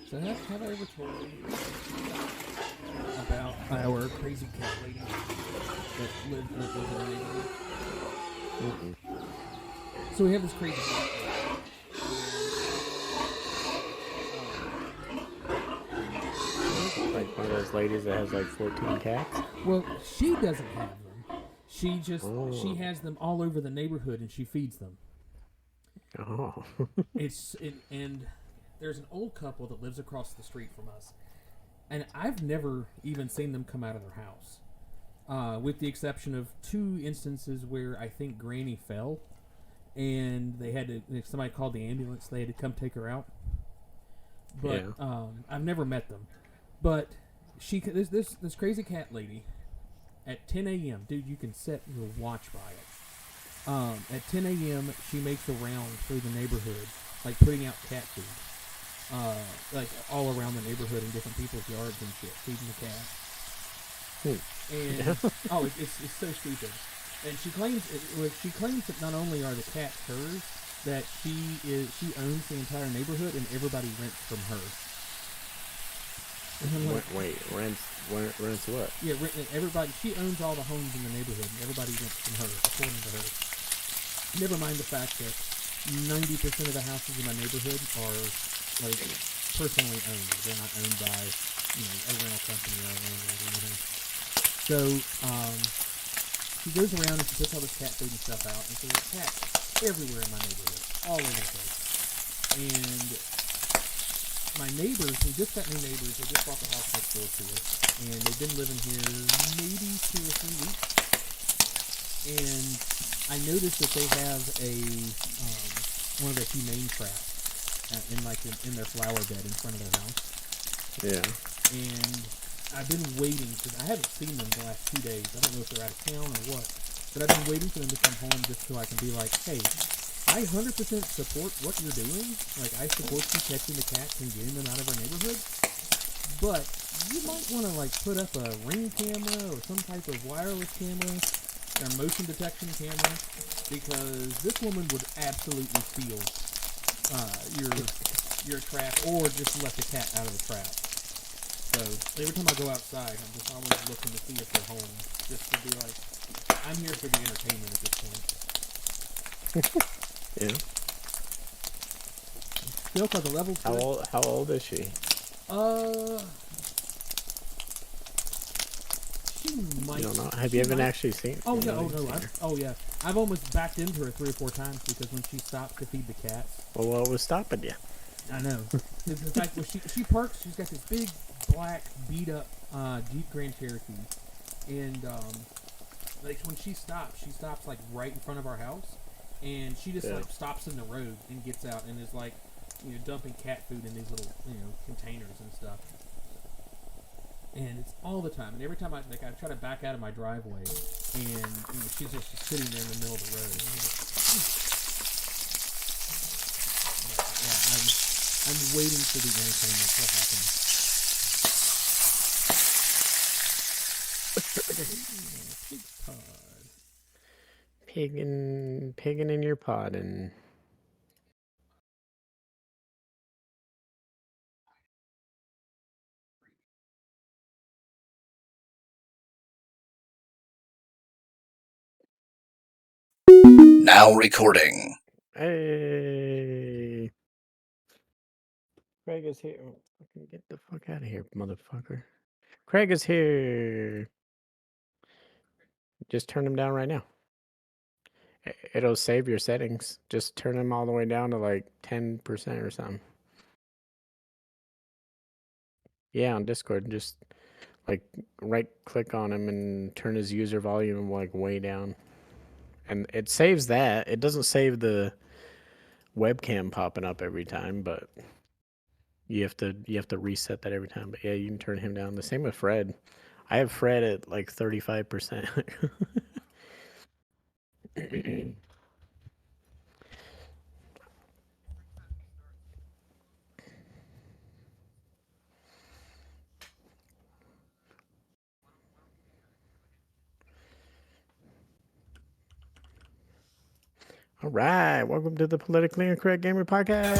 So have I ever told you about our crazy cat lady that lived in our neighborhood? So we have this crazy cat lady. Like one of those ladies that has like 14 cats. Well, she doesn't have them. She has them all over the neighborhood and she feeds them. Oh. And there's an old couple that lives across the street from us, and I've never even seen them come out of their house, with the exception of 2 instances where I think Granny fell, and they had to. Somebody called the ambulance. They had to come take her out. But I've never met them. But this crazy cat lady at 10 a.m. Dude, you can set your watch by it. At 10 a.m., she makes a round through the neighborhood, like putting out cat food. Like all around the neighborhood in different people's yards and shit, feeding the cat. And it's so stupid. And she claims that not only are the cats hers, that she owns the entire neighborhood and everybody rents from her. Wait, rents what? Yeah, everybody. She owns all the homes in the neighborhood, and everybody rents from her, according to her. Never mind the fact that 90% of the houses in my neighborhood are like personally owned. They're not owned by a rental company or a landlord or anything. So she goes around and she puts all this cat food and stuff out, and so there's cats everywhere in my neighborhood, all over the place. And my neighbors, we just got new neighbors. They just bought the house next door to us, and they've been living here maybe 2 or 3 weeks. And I noticed that they have one of the humane traps in their flower bed in front of their house. Yeah. And I've been waiting I haven't seen them the last 2 days. I don't know if they're out of town or what, but I've been waiting for them to come home just so I can be like, hey, I 100% support what you're doing. Like, I support you catching the cats and getting them out of our neighborhood. But you might want to, like, put up a Ring camera or some type of wireless camera or motion detection camera, because this woman would absolutely steal your trap or just let the cat out of the trap. So every time I go outside, I'm just always looking to see if they're home, just to be like, I'm here for the entertainment at this point. Yeah. Still called the level 2. How old is she? She might. I don't know. Have you ever actually seen? Oh yeah. I've almost backed into her 3 or 4 times because when she stops to feed the cats. Well, what was stopping you? I know. In fact, when she parks, she's got this big black beat up Jeep Grand Cherokee, and like when she stops like right in front of our house. And she just like stops in the road and gets out and is like, dumping cat food in these little, containers and stuff. And it's all the time. And every time I try to back out of my driveway, and she's just sitting there in the middle of the road. I'm waiting for the entertainment to happen. Pig pod. Pigging in your pod and Now recording. hey, Craig is here. Fucking get the fuck out of here, motherfucker. Craig is here. Just turn him down right now. It'll save your settings. Just turn them all the way down to like 10% or something. Yeah, on Discord, just like right click on him and turn his user volume like way down. And it saves that. It doesn't save the webcam popping up every time, but you have to reset that every time. But yeah, you can turn him down. The same with Fred. I have Fred at like 35%. All right, welcome to the Politically Incorrect Gamer Podcast.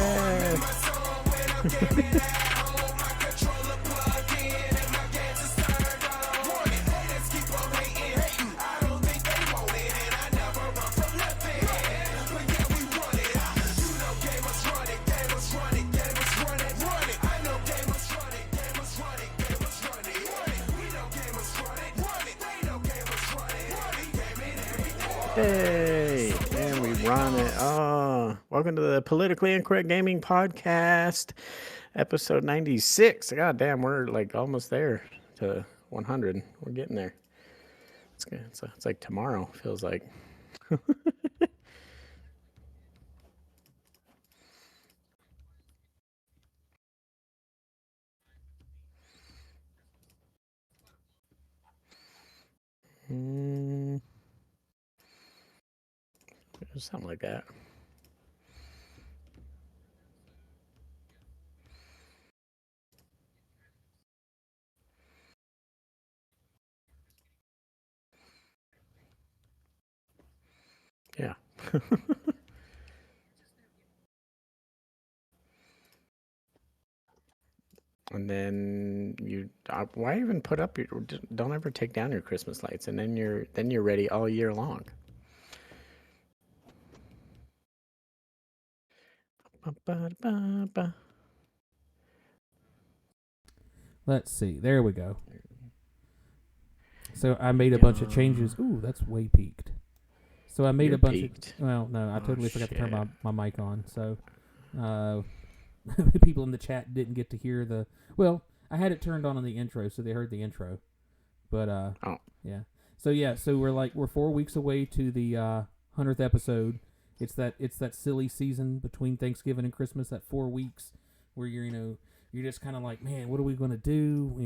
Hey, and we run it. Oh, welcome to the Politically Incorrect Gaming Podcast, episode 96. God damn, we're like almost there to 100. We're getting there. It's good. It's like tomorrow, feels like. Something like that. Yeah. And then why even put up don't ever take down your Christmas lights, and then you're ready all year long. Let's see. There we go. So I made a bunch of changes. Ooh, that's way peaked. So I made You're a bunch peaked. of... Well, no, I totally forgot to turn shit. my mic on. So people in the chat didn't get to hear the... Well, I had it turned on the intro, so they heard the intro. But, yeah. So we're 4 weeks away to the 100th episode. It's that silly season between Thanksgiving and Christmas, that 4 weeks where you're just kind of like, man, what are we going to do?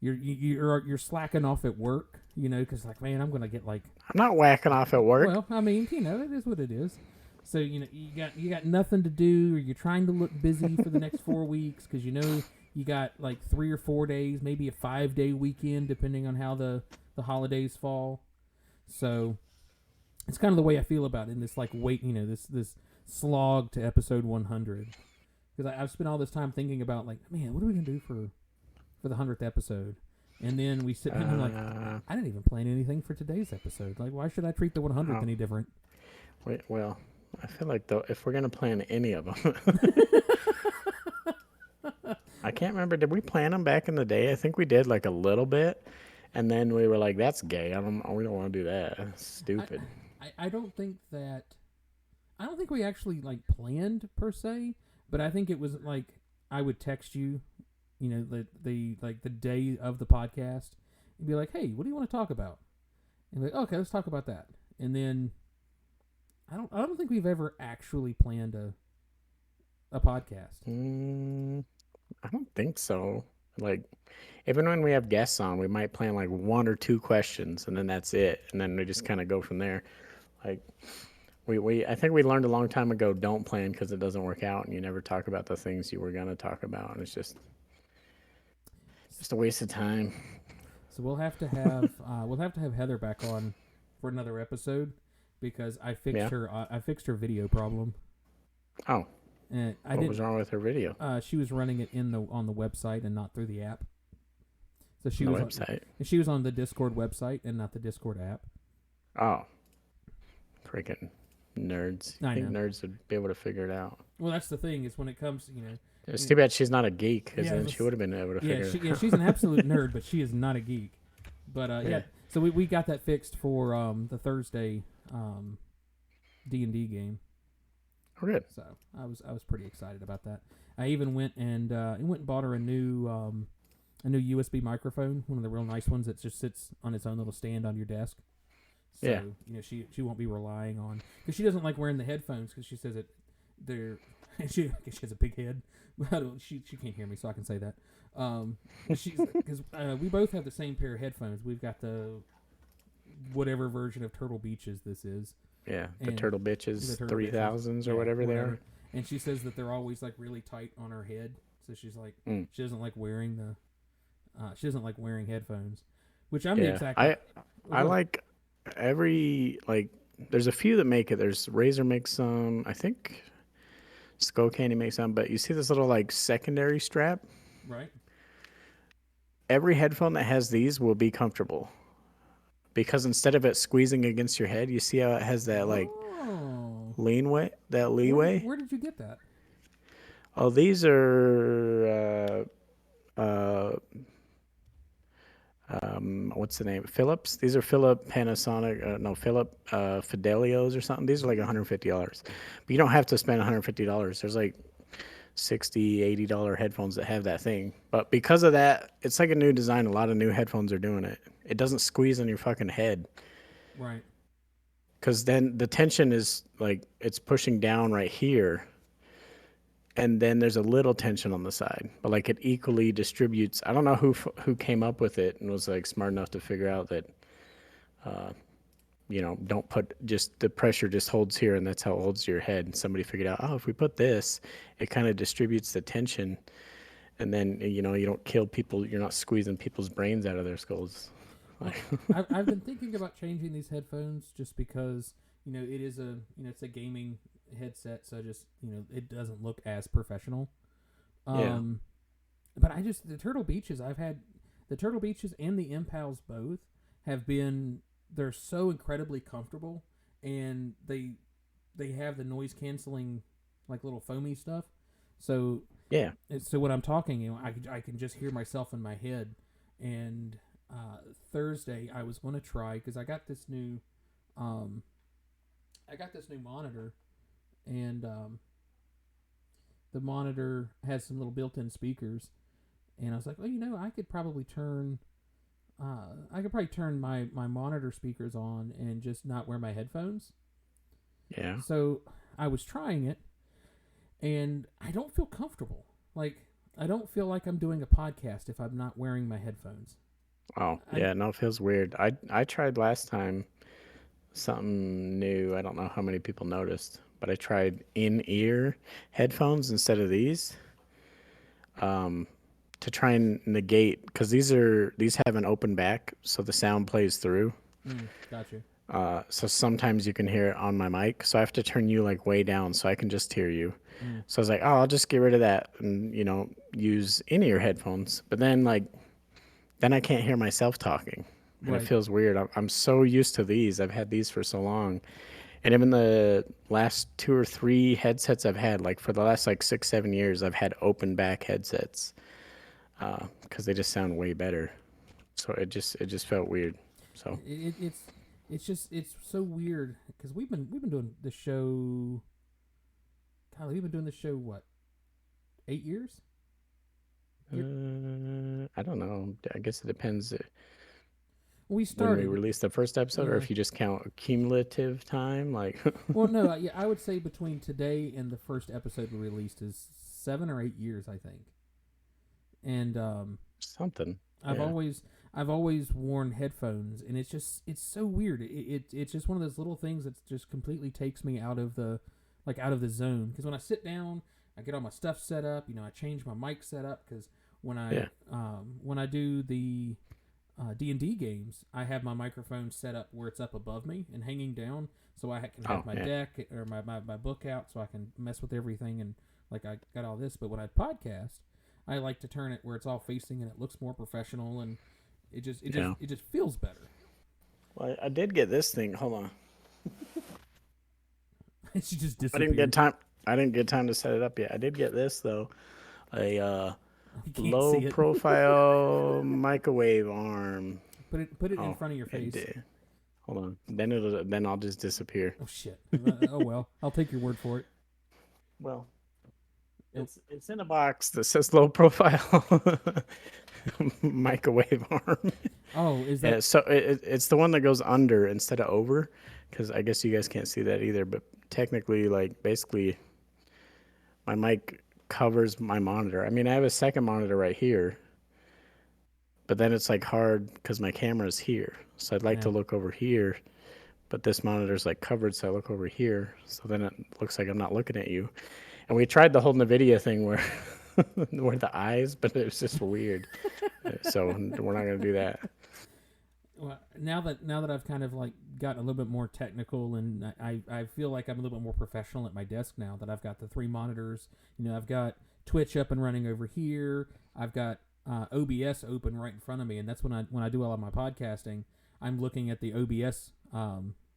You're slacking off at work, because like, man, I'm gonna get like. I'm not whacking off at work. Well, I mean, it is what it is. So you got nothing to do, or you're trying to look busy for the next 4 weeks because you got like 3 or 4 days, maybe a 5-day weekend, depending on how the holidays fall. So it's kind of the way I feel about it. In this like this slog to episode 100, because I've spent all this time thinking about like, man, what are we gonna do for the 100th episode? And then we sit down and like, I didn't even plan anything for today's episode. Like, why should I treat the 100th any different? Well, I feel like though if we're gonna plan any of them, I can't remember. Did we plan them back in the day? I think we did like a little bit, and then we were like, "That's gay. We don't want to do that. That's stupid." I don't think we actually like planned per se, but I think it was like I would text you. The day of the podcast, and be like, "Hey, what do you want to talk about?" And be like, "Okay, let's talk about that." And then I don't think we've ever actually planned a podcast. I don't think so. Like, even when we have guests on, we might plan like 1 or 2 questions, and then that's it, and then we just kind of go from there. Like, I think we learned a long time ago, don't plan because it doesn't work out, and you never talk about the things you were gonna talk about, and it's just a waste of time. So we'll have to have Heather back on for another episode because I fixed her video problem. Oh, and what was wrong with her video? She was running it on the website and not through the app. So she was on the Discord website and not the Discord app. Oh, freaking nerds! I think nerds would be able to figure it out. Well, that's the thing is when it comes, It's too bad she's not a geek, because then she would have been able to figure it out. She's an absolute nerd, but she is not a geek. But so we got that fixed for the Thursday D&D game. Oh, good. So I was pretty excited about that. I even went and bought her a new USB microphone, one of the real nice ones that just sits on its own little stand on your desk. So she won't be relying on, because she doesn't like wearing the headphones because she says they're. She has a big head. She can't hear me, so I can say that. Because we both have the same pair of headphones. We've got the whatever version of Turtle Beaches this is. Yeah, the Turtle Bitches 3000s or whatever they are. And she says that they're always like really tight on her head. So she's like, she doesn't like wearing headphones, which I'm the exact. I like there's a few that make it. There's Razer makes some, I think. Skull Candy makes some, but you see this little like secondary strap? Right. Every headphone that has these will be comfortable. Because instead of it squeezing against your head, you see how it has that like leeway? Where did you get that? Oh, these are what's the name? Philips. These are Philip Panasonic. No, Philip Fidelios or something. These are like $150. But you don't have to spend $150. There's like 60, $80 headphones that have that thing. But because of that, it's like a new design. A lot of new headphones are doing it. It doesn't squeeze on your fucking head. Right. Because then the tension is like it's pushing down right here, and then there's a little tension on the side, but like it equally distributes. I don't know who came up with it and was like smart enough to figure out that, don't put just the pressure just holds here, and that's how it holds your head. And somebody figured out, oh, if we put this, it kind of distributes the tension, and then you don't kill people. You're not squeezing people's brains out of their skulls. Well, I've been thinking about changing these headphones just because it is it's a gaming headset, so just it doesn't look as professional. Yeah. But the Turtle Beaches and the Impals both they're so incredibly comfortable, and they have the noise canceling like little foamy stuff. So Yeah. so when I'm talking, I can just hear myself in my head. And Thursday I was going to try because I got this new monitor, and the monitor has some little built-in speakers, and I was like, well, I could probably turn my monitor speakers on and just not wear my headphones. Yeah. So I was trying it, and I don't feel comfortable. Like, I don't feel like I'm doing a podcast if I'm not wearing my headphones. Oh, yeah, no, it feels weird. I tried last time something new. I don't know how many people noticed, but I tried in-ear headphones instead of these, to try and negate, because these have an open back, so the sound plays through. Gotcha. So sometimes you can hear it on my mic, so I have to turn you like way down so I can just hear you. So I was like, oh, I'll just get rid of that and use in-ear headphones. But then I can't hear myself talking, and Right. it feels weird. I'm so used to these. I've had these for so long, and even the last 2 or 3 headsets I've had, like for the last like 6, 7 years, I've had open back headsets, because they just sound way better. So it just felt weird. So It's so weird because we've been doing the show. Kyle, we've been doing the show what, 8 years? I don't know. I guess it depends We when started. we release the first episode, or Yeah. if you just count cumulative time. Like, Well, no, I would say between today and the first episode we released is 7 or 8 years, I think. And something. I've Yeah. always worn headphones, and it's so weird. It's just one of those little things that just completely takes me out of the zone. Because when I sit down, I get all my stuff set up. I change my mic setup because when I do the D&D games, I have my microphone set up where it's up above me and hanging down, so I can have my deck or my book out, so I can mess with everything, and like I got all this. But when I podcast, I like to turn it where it's all facing and it looks more professional, and it just feels better. Well, I did get this thing. Hold on. She just I disappeared. didn't get time to set it up yet. I did get this though. A You can't low see it. profile microwave arm. Put it in front of your face. Hold on. Then I'll just disappear. Oh shit. Oh well. I'll take your word for it. Well, it's in a box that says low profile microwave arm. Oh, is that? Yeah, so it's the one that goes under instead of over, because I guess you guys can't see that either. But technically, like basically, my mic covers my monitor. I mean, I have a second monitor right here, but then it's like hard because my camera's here. So I'd like to look over here, but this monitor's like covered, so I look over here. So then it looks like I'm not looking at you. And we tried the whole NVIDIA thing where where the eyes, but it was just weird. So we're not gonna do that. Well, now that I've kind of like gotten a little bit more technical, and I feel like I'm a little bit more professional at my desk now that I've got the 3 monitors. I've got Twitch up and running over here. I've got OBS open right in front of me, and that's when I do all of my podcasting. I'm looking at the OBS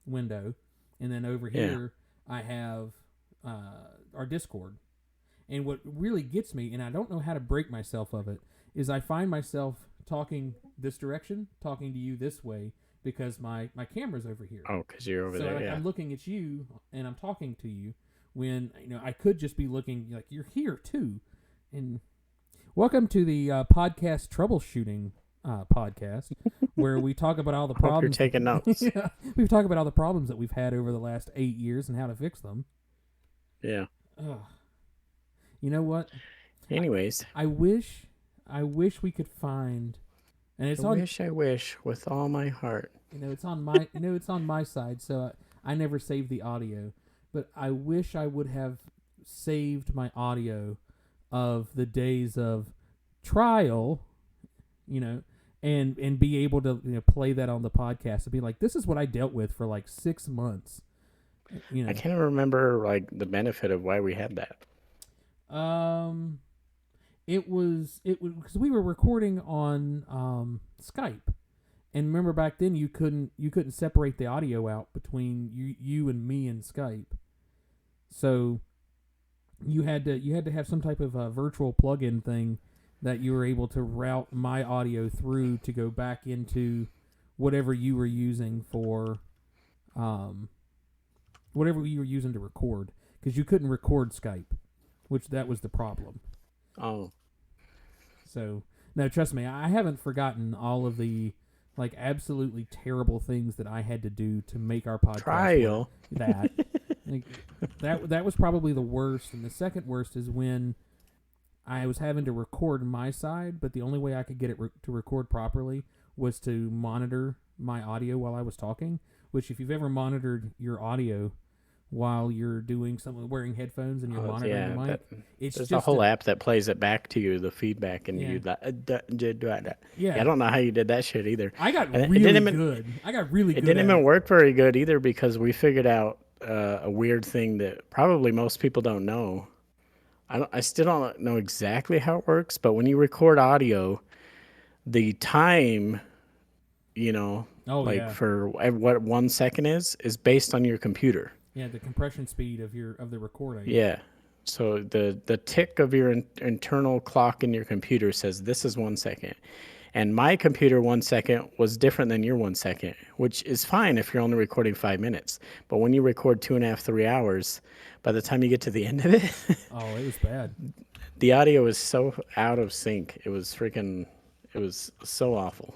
window, and then over here I have our Discord. And what really gets me, and I don't know how to break myself of it, is I find myself talking this direction, talking to you this way because my camera's over here. Oh, because you're over So there. like, Yeah. I'm looking at you and I'm talking to you when I could just be looking like you're here too. And welcome to the podcast troubleshooting podcast where we talk about all the Hope you're problems. taking notes. Yeah, we talk about all the problems that we've had over the last 8 years and how to fix them. Yeah. Ugh. You know what? Anyways, I wish we could find, and it's on. I wish with all my heart. It's on my. It's on my side, so I never saved the audio. But I wish I would have saved my audio of the days of trial, and be able to play that on the podcast and be like, this is what I dealt with for like 6 months. I can't remember like the benefit of why we had that. It was because we were recording on Skype, and remember back then you couldn't separate the audio out between you and me and Skype, so you had to have some type of virtual plug-in thing that you were able to route my audio through to go back into whatever you were using for whatever you were using to record, because you couldn't record Skype, which that was the problem. Oh. So, no, trust me, I haven't forgotten all of the like absolutely terrible things that I had to do to make our podcast Trial. work. That was probably the worst, and the second worst is when I was having to record my side, but the only way I could get it to record properly was to monitor my audio while I was talking, which if you've ever monitored your audio while you're doing something, wearing headphones and you're monitoring the mic, it's there's just a whole app that plays it back to you, the feedback, and Yeah. you like, Yeah. I don't know how you did that shit either. I got And it really didn't even- good. I got really It good. didn't at even work very good either because we figured out a weird thing that probably most people don't know. I still don't know exactly how it works, but when you record audio, the time, Oh, like yeah. for what 1 second is based on your computer. Yeah, the compression speed of the recording. Yeah. So the tick of your internal clock in your computer says this is 1 second. And my computer 1 second was different than your 1 second, which is fine if you're only recording 5 minutes. But when you record 2.5, 3 hours, by the time you get to the end of it, Oh, it was bad. the audio is so out of sync. It was so awful.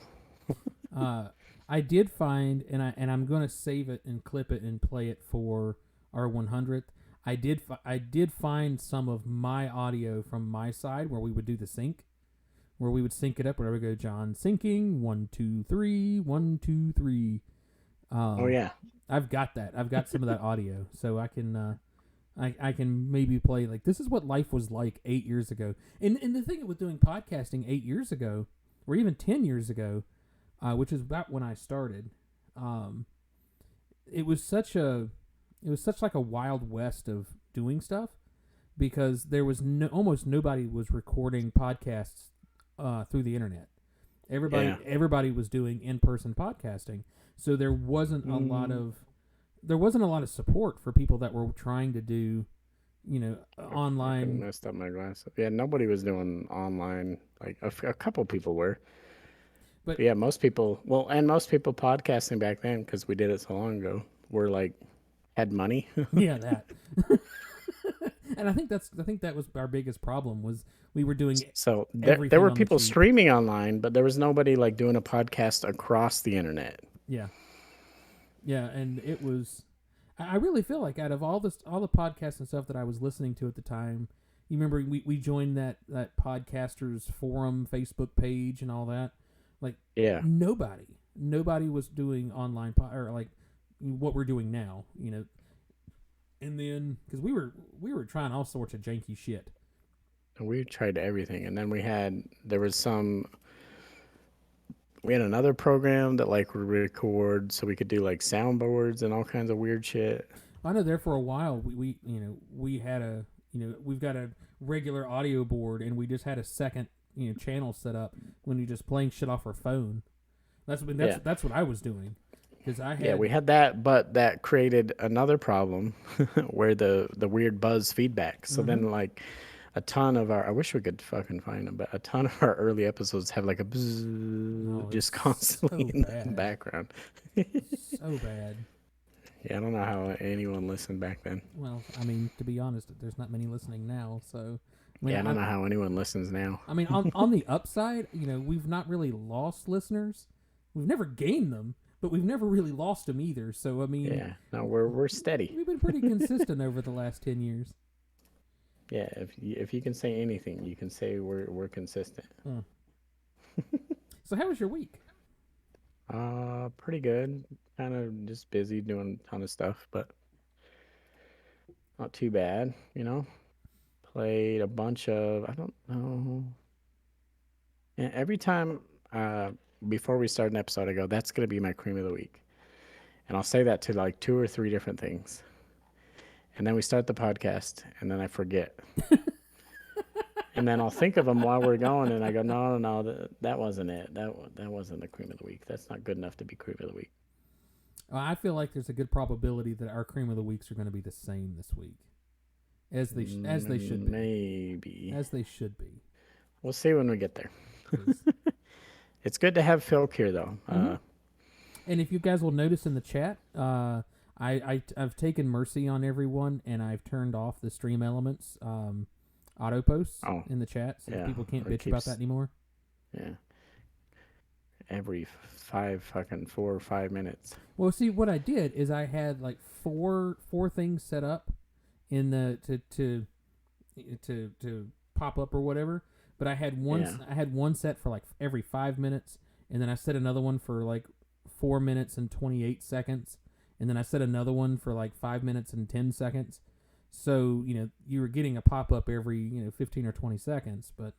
I did find, and I'm going to save it and clip it and play it for our 100th. I did find some of my audio from my side where we would do the sync, where we would sync it up. Wherever we go, John syncing 1 2 3 1 2 3. Oh yeah. I've got that. I've got some of that audio, so I can I can maybe play like this is what life was like 8 years ago. And the thing with doing podcasting 8 years ago, or even 10 years ago, which is about when I started, it was such like a wild west of doing stuff, because there was almost nobody was recording podcasts through the internet. Everybody was doing in-person podcasting, so there wasn't a lot of support for people that were trying to do, I online. messed up my glasses. Yeah, nobody was doing online. Like a couple people were. But Yeah, most people podcasting back then, because we did it so long ago, were like had money. yeah, that. And I think that was our biggest problem, was we were doing So there everything were on the people cheap. streaming online, but there was nobody like doing a podcast across the internet. Yeah, and it was. I really feel like out of all the podcasts and stuff that I was listening to at the time, you remember we joined that podcasters forum Facebook page and all that. Like Yeah. nobody was doing online or like what we're doing now, And then because we were trying all sorts of janky shit. We tried everything, and then we had another program that like would record, so we could do like soundboards and all kinds of weird shit. I know there for a while we had we've got a regular audio board, and we just had a second channel set up when you're just playing shit off our phone. That's what I was doing, because I had We had that, but that created another problem where the weird buzz feedback. So then like a ton of our. I wish we could fucking find them, but a ton of our early episodes have like a bzzz Oh, just it's constantly so in the bad. background. So bad. Yeah, I don't know how anyone listened back then. Well, I mean, to be honest, there's not many listening now, so. I mean, Yeah, I don't know how anyone listens now. I mean, on the upside, we've not really lost listeners. We've never gained them, but we've never really lost them either. So I mean, Yeah, no, we're steady. we've been pretty consistent over the last 10 years. Yeah, if you can say anything, you can say we're consistent. So how was your week? Pretty good. Kind of just busy doing a ton of stuff, but not too bad, Played a bunch of, I don't know. And every time before we start an episode, I go, that's gonna be my cream of the week. And I'll say that to like 2 or 3 different things. And then we start the podcast, and then I forget. And then I'll think of them while we're going, and I go, no, that wasn't it. That wasn't the cream of the week. That's not good enough to be cream of the week. I feel like there's a good probability that our cream of the weeks are going to be the same this week, as they should be. Maybe. As they should be. We'll see when we get there. 'Cause- It's good to have Phil here, though. Mhm. And if you guys will notice in the chat, I've taken mercy on everyone, and I've turned off the stream elements auto posts in the chat, so that people can't it bitch about keeps- that anymore. Yeah. Every 4 or 5 minutes. Well, see, what I did is I had like four things set up in the to pop up or whatever. But I had one set for like every 5 minutes, and then I set another one for like 4 minutes and 28 seconds, and then I set another one for like 5 minutes and 10 seconds. So you were getting a pop up every 15 or 20 seconds, but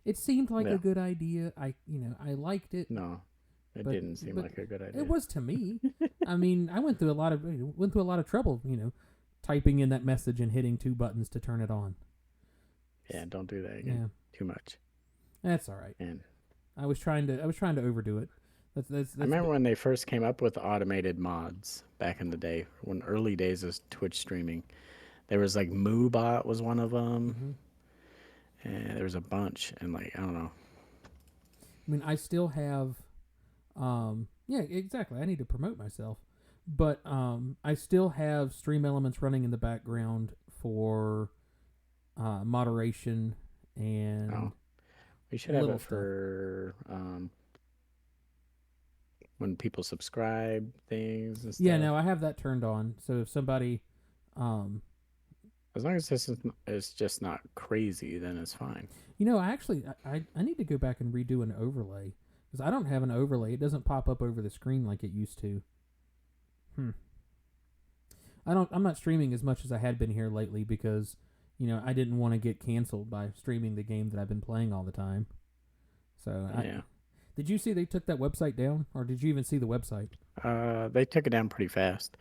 it seemed like a good idea. I liked it. No, it didn't seem like a good idea. It was to me. I mean, I went through a lot of trouble, typing in that message and hitting 2 buttons to turn it on. Yeah, don't do that again. Yeah. Too much. That's all right. And I was trying to overdo it. That's I remember when they first came up with automated mods back in the day, when early days of Twitch streaming. There was like MooBot was one of them, and there was a bunch, and like I don't know. I mean, I still have, yeah, exactly. I need to promote myself, but I still have Stream Elements running in the background for moderation and. We should have little it for when people subscribe things and stuff. Yeah, no, I have that turned on. So if somebody, as long as it's just not crazy, then it's fine. I actually I need to go back and redo an overlay because I don't have an overlay. It doesn't pop up over the screen like it used to. I'm not streaming as much as I had been here lately because I didn't want to get canceled by streaming the game that I've been playing all the time. So Yeah. Did you see they took that website down, or did you even see the website? They took it down pretty fast.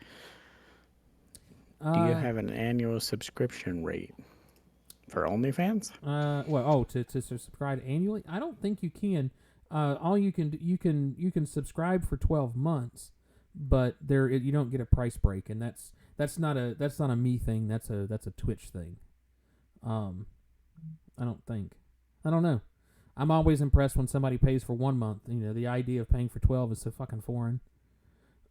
Do you have an annual subscription rate for OnlyFans? To subscribe annually? I don't think you can. All you can subscribe for 12 months, but you don't get a price break, and that's not a me thing. That's a Twitch thing. I don't know. I'm always impressed when somebody pays for 1 month. The idea of paying for 12 is so fucking foreign.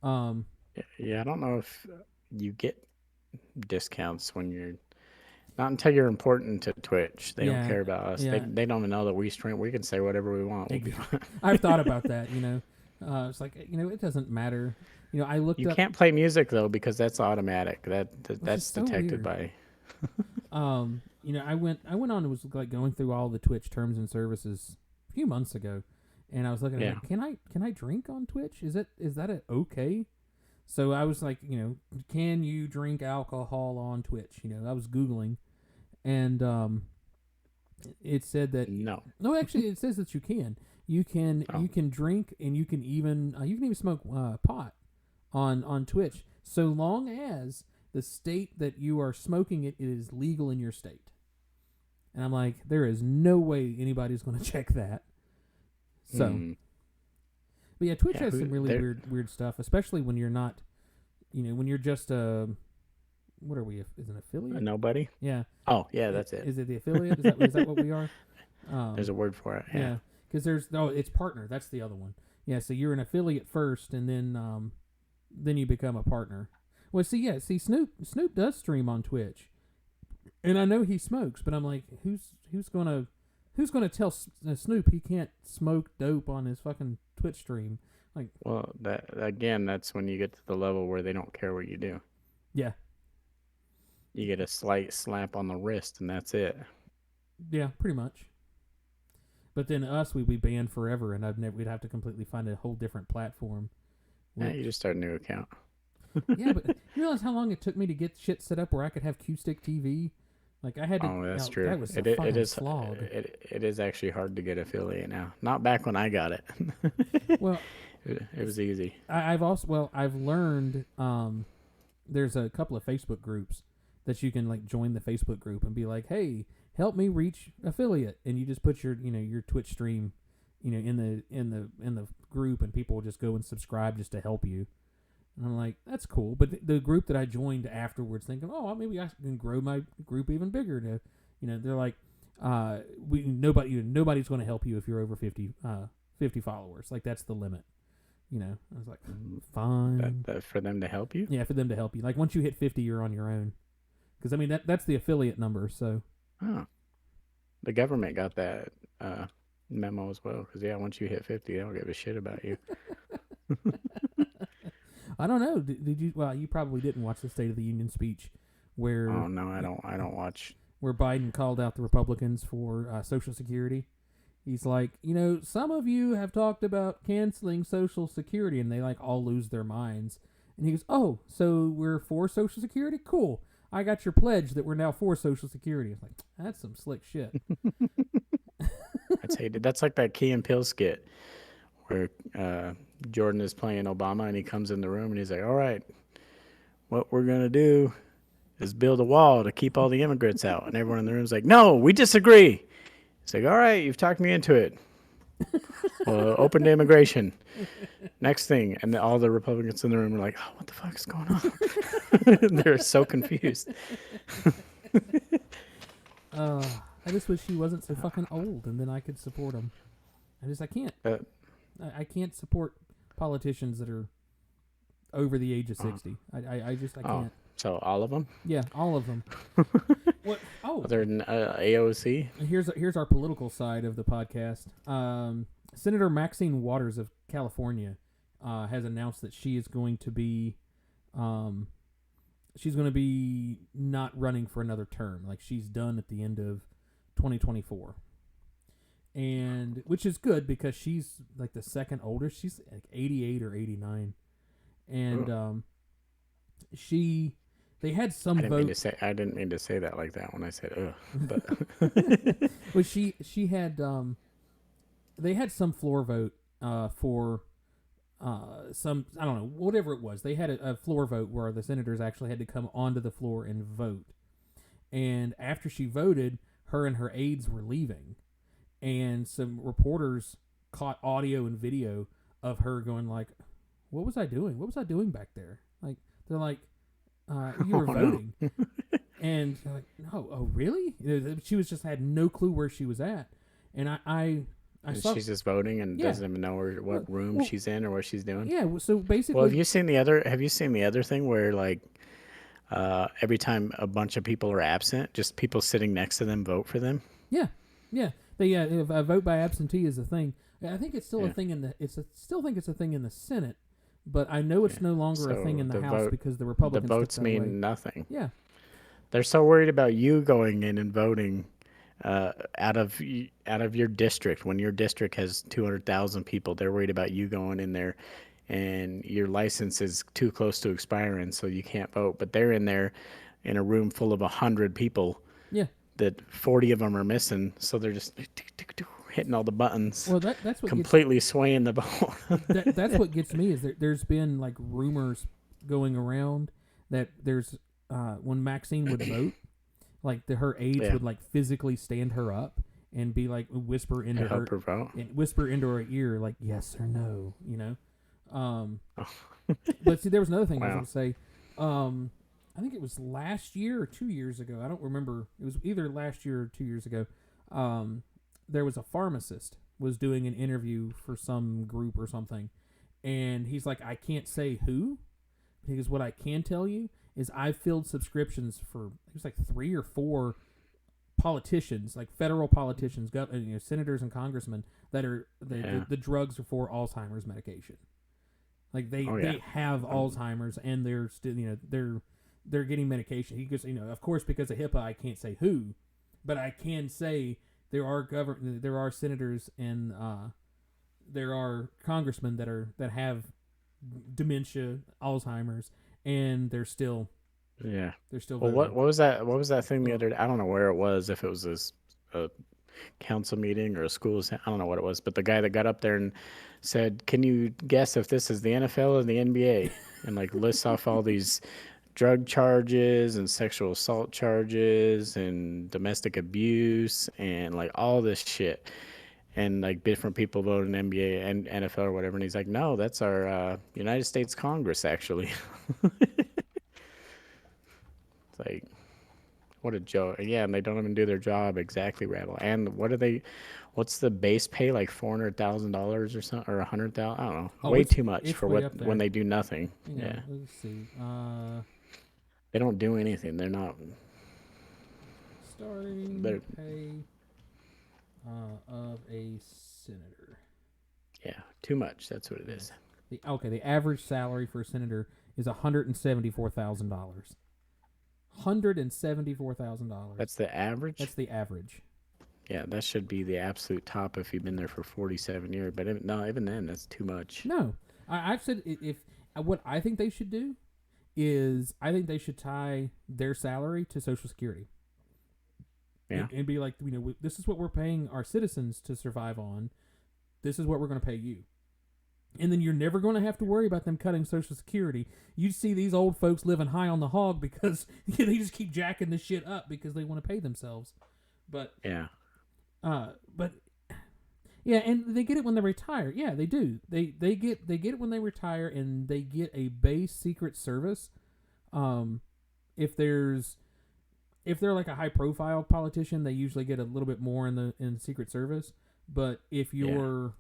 Yeah, I don't know if you get discounts when you're not until you're important to Twitch. They don't care about us. Yeah. They don't even know that we stream. We can say whatever we want. We'll be fine. I've thought about that. It's like it doesn't matter. I looked You up. can't play music though because that's automatic. That's so detected weird. by. I went on and was like going through all the Twitch terms and services a few months ago, and I was looking at can I drink on Twitch? Is that okay? So I was like, can you drink alcohol on Twitch? I was Googling, and it said that No. no, actually, it says that you can. You can drink, and you can even smoke pot on Twitch, so long as the state that you are smoking it is legal in your state. And I'm like, there is no way anybody's going to check that. So, but yeah, Twitch has some really weird stuff, especially when you're not, when you're just what are we? Is an affiliate? Nobody. Yeah. Oh yeah, that's it. Is it the affiliate? Is that what we are? There's a word for it. Yeah, because it's partner. That's the other one. Yeah, so you're an affiliate first, and then you become a partner. Well, see, Snoop does stream on Twitch, and I know he smokes, but I'm like, who's gonna tell Snoop he can't smoke dope on his fucking Twitch stream? Like, Well, that's when you get to the level where they don't care what you do. yeah, You get a slight slap on the wrist, and that's it. yeah, pretty much. But then us, we'd be banned forever, and we'd have to completely find a whole different platform. Yeah, you just start a new account. Yeah, but you realize how long it took me to get shit set up where I could have Q-Stick TV? Like, I had to. Oh, that's now, true. That was a It fucking is slog. it is actually hard to get affiliate now. Not back when I got it. Well, it was easy. I've learned. There's a couple of Facebook groups that you can like join the Facebook group and be like, hey, help me reach affiliate, and you just put your your Twitch stream, in the group, and people will just go and subscribe just to help you. And I'm like, that's cool. But the group that I joined afterwards, thinking, oh, maybe I can grow my group even bigger. They're like, nobody's going to help you if you're over 50 followers. Like, that's the limit. I was like, fine. That for them to help you? Yeah, for them to help you. Like, once you hit 50, you're on your own. Because that's the affiliate number. So. Oh. The government got that memo as well. Because once you hit 50, they don't give a shit about you. I don't know. Did you? Well, you probably didn't watch the State of the Union speech, where. Oh no, I don't watch. Where Biden called out the Republicans for Social Security. He's like, some of you have talked about canceling Social Security, and they like all lose their minds. And he goes, "Oh, so we're for Social Security? Cool. I got your pledge that we're now for Social Security." I was like, that's some slick shit. That's hated. That's like that Key and Peele skit where Jordan is playing Obama, and he comes in the room and he's like, all right, what we're going to do is build a wall to keep all the immigrants out. And everyone in the room's like, no, we disagree. He's like, all right, you've talked me into it. Open to immigration. Next thing. And all the Republicans in the room are like, oh, what the fuck is going on? They're so confused. I just wish he wasn't so fucking old, and then I could support him. I can't. I can't support politicians that are over the age of 60. I can't. So all of them? Yeah, all of them. What? Oh, other than AOC? Here's our political side of the podcast. Senator Maxine Waters of California has announced that she is going to be not running for another term. Like, she's done at the end of 2024. And which is good because she's like the second oldest. She's like 88 or 89. And they had some vote. I didn't mean to say that like that when I said ugh. But well, she had they had some floor vote for some, I don't know, whatever it was. They had a floor vote where the senators actually had to come onto the floor and vote. And after she voted, her and her aides were leaving. And some reporters caught audio and video of her going like, what was I doing? What was I doing back there? Like, they're like, you were voting. No. And they're like, no, oh, really? She was just had no clue where she was at. And I saw, she's just voting and doesn't even know what room she's in or what she's doing. Yeah, so basically. Well, have you seen the other thing where like every time a bunch of people are absent, just people sitting next to them vote for them? Yeah. If a vote by absentee is a thing. I think it's still a thing in the. Still think it's a thing in the Senate, but I know it's no longer a thing in the House because the Republicans. The votes mean nothing. Yeah. They're so worried about you going in and voting out of your district when your district has 200,000 people. They're worried about you going in there, and your license is too close to expiring, so you can't vote. But they're in there in a room full of 100 people. Yeah. That 40 of them are missing, so they're just hitting all the buttons. Well, that's what completely swaying the vote. That's what gets me is there's been like rumors going around that there's when Maxine would vote, like her aides would like physically stand her up and be like whisper into her ear like yes or no, But see, there was another thing I was going to say. I think it was last year or 2 years ago. I don't remember. It was either last year or 2 years ago. There was a pharmacist was doing an interview for some group or something, and he's like, I can't say who, because what I can tell you is I've filled subscriptions for it was like 3 or 4 politicians, like federal politicians, senators and congressmen that are the drugs are for Alzheimer's medication. Like they have Alzheimer's and they're still they're getting medication. He goes, of course because of HIPAA I can't say who, but I can say there are senators and there are congressmen that have dementia, Alzheimer's, and they're still Well, voting. what was that? What was that thing the other day? I don't know where it was. If it was a council meeting or a school, I don't know what it was. But the guy that got up there and said, "Can you guess if this is the NFL or the NBA?" and like lists off all these drug charges and sexual assault charges and domestic abuse and like all this shit. And like different people vote in NBA and NFL or whatever. And he's like, no, that's our United States Congress, actually. It's like, what a joke. Yeah, and they don't even do their job exactly, Rabble. And what's the base pay, like $400,000 or something, or $100,000? I don't know. Oh, way too much it's for way what up there. when they do nothing. Yeah. Let's see. They don't do anything. They're not. Starting They're- pay of a senator. Yeah, too much. That's what it is. The average salary for a senator is $174,000. $174,000. That's the average? That's the average. Yeah, that should be the absolute top if you've been there for 47 years. But no, even then, that's too much. No, I've said if what I think they should do is I think they should tie their salary to Social Security. Yeah. And be like, this is what we're paying our citizens to survive on. This is what we're going to pay you. And then you're never going to have to worry about them cutting Social Security. You see these old folks living high on the hog because they just keep jacking this shit up because they want to pay themselves. But Yeah. yeah, and they get it when they retire. Yeah, they do. They get it when they retire, and they get a base Secret Service. If they're like a high profile politician, they usually get a little bit more in the Secret Service. But if you're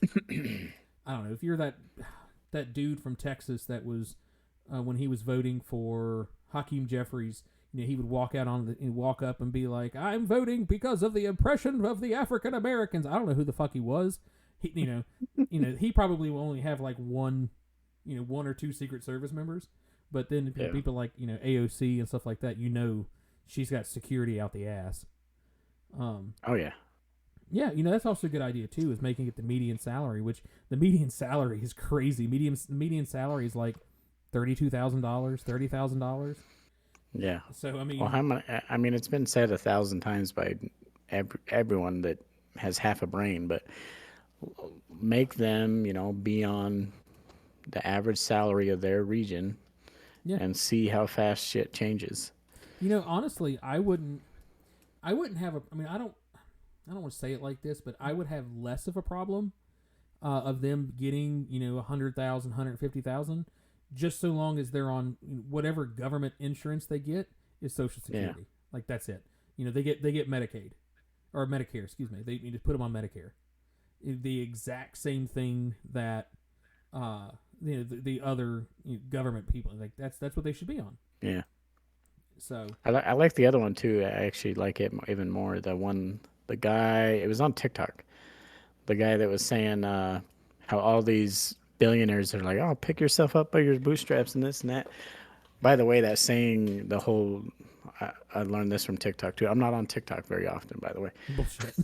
I don't know, if you're that dude from Texas that was when he was voting for Hakeem Jeffries, he would walk up and be like, "I'm voting because of the oppression of the African Americans." I don't know who the fuck he was. He he probably will only have like one or two Secret Service members. But then people like AOC and stuff like that, she's got security out the ass. Oh yeah. Yeah, that's also a good idea too, is making it the median salary, which the median salary is crazy. Median salary is like $32,000, $30,000. Yeah. So I mean, Well, it's been said 1,000 times by everyone that has half a brain, but make them, be on the average salary of their region, and see how fast shit changes. Honestly, I wouldn't have I don't want to say it like this, but I would have less of a problem of them getting, 100,000, 150,000, just so long as they're on whatever government insurance they get is Social Security. Yeah. Like that's it. They get Medicaid or Medicare, excuse me. They just put them on Medicare. The exact same thing that the other government people, like that's what they should be on. Yeah. So I like the other one too. I actually like it even more. The guy, it was on TikTok. The guy that was saying how all these billionaires are like, "Oh, pick yourself up by your bootstraps" and this and that. By the way, that saying, I learned this from TikTok too. I'm not on TikTok very often, by the way. bullshit.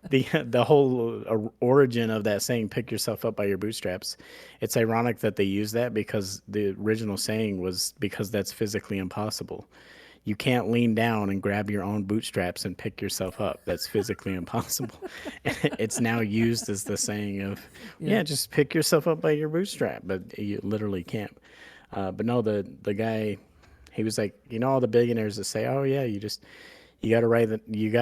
The whole origin of that saying, "Pick yourself up by your bootstraps," it's ironic that they use that because the original saying was because that's physically impossible. You can't lean down and grab your own bootstraps and pick yourself up. That's physically impossible. It's now used as the saying of, just pick yourself up by your bootstrap, but you literally can't. But no, the guy, he was like, all the billionaires that say, "Oh yeah, you got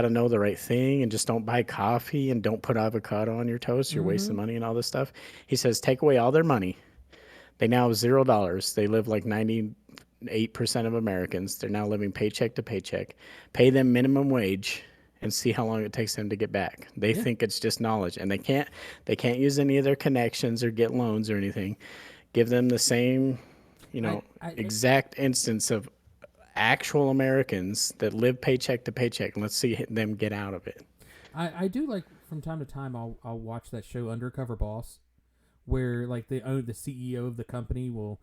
to know the right thing and just don't buy coffee and don't put avocado on your toast. You're wasting money and all this stuff." He says, take away all their money. They now have $0. They live like 90 8% of Americans. They're now living paycheck to paycheck. Pay them minimum wage and see how long it takes them to get back. They Yeah. think it's just knowledge, and they can't use any of their connections or get loans or anything. Give them the same, exact instance of actual Americans that live paycheck to paycheck, and let's see them get out of it. I do like from time to time I'll watch that show Undercover Boss, where like the CEO of the company will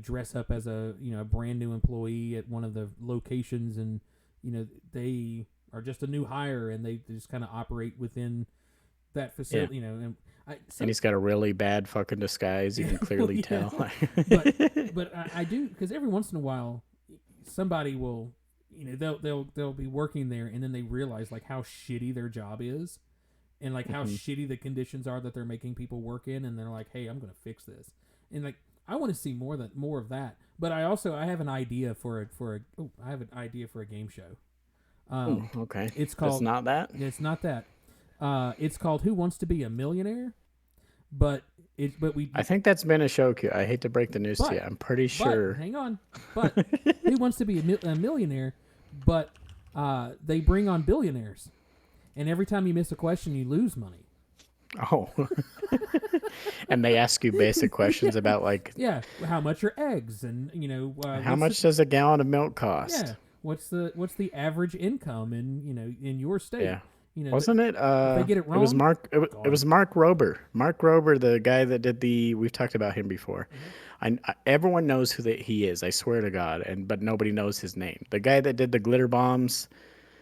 dress up as a a brand new employee at one of the locations, and they are just a new hire and they just kind of operate within that facility. And And he's got a really bad fucking disguise. You can clearly Yeah. tell. but I do, because every once in a while somebody will they'll be working there and then they realize like how shitty their job is and like how shitty the conditions are that they're making people work in, and they're like, hey, I'm gonna fix this. And like I want to see more of that. But I have an idea for a game show. Okay. It's called It's not that? It's not that. It's called Who Wants to Be a Millionaire? But we I think that's been a show. I hate to break the news to you. I'm pretty sure. But, hang on. But Who Wants to Be a Millionaire? But they bring on billionaires, and every time you miss a question, you lose money. Oh. And they ask you basic questions about like, Yeah, how much are eggs, and how much does a gallon of milk cost? Yeah, what's the average income in your state? Yeah. You know, Wasn't it? they get it It was wrong, Mark. It was Mark Rober. Mark Rober, the guy that did the. We've talked about him before. Everyone knows who he is. I swear to God, but nobody knows his name. The guy that did the glitter bombs.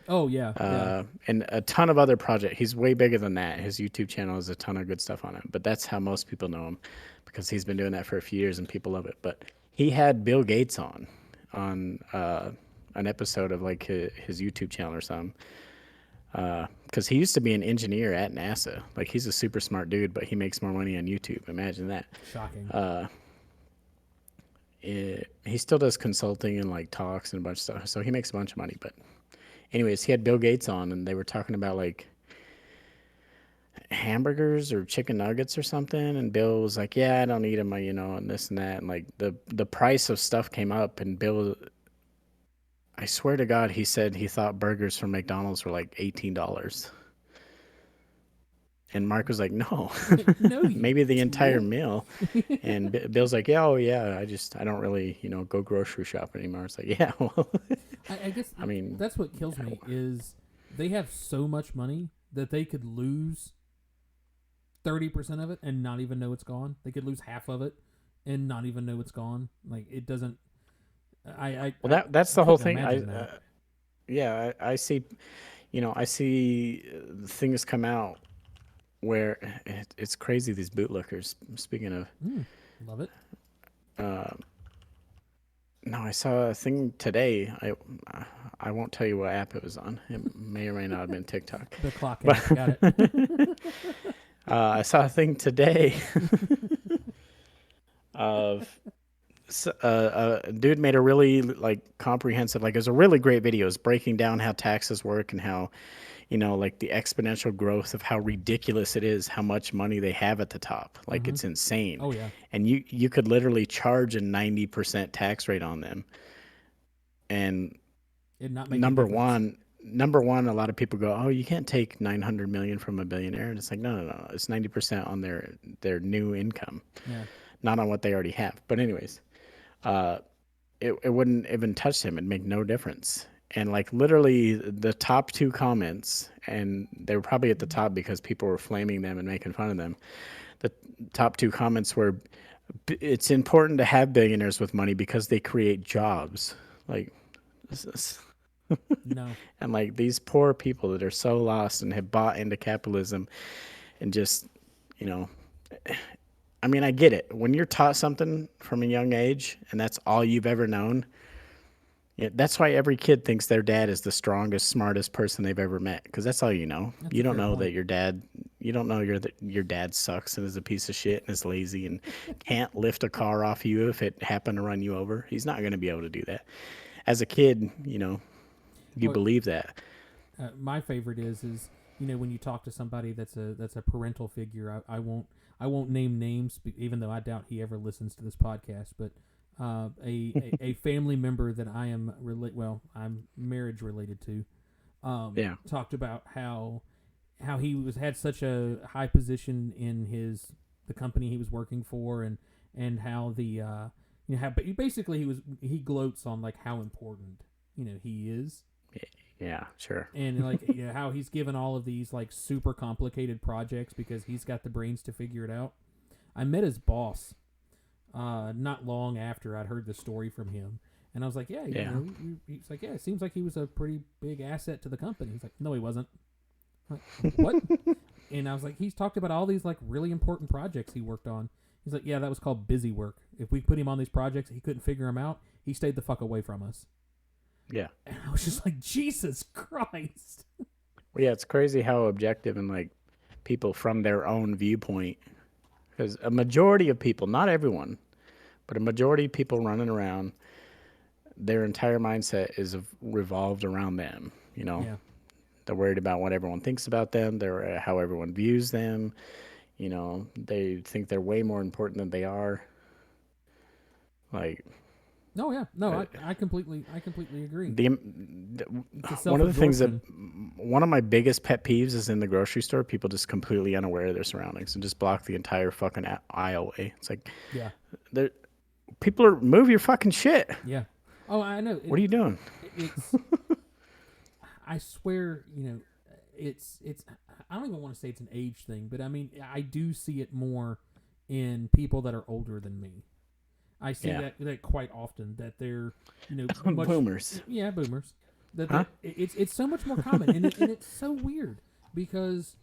Oh yeah, And a ton of other projects. He's way bigger than that. His YouTube channel has a ton of good stuff on it. But that's how most people know him, because he's been doing that for a few years and people love it. But he had Bill Gates on an episode of like his YouTube channel or something. Because he used to be an engineer at NASA. Like, he's a super smart dude, but he makes more money on YouTube. Imagine that. shocking. He still does consulting and like talks and a bunch of stuff, so he makes a bunch of money. But anyways, he had Bill Gates on, and they were talking about like hamburgers or chicken nuggets or something, and Bill was like, yeah, I don't eat them, and this and that, and like the price of stuff came up, and Bill, I swear to God, he said he thought burgers from McDonald's were like $18. And Mark was like, no, No, maybe the entire meal. And Bill's like, yeah, oh yeah, I don't really, go grocery shop anymore. It's like, yeah, well, I guess. I mean, that's what kills me is they have so much money that they could lose 30% of it and not even know it's gone. They could lose half of it and not even know it's gone. Like, it doesn't. That's the whole couldn't thing. imagine that. I see, I see things come out where it's crazy. These bootlickers. Speaking of, Love it. no, I saw a thing today. I won't tell you what app it was on. It may or may not have been TikTok. The clock. Got it. I saw a thing today of a dude made a really like comprehensive, like, it was a really great video. It's breaking down how taxes work and how, like the exponential growth of how ridiculous it is, how much money they have at the top. Like, it's insane. Oh yeah. And you could literally charge a 90% tax rate on them. And It not make a number difference. one, a lot of people go, oh, you can't take 900 million from a billionaire. And it's like, no. It's 90% on their new income, Yeah. not on what they already have. But anyways, it wouldn't even touch him. It'd make no difference. And like literally the top two comments, and they were probably at the top because people were flaming them and making fun of them. The top two comments were, it's important to have billionaires with money because they create jobs. Like, this is... No. And like these poor people that are so lost and have bought into capitalism and just, I mean, I get it. When you're taught something from a young age and that's all you've ever known, that's why every kid thinks their dad is the strongest, smartest person they've ever met, because that's all you know. That's You a don't fair know point. that you don't know your dad sucks and is a piece of shit and is lazy and can't lift a car off you if it happened to run you over. He's not going to be able to do that. As a kid, you Well, believe that. My favorite is when you talk to somebody that's a parental figure. I won't name names, even though I doubt he ever listens to this podcast. But a family member that I am I'm marriage related to, Yeah. talked about how he had such a high position in the company he was working for, and how basically he gloats on like how important he is, Yeah, sure. and like how he's given all of these like super complicated projects because he's got the brains to figure it out. I met his boss not long after I'd heard the story from him, and I was like, yeah. He's like, yeah, it seems like he was a pretty big asset to the company. He's like, no, he wasn't. I'm like, what? And I was like, he's talked about all these like really important projects he worked on. He's like, yeah, that was called busy work. If we put him on these projects, he couldn't figure them out. He stayed the fuck away from us. Yeah. And I was just like, Jesus Christ. Well, yeah, it's crazy how objective and like people from their own viewpoint, because a majority of people, not everyone, but a majority of people running around, their entire mindset is revolved around them. Yeah. They're worried about what everyone thinks about them. They're how everyone views them. They think they're way more important than they are. Like, No, yeah, no, I completely agree. It's a one of the things that self-absorption. one of my biggest pet peeves is in the grocery store, people just completely unaware of their surroundings and just block the entire fucking aisle way. It's like, Yeah, people are move your fucking shit. yeah. Oh, I know. What are you doing? It's. I swear, it's. I don't even want to say it's an age thing, but I mean, I do see it more in people that are older than me. I see that quite often, that they're, much, Boomers. Yeah, boomers. That Huh? it's so much more common, and it's so weird because,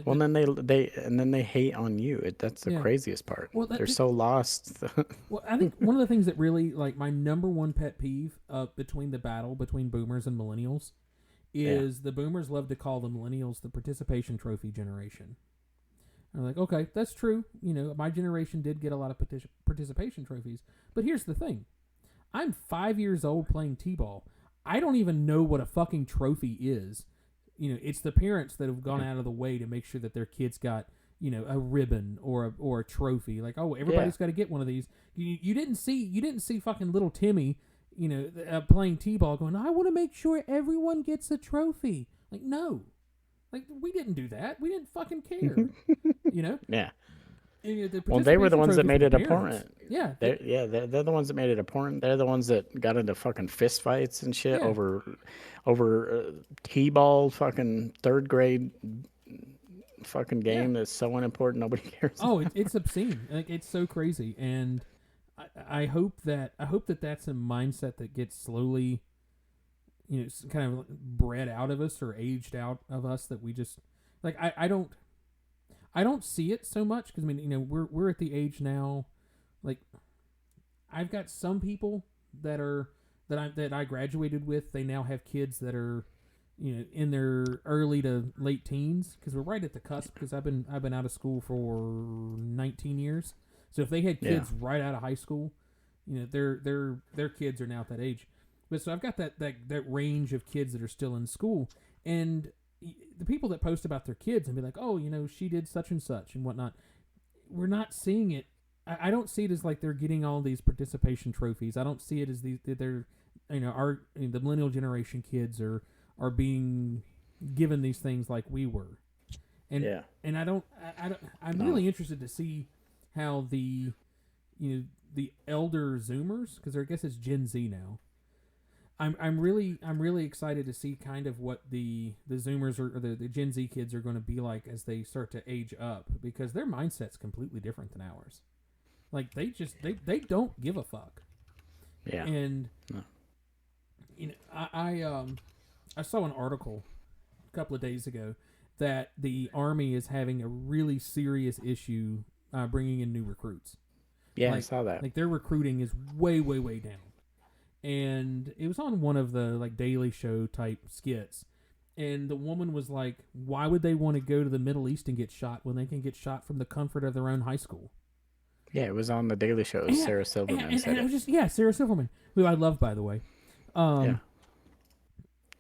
Well, then they hate on you. That's the Yeah. craziest part. Well, They're so lost. Well, I think one of the things that really, like, my number one pet peeve between the battle between boomers and millennials is the boomers love to call the millennials the participation trophy generation. I'm like, okay, that's true. My generation did get a lot of participation trophies. But here's the thing. I'm 5 years old playing T-ball. I don't even know what a fucking trophy is. It's the parents that have gone out of the way to make sure that their kids got, a ribbon or a trophy. Like, oh, everybody's got to get one of these. You didn't see fucking little Timmy, playing T-ball going, I want to make sure everyone gets a trophy. Like, no. Like, we didn't do that. We didn't fucking care. Yeah. And, Well, they were the ones that made it parents. important. Yeah. They're the ones that made it important. They're the ones that got into fucking fist fights and shit Yeah. over T-ball fucking third grade fucking game that's so unimportant nobody cares. Oh, it's obscene. Like, it's so crazy, and I hope that that's a mindset that gets slowly, kind of bred out of us or aged out of us, that we just like. I don't see it so much because we're at the age now. Like, I've got some people that I graduated with. They now have kids that are, in their early to late teens, because we're right at the cusp. Because I've been out of school for 19 years. So if they had kids right out of high school, their kids are now at that age. But so I've got that range of kids that are still in school, and the people that post about their kids and be like, oh, she did such and such and whatnot. We're not seeing it. I don't see it as like they're getting all these participation trophies. I don't see it as they're, the millennial generation kids are being given these things like we were. And and I'm really interested to see how the elder Zoomers, because I guess it's Gen Z now. I'm really excited to see kind of what the Zoomers or the Gen Z kids are going to be like as they start to age up, because their mindset's completely different than ours. Like, they don't give a fuck. Yeah. And I saw an article a couple of days ago that the Army is having a really serious issue bringing in new recruits. Yeah, I saw that. Like, their recruiting is way, way, way down. And it was on one of the like Daily Show type skits, and the woman was like, "Why would they want to go to the Middle East and get shot when they can get shot from the comfort of their own high school?" Yeah, it was on the Daily Show. Sarah Silverman said and I it. was just Sarah Silverman, who I love, by the way. I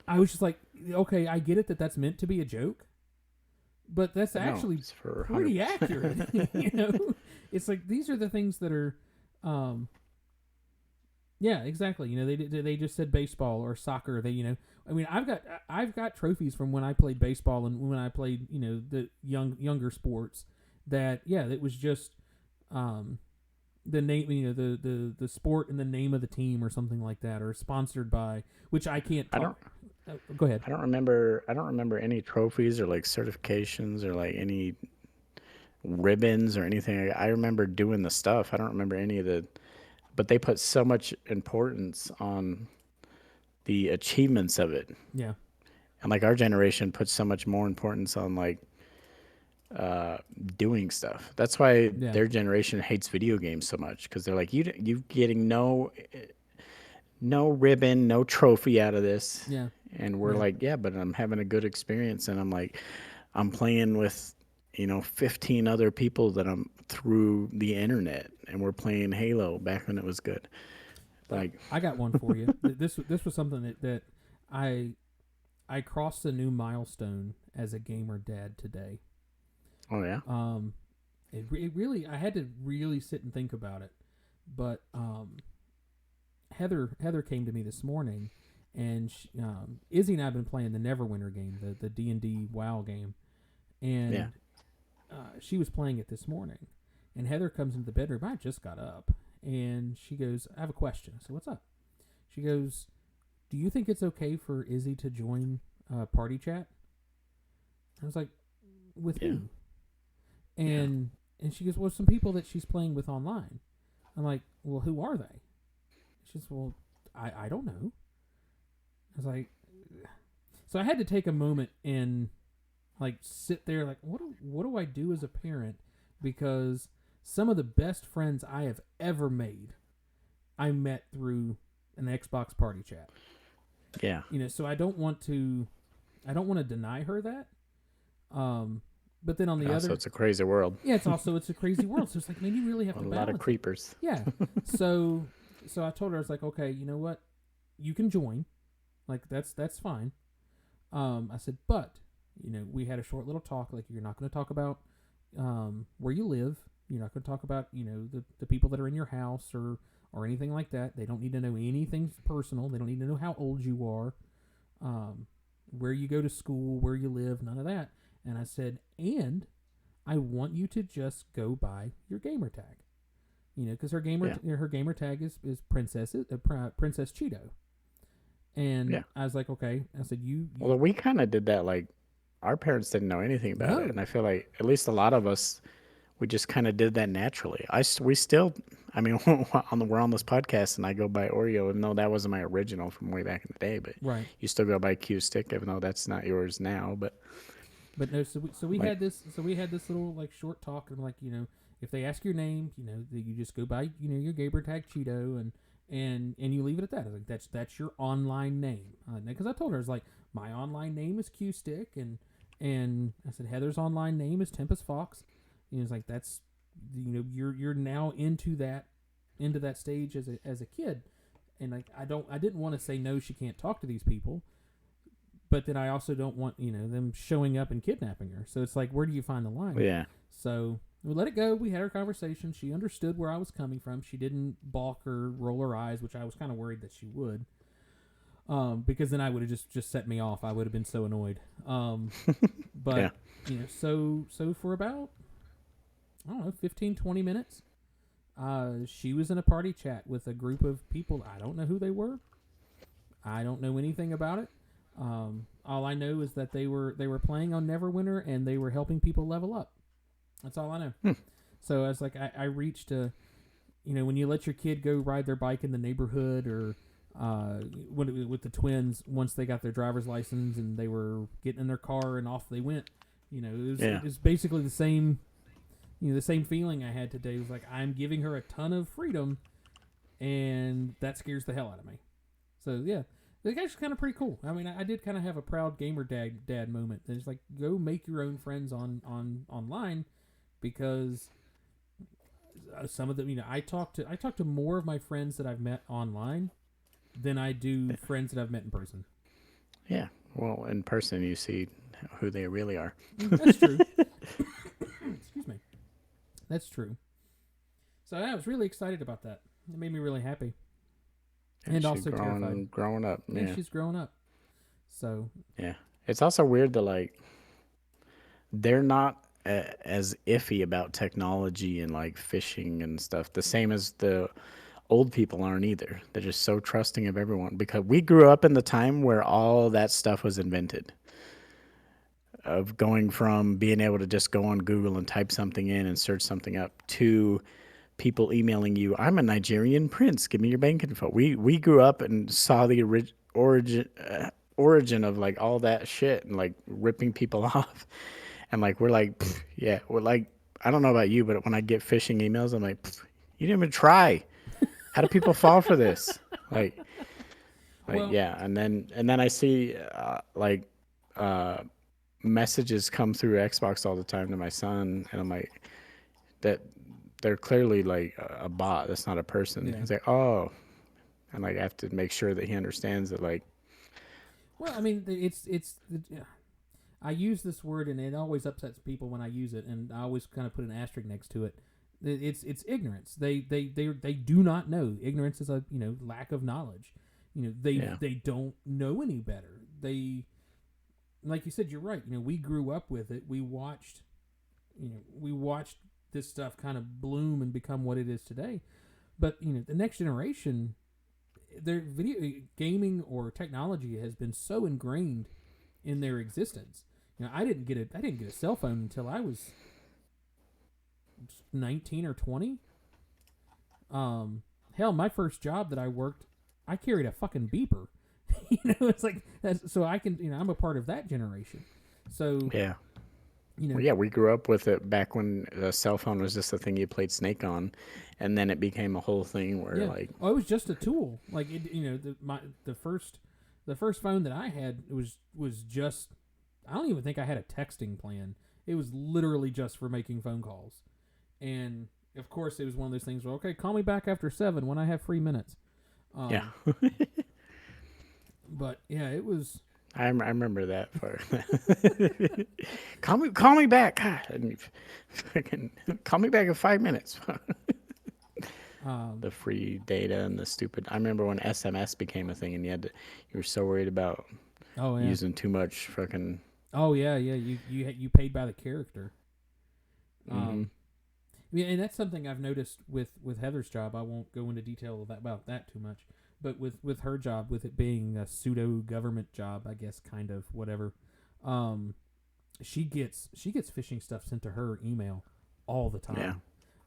was just like, okay, I get it that that's meant to be a joke, but that's actually it's for pretty 100%. accurate. It's like, these are the things that are. Yeah, exactly. They just said baseball or soccer. I mean, I've got trophies from when I played baseball and when I played, the younger sports. That it was just the name, the sport and the name of the team or something like that, or sponsored by, which I can't talk. Go ahead. I don't remember any trophies or like certifications or like any ribbons or anything. I remember doing the stuff. I don't remember any of the, but they put so much importance on the achievements of it. Yeah. And like our generation puts so much more importance on like doing stuff. That's why their generation hates video games so much, because they're like, you getting no ribbon, no trophy out of this. Yeah. And we're like, yeah, but I'm having a good experience, and I'm like, I'm playing with 15 other people that I'm through the internet, and we're playing Halo back when it was good. Like, I got one for you. This was something that I crossed a new milestone as a gamer dad today. oh yeah, It really, I had to really sit and think about it, but Heather came to me this morning, and Izzy and I have been playing the Neverwinter game, the D&D WoW game, and she was playing it this morning, and Heather comes into the bedroom. I just got up, and she goes, "I have a question." I said, "What's up?" She goes, "Do you think it's okay for Izzy to join party chat?" I was like, "With who?" And she goes, "Well, some people that she's playing with online." I'm like, "Well, who are they?" She says, "Well, I don't know." I was like, so I had to take a moment and like sit there, like, what do I do as a parent? Because some of the best friends I have ever made, I met through an Xbox party chat. Yeah. So I don't want to deny her that. But then on the other, it's a crazy world. yeah, it's a crazy world. So it's like, man, you really have to balance A lot of it. creepers. Yeah. So I told her, I was like, okay, you know what? You can join. Like, that's fine. I said, but, we had a short little talk. Like, you're not going to talk about where you live. You're not going to talk about, the people that are in your house or anything like that. They don't need to know anything personal. They don't need to know how old you are, where you go to school, where you live, none of that. And I said, and I want you to just go buy your gamer tag. Because her gamer tag is Princess Cheeto. And I was like, okay. I said, Well, we kind of did that. Like, our parents didn't know anything about it, and I feel like at least a lot of us, we just kind of did that naturally. We still, I mean, we're on this podcast, and I go by Oreo, even though that wasn't my original from way back in the day. But you still go by Q Stick, even though that's not yours now. But no, so we had this little like short talk, and like, if they ask your name, you just go by your gamer tag Cheeto, and you leave it at that. I was like, that's your online name, because I told her, I was like, my online name is Q Stick, and I said Heather's online name is Tempest Fox. And it's like, that's you're now into that stage as a kid, and like I didn't want to say no, she can't talk to these people, but then I also don't want them showing up and kidnapping her. So it's like, where do you find the line? Yeah. So we let it go. We had our conversation. She understood where I was coming from. She didn't balk or roll her eyes, which I was kind of worried that she would. Because then I would have just set me off. I would have been so annoyed. But so for about, I don't know, 15, 20 minutes, she was in a party chat with a group of people. I don't know who they were. I don't know anything about it. All I know is that they were playing on Neverwinter, and they were helping people level up. That's all I know. So I was like, I reached to, when you let your kid go ride their bike in the neighborhood, or with the twins, once they got their driver's license and they were getting in their car and off they went, it was basically the same, the same feeling I had today. It was like, I'm giving her a ton of freedom, and that scares the hell out of me. So yeah, the guy's kind of pretty cool. I mean, I did kind of have a proud gamer dad moment. It's like, go make your own friends online, because some of them, I talk to more of my friends that I've met online than I do friends that I've met in person. Yeah. Well, in person, you see who they really are. That's true. Excuse me. That's true. So I was really excited about that. It made me really happy. And and she's also terrified. growing up. And Yeah. she's growing up. So Yeah. It's also weird that like they're not as iffy about technology and like phishing and stuff. The same as the old people aren't either. They're just so trusting of everyone because we grew up in the time where all that stuff was invented. Of going from being able to just go on Google and type something in and search something up to people emailing you, I'm a Nigerian prince, give me your bank info. We grew up and saw the origin of like all that shit and like ripping people off. And like we're like, "Pfft, yeah, we're like, I don't know about you, but when I get phishing emails, I'm like, "Pfft, you didn't even try. How do people fall for this? Like, well, yeah." And then I see uh, messages come through Xbox all the time to my son, and I'm like, that they're clearly like a bot. That's not a person. Yeah. He's like, oh, and like I have to make sure that he understands that like, well, I mean, yeah. I use this word and it always upsets people when I use it, and I always kind of put an asterisk next to it. It's ignorance. They do not know. Ignorance is a lack of knowledge. Yeah. They don't know any better. They, like you said, you're right. We grew up with it. We watched this stuff kind of bloom and become what it is today. But the next generation, their video gaming or technology has been so ingrained in their existence. I didn't get a cell phone until I was 19 or 20. Hell, my first job that I worked, I carried a fucking beeper. It's like so I can I'm a part of that generation. So yeah. Well, yeah, we grew up with it back when the cell phone was just a thing you played Snake on, and then it became a whole thing where like, it was just a tool. Like the first phone that I had was just, I don't even think I had a texting plan. It was literally just for making phone calls. And of course it was one of those things where, okay, call me back after 7 when I have free minutes. yeah. But yeah, it was. I remember that part. Call me back. God, fucking call me back in 5 minutes. The free data and the stupid. I remember when SMS became a thing, and you were so worried about using too much fucking. Oh yeah. You paid by the character. Yeah, and that's something I've noticed with Heather's job. I won't go into detail about that too much, but with her job, with it being a pseudo government job, I guess, kind of whatever. She gets phishing stuff sent to her email all the time. Yeah.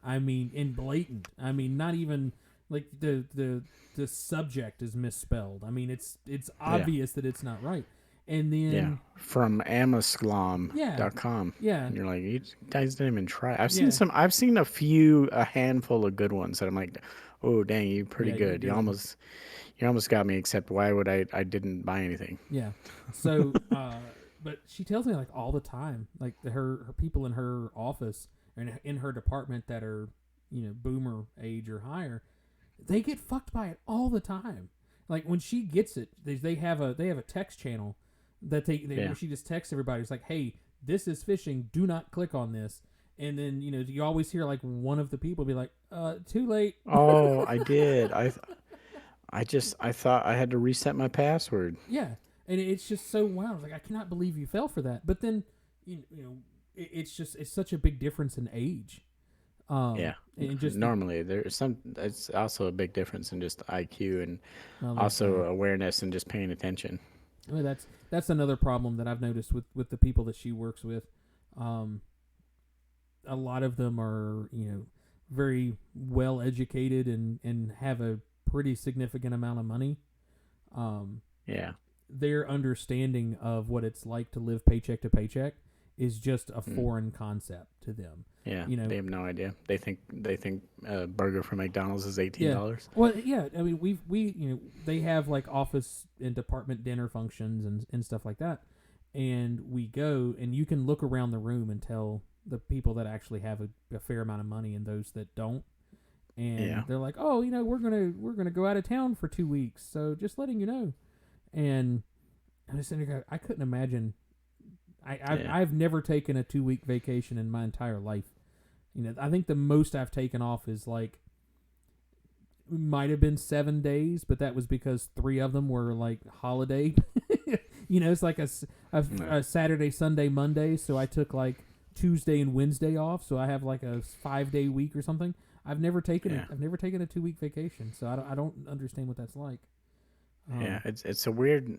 I mean, in blatant. I mean, not even like the subject is misspelled. I mean, it's obvious that it's not right. And then from Amasclom.com. Yeah. And you're like, you guys didn't even try. I've seen a handful of good ones that I'm like, oh dang, you're pretty good. You almost got me, except why would I didn't buy anything. Yeah. So but she tells me like all the time, like her people in her office and in her department that are, boomer age or higher, they get fucked by it all the time. Like when she gets it, they have a text channel that where she just texts everybody. It's like, hey, this is phishing. Do not click on this. And then you always hear like one of the people be like, too late. Oh, I did. I thought I had to reset my password. Yeah, and it's just so wild. Like I cannot believe you fell for that. But then it's such a big difference in age. And just normally it's also a big difference in just IQ and also awareness and just paying attention. I mean, that's another problem that I've noticed with the people that she works with. A lot of them are very well educated and have a pretty significant amount of money. Their understanding of what it's like to live paycheck to paycheck is just a foreign concept to them. Yeah, they have no idea. They think a burger from McDonald's is $18. Yeah. Well, yeah. I mean, we they have like office and department dinner functions and stuff like that, and we go and you can look around the room and tell the people that actually have a fair amount of money and those that don't. And they're like, oh, we're gonna go out of town for 2 weeks, so just letting you know. And I was sitting there, I couldn't imagine. I've never taken a 2-week vacation in my entire life. I think the most I've taken off is like Might have been 7 days, but that was because 3 of them were like holiday. It's like a Saturday, Sunday, Monday. So I took like Tuesday and Wednesday off. So I have like a 5-day week or something. I've never taken Yeah. I've never taken a 2-week vacation, so I don't understand what that's like. Yeah, it's a weird.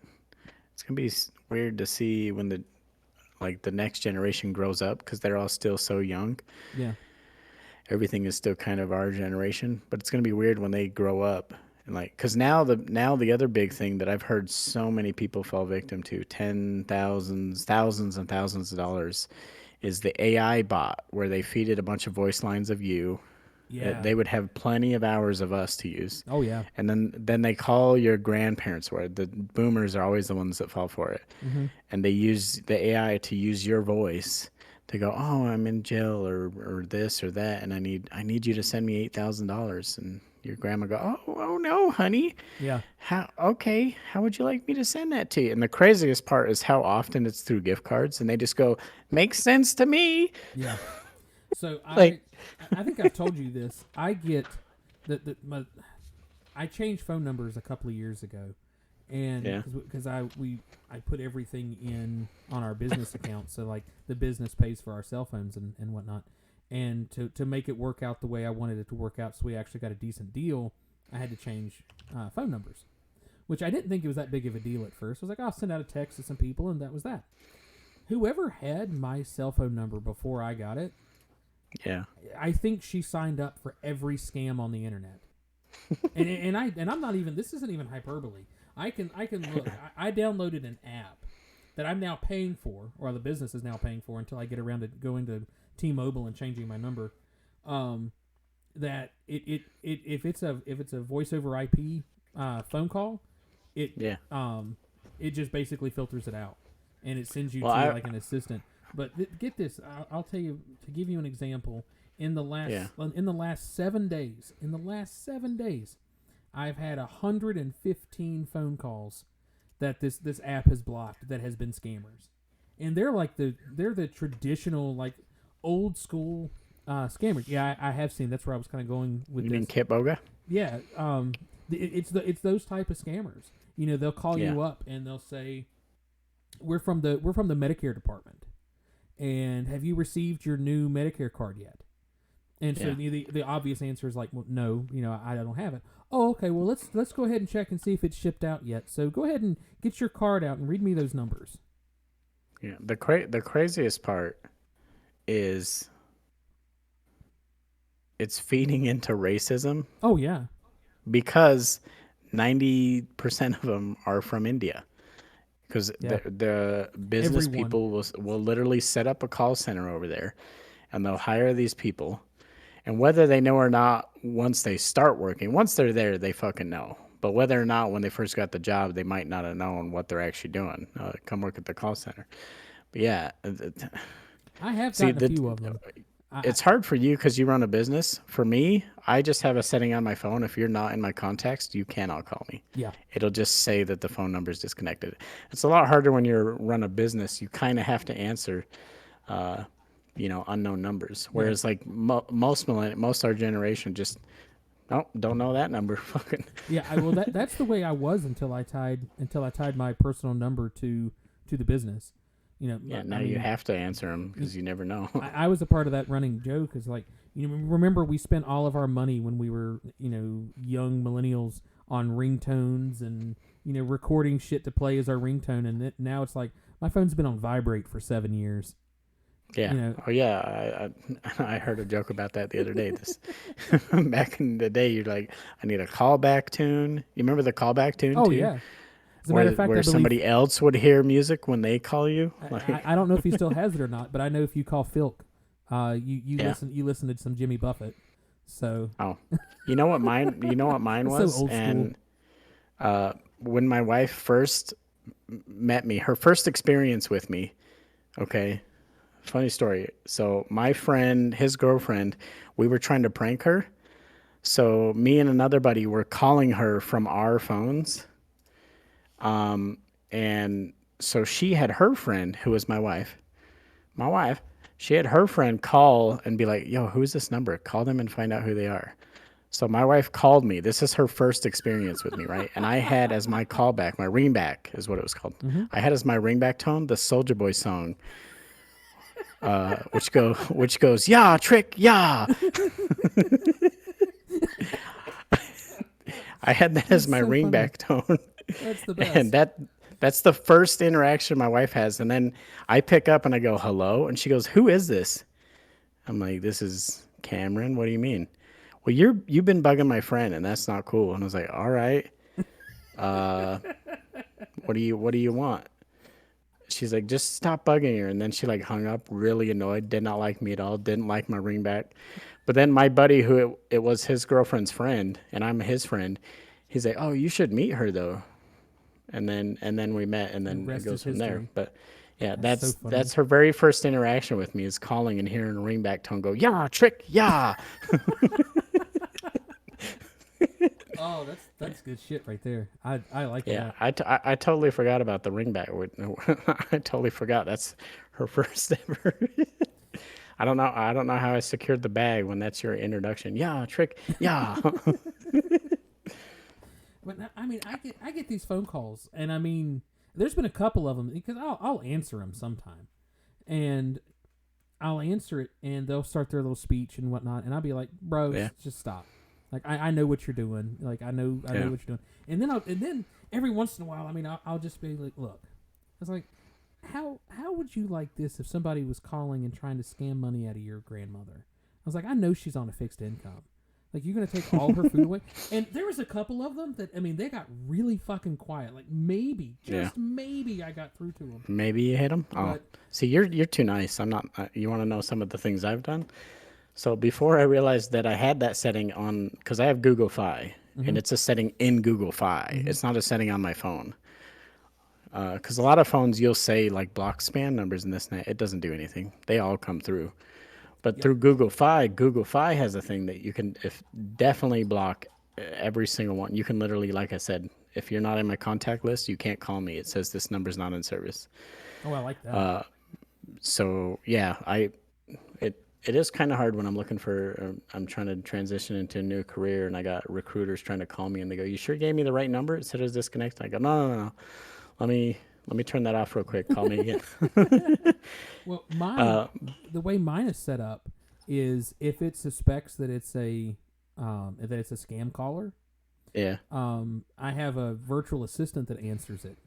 It's gonna be weird to see when the next generation grows up because they're all still so young. Yeah. Everything is still kind of our generation, but it's gonna be weird when they grow up and because now the other big thing that I've heard so many people fall victim to, thousands and thousands of dollars, is the AI bot where they feed it a bunch of voice lines of you. Yeah. They would have plenty of hours of us to use. Oh yeah. And then they call your grandparents for it. The boomers are always the ones that fall for it. Mm-hmm. And they use the AI to use your voice to go, oh, I'm in jail or this or that, and I need you to send me $8,000. And your grandma go, oh no, honey. Yeah. How would you like me to send that to you? And the craziest part is how often it's through gift cards, and they just go, makes sense to me. Yeah. So Like- I think I've told you this. I get I changed phone numbers a couple of years ago, and Yeah. because I put everything in on our business account, so like the business pays for our cell phones and whatnot, and to make it work out the way I wanted it to work out, so we actually got a decent deal. I had to change phone numbers, which I didn't think it was that big of a deal at first. I was like, I'll send out a text to some people, and that was that. Whoever had my cell phone number before I got it, Yeah. I think she signed up for every scam on the internet. and I'm not even, this isn't even hyperbole. I can look. I downloaded an app that I'm now paying for, or the business is now paying for until I get around to going to T-Mobile and changing my number. That if it's a voice over IP phone call, it just basically filters it out, and it sends you to like an assistant. But get this, I'll tell you, to give you an example. In the last 7 days, I've had 115 phone calls that this app has blocked that has been scammers, and they're the traditional, like, old school scammers. Yeah, I have seen. That's where I was kind of going with You this. mean Kit Boga? Yeah, it's those type of scammers. They'll call you up and they'll say, we're from the Medicare department, and have you received your new Medicare card yet? And so the obvious answer is like, well, no, I don't have it. Oh, okay. Well, let's go ahead and check and see if it's shipped out yet. So go ahead and get your card out and read me those numbers. Yeah. The craziest part is it's feeding into racism Oh yeah, because 90% of them are from India. Because Yeah. the business Everyone. people will literally set up a call center over there, and they'll hire these people. And whether they know or not, once they start working, once they're there, they fucking know. But whether or not when they first got the job, they might not have known what they're actually doing. Come work at the call center. But yeah, I have See, gotten a few of them. it's hard for you because you run a business. For me, I just have a setting on my phone. If you're not in my contacts, you cannot call me. Yeah, It'll just say that the phone number is disconnected. It's a lot harder when you run a business. You kind of have to answer, unknown numbers. Whereas like most our generation just don't know that number. Fucking yeah. Well, that's the way I was until I tied my personal number to the business. yeah. Now you have to answer them because you never know. I was a part of that running joke. Because, like, remember we spent all of our money when we were young millennials on ringtones and recording shit to play as our ringtone, and now it's like my phone's been on vibrate for 7 years. Yeah. Oh yeah. I heard a joke about that the other day. This back in the day, you're like, I need a callback tune. You remember the callback tune? Oh too? yeah. As a Where, matter of fact, where I believe, somebody else would hear music when they call you. I don't know if he still has it or not, but I know if you call Filk, you Yeah. listen to some Jimmy Buffett. So Oh, you know what mine? So was, old school. and when my wife first met me, her first experience with me. Okay, funny story. So my friend, his girlfriend, we were trying to prank her. So me and another buddy were calling her from our phones. And so she had her friend, who was my wife, she had her friend call and be like, yo, who's this number? Call them and find out who they are. So my wife called me. This is her first experience with me, right? And I had as my callback, my ringback is what it was called. I had as my ringback tone the Soldier Boy song, which goes, yeah, trick, yeah. I had that as That's my so funny. ringback tone, That's the best. and that's the first interaction my wife has. And then I pick up and I go, hello, and she goes, who is this? I'm like, this is Cameron. What do you mean? Well, you've been bugging my friend, and that's not cool. And I was like, all right. What do you want? She's like, just stop bugging her. And then she like hung up, really annoyed, did not like me at all, didn't like my ring back. But then my buddy, who it was his girlfriend's friend, and I'm his friend, he's like, oh, you should meet her though. And then we met, and then it rest goes is from there. history. But yeah, That's so that's funny. that's her very first interaction with me is calling and hearing a ringback tone go, yeah, trick, yeah. Oh, that's good shit right there. I like Yeah, that. I totally forgot about the ringback. I totally forgot. That's her first ever. I don't know how I secured the bag when that's your introduction. Yeah, trick. Yeah. But I mean, I get these phone calls, and I mean, there's been a couple of them because I'll answer them sometime, and I'll answer it, and they'll start their little speech and whatnot, and I'll be like, bro, Yeah. just stop. Like I know what you're doing. Like I know what you're doing. And then every once in a while, I mean, I'll just be like, look, I was like, how would you like this if somebody was calling and trying to scam money out of your grandmother? I was like, I know she's on a fixed income. Like, you're gonna take all her food away? And there was a couple of them that, I mean, they got really fucking quiet. Like, maybe, just maybe, I got through to them. Maybe you hit him. Oh, But- see, you're too nice. I'm not. You want to know some of the things I've done? So before I realized that I had that setting on, because I have Google Fi, and it's a setting in Google Fi. It's not a setting on my phone. Because a lot of phones you'll say like block spam numbers and this and that. It doesn't do anything. They all come through. But through Google Fi has a thing that you can definitely block every single one. You can literally, like I said, if you're not in my contact list, you can't call me. It says this number's not in service. Oh, I like that. So yeah, it is kind of hard when I'm looking for I'm trying to transition into a new career, and I got recruiters trying to call me, and they go, "You sure gave me the right number?" It said it was disconnected. I go, "No. Let me turn that off real quick. Call me again." Well, mine, the way mine is set up is if it suspects that it's a scam caller, Yeah. I have a virtual assistant that answers it,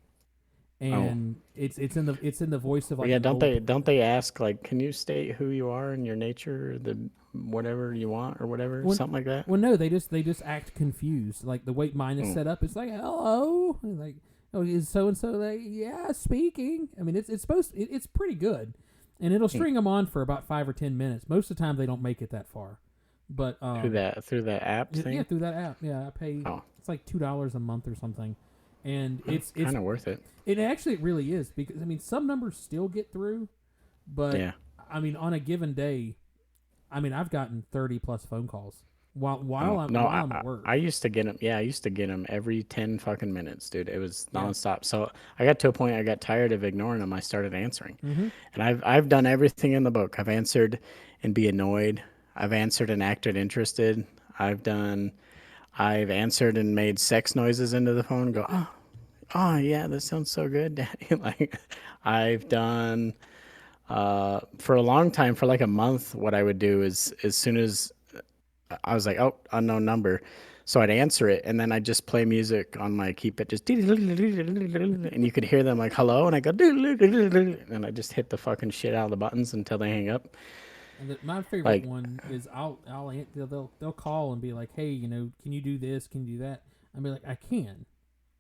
and it's in the voice of like Yeah, an don't they ask like, can you state who you are and your nature, the whatever you want or whatever, Well, something like that? Well, no, they just act confused. Like the way mine is set up, it's like hello, and like oh, is so and so like yeah speaking. I mean, it's supposed it's pretty good, and it'll string them on for about 5 or 10 minutes. Most of the time, they don't make it that far, but Through that app thing. yeah, through that app, yeah, I pay. Oh. It's like $2 a month or something, and it's Kind of worth it. it actually really is because I mean some numbers still get through, but Yeah. I mean on a given day, I mean I've gotten 30 plus phone calls while I'm at work. I used to get them. Yeah, I used to get them every 10 fucking minutes, dude. It was nonstop. So I got to a point I got tired of ignoring them. I started answering, and I've done everything in the book. I've answered and be annoyed. I've answered and acted interested. I've answered and made sex noises into the phone and go, oh yeah, that sounds so good, Daddy. Like I've done for a long time, for like a month, what I would do is as soon as I was like, oh, unknown number. So I'd answer it, and then I'd just play music on my keypad, just and you could hear them like, hello, and I go, and I just hit the fucking shit out of the buttons until they hang up. And my favorite Like- one is they'll call and be like, hey, you know, can you do this? Can you do that? I'll be like, I can,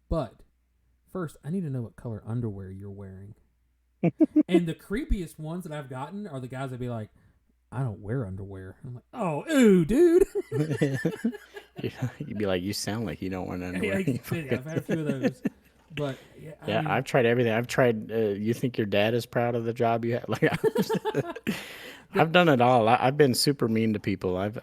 but first I need to know what color underwear you're wearing. And the creepiest ones that I've gotten are the guys that be like, I don't wear underwear. I'm like, oh, ooh, dude. You'd be like, you sound like you don't want to underwear. Yeah, I've had a few of those, but yeah, Yeah, I mean, I've tried everything. I've tried. You think your dad is proud of the job you have? Like, I've done it all. I've been super mean to people. I've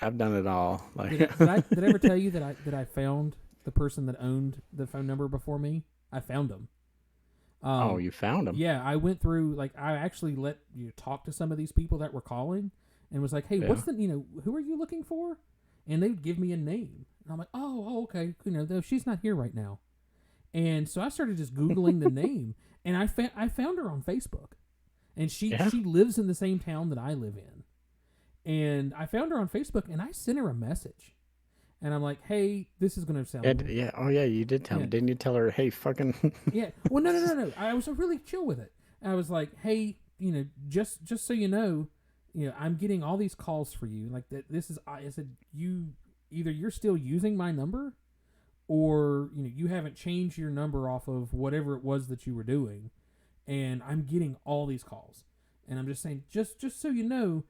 done it all. Like, did I ever tell you that I found the person that owned the phone number before me? I found them. oh, you found him. Yeah, I went through, like, I actually let you talk to some of these people that were calling and was like, hey, what's the, you know, who are you looking for? and they would give me a name, and I'm like, oh, okay, though she's not here right now, and so I started just Googling the name, and I found her on Facebook, and she lives in the same town that I live in, and I found her on Facebook, and I sent her a message, and I'm like, hey, this is gonna sound you did tell me. Didn't you tell her, hey, fucking yeah, well, no, I was really chill with it. I was like, hey, just so you know, I'm getting all these calls for you. Like that. I said, you're still using my number, or you haven't changed your number off of whatever it was that you were doing, and I'm getting all these calls, and I'm just saying, just so you know,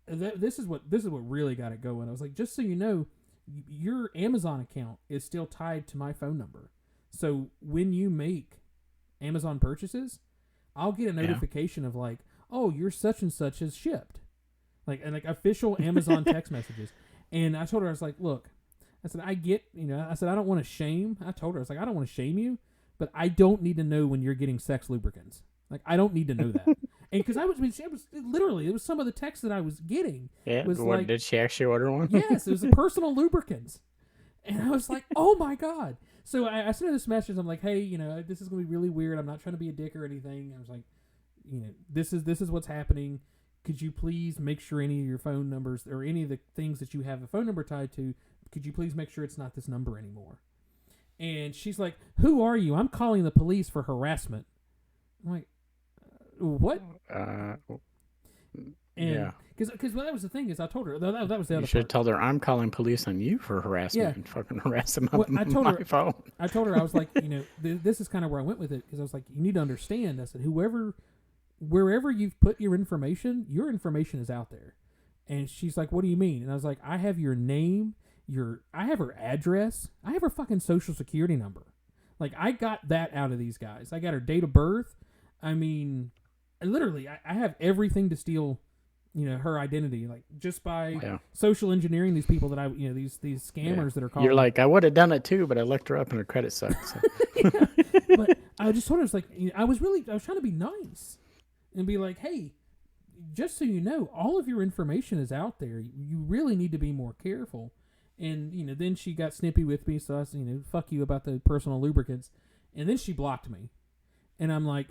this is what really got it going. I was like, just so you know, your Amazon account is still tied to my phone number, so when you make Amazon purchases, I'll get a notification of like, oh, your such and such is shipped. Like official Amazon text messages. And I told her, I was like, look, I said, I get, I said, I don't want to shame. I told her, I was like, I don't want to shame you, but I don't need to know when you're getting sex lubricants. Like, I don't need to know that. And because it was some of the texts that I was getting. Yeah. Was like, did she actually order one? Yes, it was personal lubricants. And I was like, oh my God. So I sent her this message. I'm like, hey, this is going to be really weird. I'm not trying to be a dick or anything. I was like, this is what's happening. Could you please make sure any of your phone numbers or any of the things that you have a phone number tied to, could you please make sure it's not this number anymore? And she's like, who are you? I'm calling the police for harassment. I'm like, what? Yeah. Because that was the thing is I told her, that was the other part. You should have told her, I'm calling police on you for harassment and fucking harass them on my phone. I told her, I was like, this is kind of where I went with it, because I was like, you need to understand. I said, wherever you've put your information is out there. And she's like, what do you mean? And I was like, I have your name, I have her address, I have her fucking social security number. Like, I got that out of these guys. I got her date of birth. I mean, literally, I have everything to steal, her identity, like just by social engineering these people that these scammers that are calling. You're like, I would have done it too, but I looked her up and her credit sucked. So. But I just told her, I was like, I was trying to be nice and be like, hey, just so you know, all of your information is out there. You really need to be more careful. And, then she got snippy with me, so I said, fuck you about the personal lubricants. And then she blocked me. And I'm like,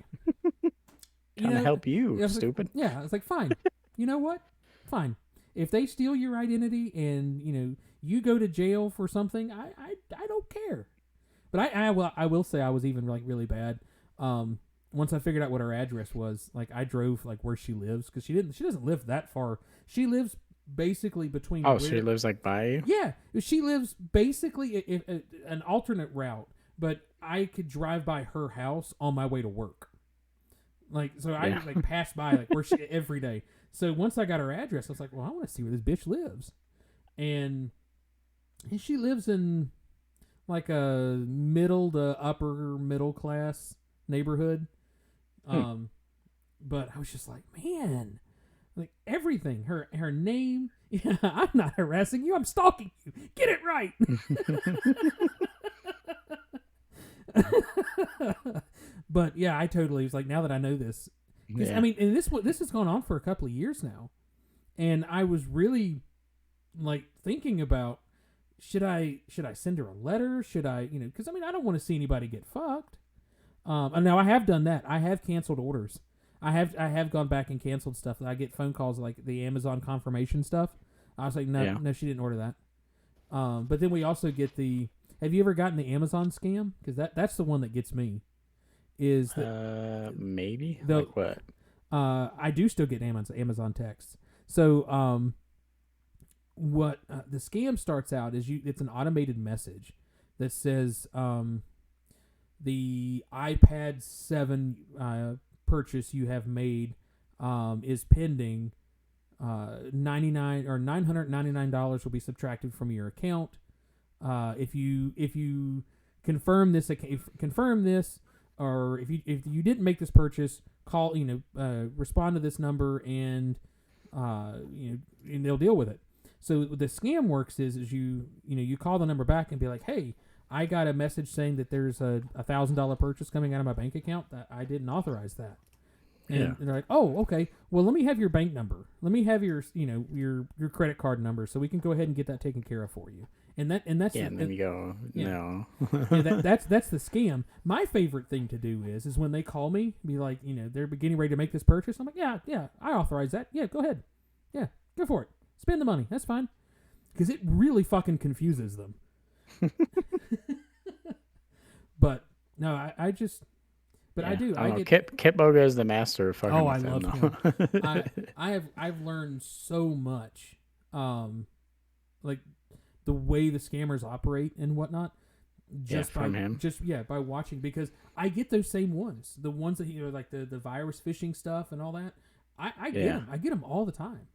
trying to help you, stupid. Like, I was like, fine. You know what? Fine. If they steal your identity and, you go to jail for something, I don't care. But I will say I was even like really bad. Once I figured out what her address was, like I drove like where she lives, because she doesn't live that far. She lives basically between. Oh, she lives like by you? Yeah, she lives basically an alternate route, but I could drive by her house on my way to work. Like, so I like pass by like where she every day. So once I got her address, I was like, well, I want to see where this bitch lives, and she lives in like a middle to upper middle class neighborhood. But I was just like, man, like everything, her name. Yeah, I'm not harassing you. I'm stalking you. Get it right. But yeah, I totally was like, now that I know this, I mean, and this has gone on for a couple of years now, and I was really like thinking about, should I send her a letter? Should I, because I mean, I don't want to see anybody get fucked. And now I have done that. I have canceled orders. I have gone back and canceled stuff. I get phone calls like the Amazon confirmation stuff. I was like, no, she didn't order that. But then we also get have you ever gotten the Amazon scam? Because that's the one that gets me. Is that maybe? Like what? I do still get Amazon texts. So what the scam starts out is it's an automated message that says the iPad 7 purchase you have made is pending. $999 will be subtracted from your account. If you confirm this, or if you didn't make this purchase, call respond to this number and and they'll deal with it. So the scam works is you call the number back and be like, hey, I got a message saying that there's a $1,000 purchase coming out of my bank account that I didn't authorize that. And Yeah. they're like, "Oh, okay. Well, let me have your bank number. Let me have your, your credit card number, so we can go ahead and get that taken care of for you." And that's Yeah, and then you go, yeah. no. yeah, that's the scam. My favorite thing to do is when they call me, be like, they're getting ready to make this purchase. I'm like, yeah, I authorize that. Yeah, go ahead. Yeah, go for it. Spend the money. That's fine. Because it really fucking confuses them. But no, I just, but I Yeah, do. I I don't know. get. Kip Boga is the master of fucking. Oh, I with them, love though. I've learned so much, like the way the scammers operate and whatnot. Just from by him. by watching, because I get those same ones, the ones that like the virus phishing stuff and all that. I get Yeah. them. I get them all the time,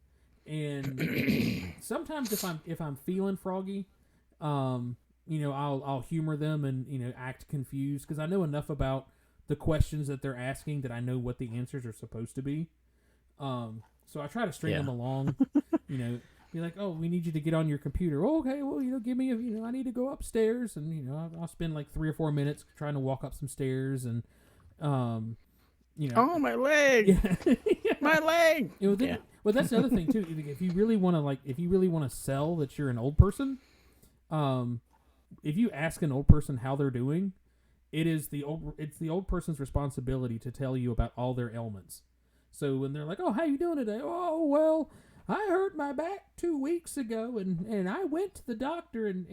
and sometimes if I'm feeling froggy, I'll humor them and act confused because I know enough about the questions that they're asking that I know what the answers are supposed to be. So I try to string Yeah. them along, be like, "Oh, we need you to get on your computer." "Oh, okay, well, give me I need to go upstairs, and I'll spend like 3 or 4 minutes trying to walk up some stairs, and Oh, my leg! yeah. My leg! Yeah. Well, that's the other thing too. If you really want to sell that you're an old person, if you ask an old person how they're doing, it's the old person's responsibility to tell you about all their ailments. So when they're like, "Oh, how you doing today?" "Oh, well, I hurt my back 2 weeks ago, and I went to the doctor, and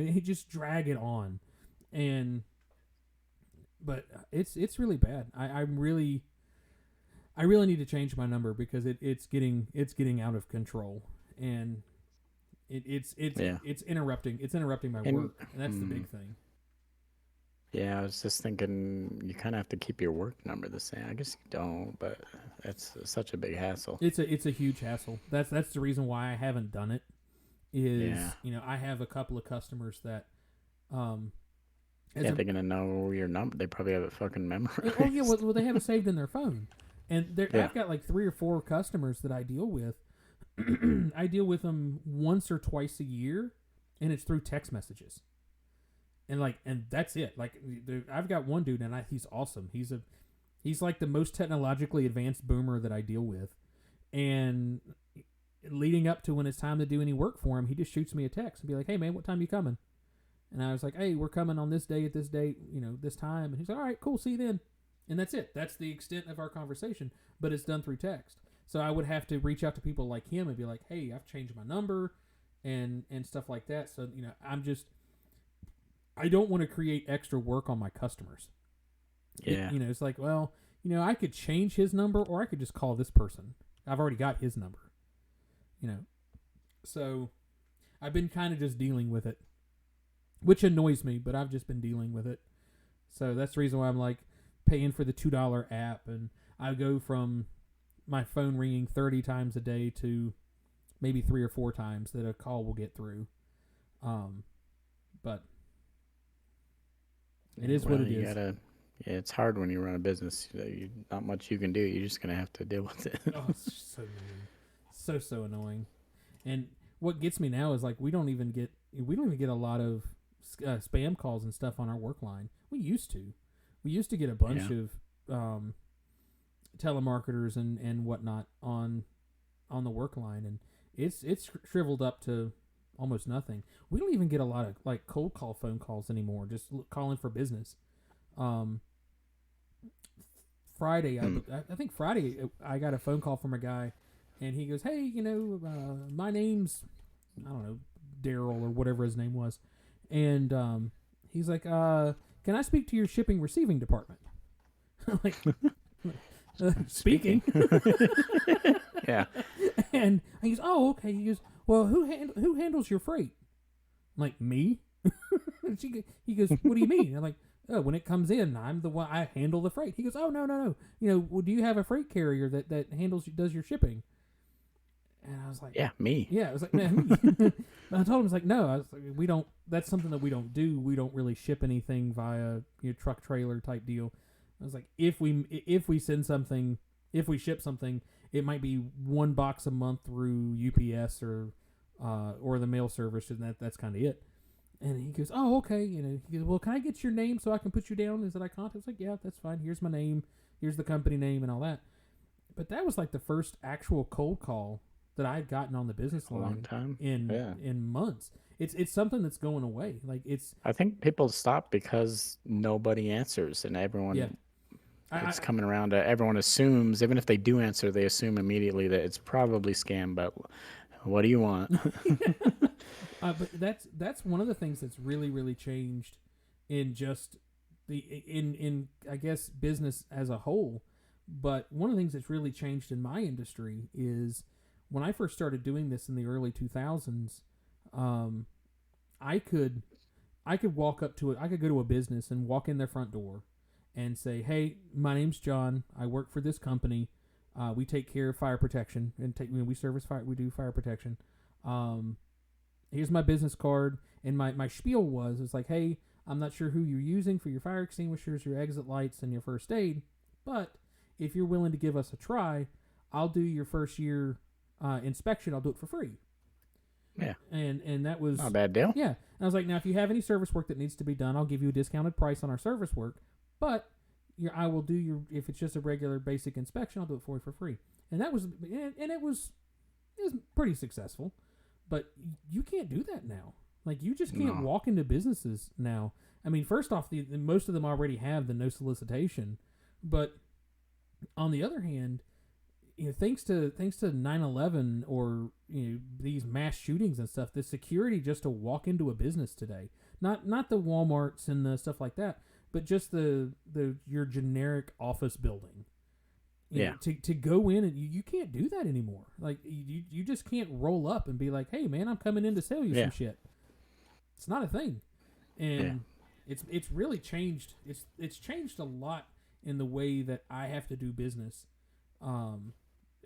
he just drag it on, but it's really bad. I really need to change my number because it's getting out of control, and it's interrupting my And- work, and that's the big thing. Yeah, I was just thinking you kind of have to keep your work number the same. I guess you don't, but it's such a big hassle. It's a huge hassle. That's the reason why I haven't done it. Is Yeah. I have a couple of customers that Yeah, they're gonna know your number. They probably have it fucking memorized. oh yeah, well they have it saved in their phone, and Yeah. I've got like 3 or 4 customers that I deal with. I deal with them once or twice a year, and it's through text messages. And that's it. Like I've got one dude, and he's awesome. He's like the most technologically advanced boomer that I deal with, and leading up to when it's time to do any work for him, he just shoots me a text and be like, "Hey man, what time you coming?" And I was like, "Hey, we're coming on this day at this date, this time." And he's like, "All right, cool, see you then." And that's it. That's the extent of our conversation, but it's done through text. So I would have to reach out to people like him and be like, "Hey, I've changed my number," and stuff like that. So I don't want to create extra work on my customers. Yeah. It's like, well, I could change his number, or I could just call this person. I've already got his number. So I've been kind of just dealing with it, which annoys me, but I've just been dealing with it. So that's the reason why I'm like paying for the $2 app, and I go from my phone ringing 30 times a day to maybe 3 or 4 times that a call will get through. But it is what it you is. Yeah, it's hard when you run a business. Not much you can do. You're just gonna have to deal with it. Oh, it's so annoying. So annoying. And what gets me now is like we don't even get a lot of spam calls and stuff on our work line. We used to get a bunch of telemarketers and whatnot on the work line, and it's shriveled up to almost nothing. We don't even get a lot of like cold call phone calls anymore, just calling for business. Friday, I think Friday, I got a phone call from a guy, and he goes, "Hey, my name's, I don't know, Daryl or whatever his name was," and he's like, "Can I speak to your shipping receiving department?" I'm like, speaking. Yeah. And he goes, "Oh, okay." He goes, "Well, who handles your freight?" I'm like, "Me." And he goes, "What do you mean?" I'm like, "Oh, when it comes in, I'm the one, I handle the freight." He goes, "Oh, no. Well, do you have a freight carrier that does your shipping?" And I was like, Yeah, me. "Yeah." I was like, "Man." I told him, I was like, "No." I was like, "We don't. That's something that we don't do. We don't really ship anything via truck trailer type deal." I was like, if we send something, if we ship something, it might be 1 box a month through UPS or the mail service, and that's kind of it." And he goes, "Oh, okay." He goes, "Well, can I get your name so I can put you down? Is that I contact?" I was like, "Yeah, that's fine. Here's my name. here's the company name and all that. But that was like the first actual cold call that I had gotten on the business A line long time. in months. It's something that's going away. Like I think people stop because nobody answers, and everyone Yeah. it's coming around to everyone assumes, even if they do answer, they assume immediately that it's probably scam. But what do you want? But that's one of the things that's really, really changed in just in I guess business as a whole. But one of the things that's really changed in my industry is when I first started doing this in the early 2000s. I could walk up to it. I could go to a business and walk in their front door and say, "Hey, my name's John. I work for this company. We take care of fire protection and we service fire. We do fire protection. Here's my business card." And my spiel was like, "Hey, I'm not sure who you're using for your fire extinguishers, your exit lights, and your first aid, but if you're willing to give us a try, I'll do your first year inspection. I'll do it for free." Yeah. And that was Not a bad deal. yeah. And I was like, now if you have any service work that needs to be done, I'll give you a discounted price on our service work, but I will do your, if it's just a regular basic inspection, I'll do it for you for free. And that was, and it was pretty successful, but you can't do that now. Like you just can't No. walk into businesses now. I mean, first off, most of them already have the no solicitation, but on the other hand, thanks to 9/11 or these mass shootings and stuff, the security just to walk into a business today, not the Walmarts and the stuff like that, but just your generic office building. To go in and you can't do that anymore. Like you just can't roll up and be like, "Hey man, I'm coming in to sell you some shit." It's not a thing, and it's really changed. It's changed a lot in the way that I have to do business.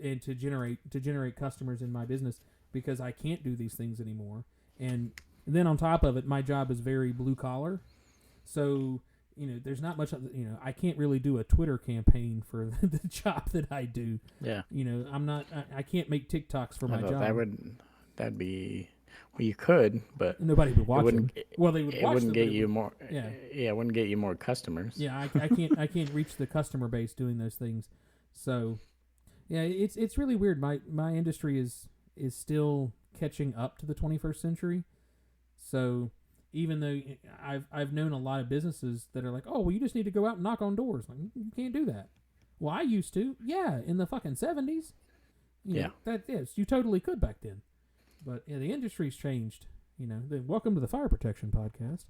And to generate customers in my business because I can't do these things anymore. And then on top of it, my job is very blue collar. So, there's not much, I can't really do a Twitter campaign for the job that I do. Yeah. I can't make TikToks for my job. That'd be, well, you could, but Nobody would watch them. it Well, they would watch wouldn't them, get you more. Yeah. Yeah, it wouldn't get you more customers. Yeah, I can't reach the customer base doing those things. So, yeah, it's really weird. My industry is still catching up to the 21st century. So even though I've known a lot of businesses that are like, "Oh, well, you just need to go out and knock on doors." Like, you can't do that. Well, I used to. Yeah, in the fucking 70s. You totally could back then. But yeah, the industry's changed. Welcome to the Fire Protection Podcast.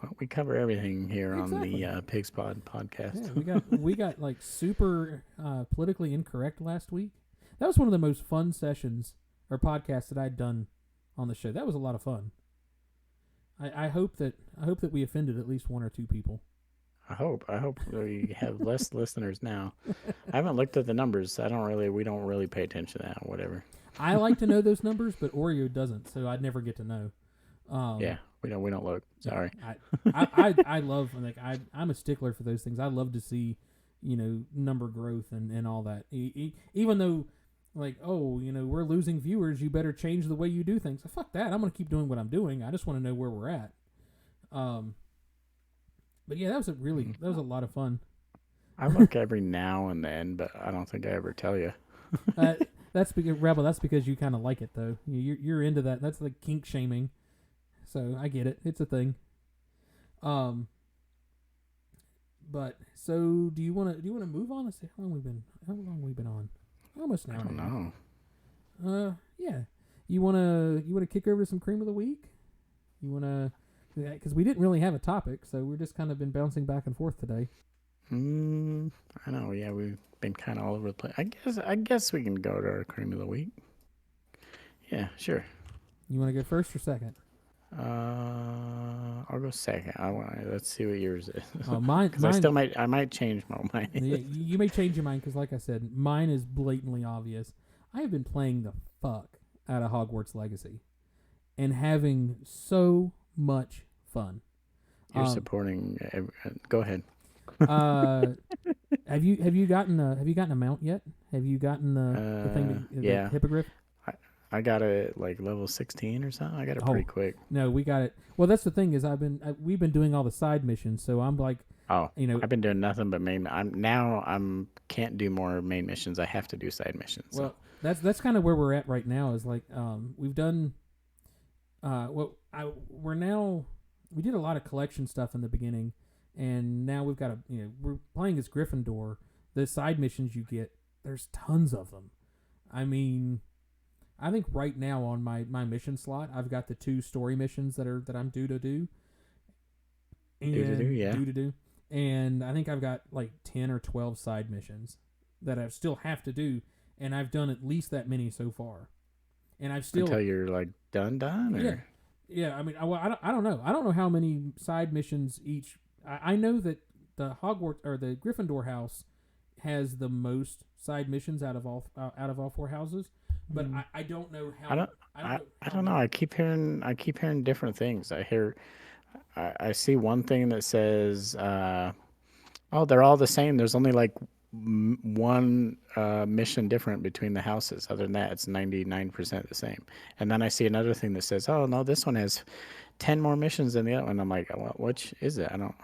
Well, we cover everything here Exactly. on the Pigs Pod podcast. Yeah, we got like super politically incorrect last week. That was one of the most fun sessions or podcasts that I'd done on the show. That was a lot of fun. I hope that we offended at least one or two people. I hope we have less listeners now. I haven't looked at the numbers. We don't really pay attention to that. Whatever. I like to know those numbers, but Oreo doesn't, so I'd never get to know. Yeah, we don't look. Sorry. I love, like, I'm a stickler for those things. I love to see, number growth and all that. Even though, like, we're losing viewers, you better change the way you do things. Fuck that. I'm gonna keep doing what I'm doing. I just want to know where we're at. But yeah, that was a lot of fun. I look every now and then, but I don't think I ever tell you. That's because Rebel. That's because you kind of like it, though. You're into that. That's like kink shaming. So I get it. It's a thing. But so do you want to move on? Let's see how long we been on? Almost an hour. I don't know. Yeah. You wanna kick over to some cream of the week? You wanna, because we didn't really have a topic, so we're just kind of been bouncing back and forth today. I know. Yeah, we've been kind of all over the place. I guess we can go to our cream of the week. Yeah, sure. You want to go first or second? I'll go second. Let's see what yours is. Mine. Because I might change my mind. Yeah, you may change your mind because, like I said, mine is blatantly obvious. I have been playing the fuck out of Hogwarts Legacy, and having so much fun. You're supporting. Go ahead. Have you gotten a mount yet? Have you gotten the thing? Yeah. The hippogriff. I got it like level 16 or something. I got it pretty quick. No, we got it. Well, that's the thing is we've been doing all the side missions, so I'm like Oh, You know, I've been doing nothing but main. I'm can't do more main missions. I have to do side missions. So. well, that's kind of where we're at right now. Is like we've done we're now we did a lot of collection stuff in the beginning, and now we've got we're playing as Gryffindor. The side missions you get, there's tons of them. I mean, I think right now on my mission slot, I've got the 2 story missions that I'm due to do. Yeah. Due to do. And I think I've got like 10 or 12 side missions that I still have to do, and I've done at least that many so far. And I've still Until you're like done, or yeah. Yeah, I mean, I don't know. I don't know how many side missions each. I know that the Hogwarts or the Gryffindor house has the most side missions out of all 4 houses, but I don't know how. I don't know. I keep hearing different things. I see one thing that says, oh, they're all the same. There's only like one mission different between the houses. Other than that, it's 99% the same. And then I see another thing that says, oh no, this one has 10 more missions than the other one. I'm like, well, which is it? I don't.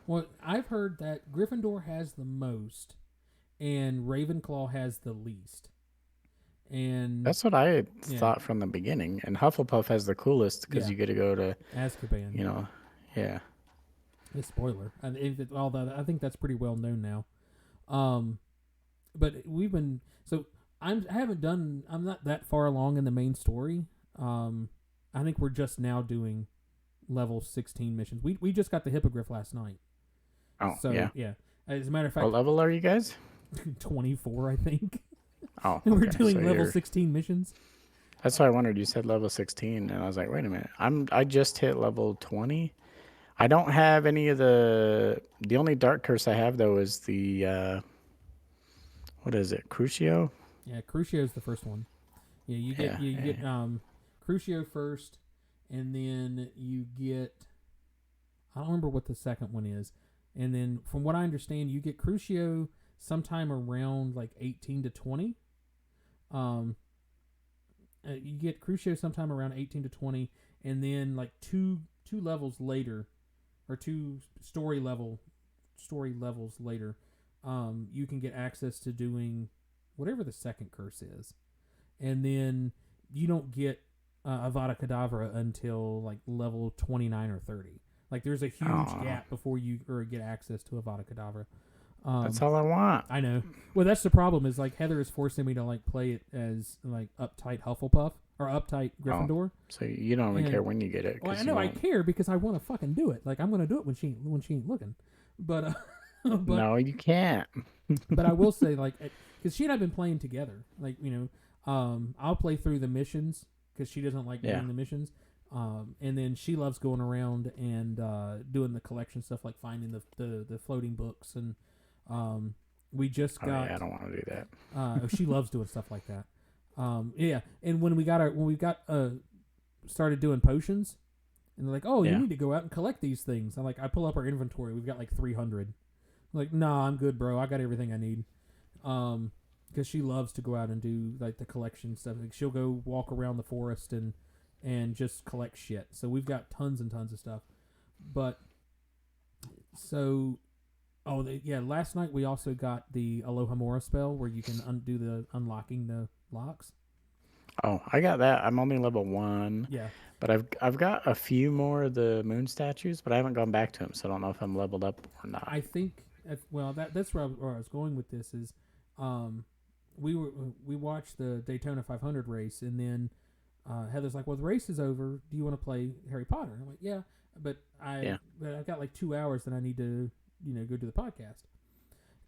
Well, I've heard that Gryffindor has the most, and Ravenclaw has the least. And That's what I thought from the beginning. And Hufflepuff has the coolest because you get to go to Azkaban. Yeah. A spoiler. I think that's pretty well known now. But we've been I'm not that far along in the main story. I think we're just now doing level 16 missions. We just got the Hippogriff last night. Oh, so yeah. As a matter of fact, what level are you guys? 24, I think. Oh, and we're okay. doing So level 16 missions. That's why I wondered. You said level 16, and I was like, wait a minute. I just hit level 20. I don't have any of the only dark curse I have though is the what is it, Crucio? Yeah, Crucio's the first one. Yeah, you get Crucio first, and then you get I don't remember what the second one is. And then from what I understand, you get Crucio sometime around like 18 to 20. You get Crucio sometime around 18 to 20, and then like two levels later, or 2 story levels later, you can get access to doing whatever the second curse is, and then you don't get Avada Kedavra until like level 29 or 30. Like there's a huge gap before you get access to Avada Kedavra. That's all I want. I know. Well, that's the problem. Is like Heather is forcing me to like play it as like uptight Hufflepuff or uptight Gryffindor. So you don't even care when you get it. Well, I know I care because I want to fucking do it. Like I'm gonna do it when she ain't looking. But no, you can't. But I will say like because she and I've been playing together. Like I'll play through the missions because she doesn't like doing the missions. And then she loves going around and doing the collection stuff, like finding the floating books, and we just got. I don't want to do that. She loves doing stuff like that. And when we got started doing potions, and they're like, "Oh, you need to go out and collect these things." I'm like, I pull up our inventory. We've got like 300. I'm like, nah, I'm good, bro. I got everything I need. Because she loves to go out and do like the collection stuff. Like she'll go walk around the forest and just collect shit. So we've got tons and tons of stuff. But so, last night we also got the Alohomora spell where you can undo the unlocking the locks. Oh, I got that. I'm only level 1. Yeah. But I've got a few more of the moon statues, but I haven't gone back to them, so I don't know if I'm leveled up or not. I think that's where I was going with this is, we watched the Daytona 500 race, and then Heather's like, well, the race is over. Do you want to play Harry Potter? I'm like, yeah, but I've got like 2 hours that I need to, go do the podcast.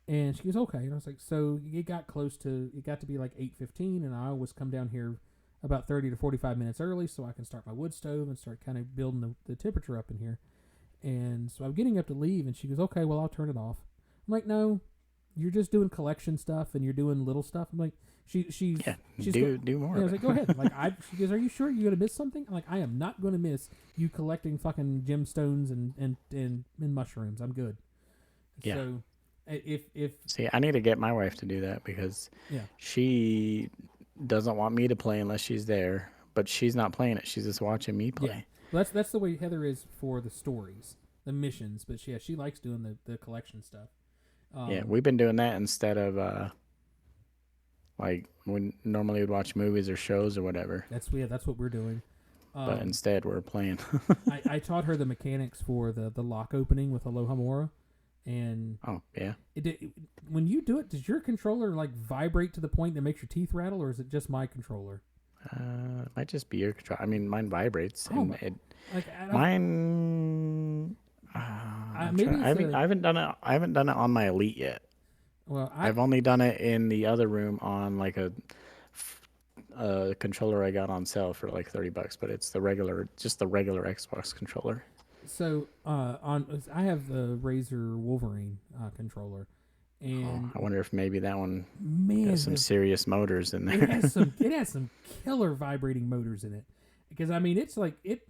And she goes, okay. And I was like, so it got to be like 8:15, and I always come down here about 30 to 45 minutes early so I can start my wood stove and start kind of building the temperature up in here. And so I'm getting up to leave, and she goes, okay, well, I'll turn it off. I'm like, no, you're just doing collection stuff and you're doing little stuff. I'm like, she's do more. I was like, go ahead. Like she goes, are you sure you're gonna miss something? I'm like, I am not gonna miss you collecting fucking gemstones and mushrooms. I'm good. Yeah. So if see, I need to get my wife to do that because she doesn't want me to play unless she's there, but she's not playing it. She's just watching me play. Well, that's the way Heather is for the stories. missions. But she likes doing the collection stuff. Yeah, we've been doing that instead of like we normally would watch movies or shows or whatever. That's what we're doing. But instead we're playing. I taught her the mechanics for the lock opening with Aloha Mora, and Oh yeah. when you do it, does your controller like vibrate to the point that makes your teeth rattle, or is it just my controller? It might just be your control. I mean, mine vibrates. Oh, And my- it, Like I don't- mine. I'm maybe trying- it's I a- haven't done it. I haven't done it on my Elite yet. well, I've only done it in the other room on like a controller I got on sale for like $30, but it's just the regular Xbox controller. so I have the Razer Wolverine controller, and I wonder if maybe that one man, has some serious motors in it there. has some killer vibrating motors in it, because I mean it's like it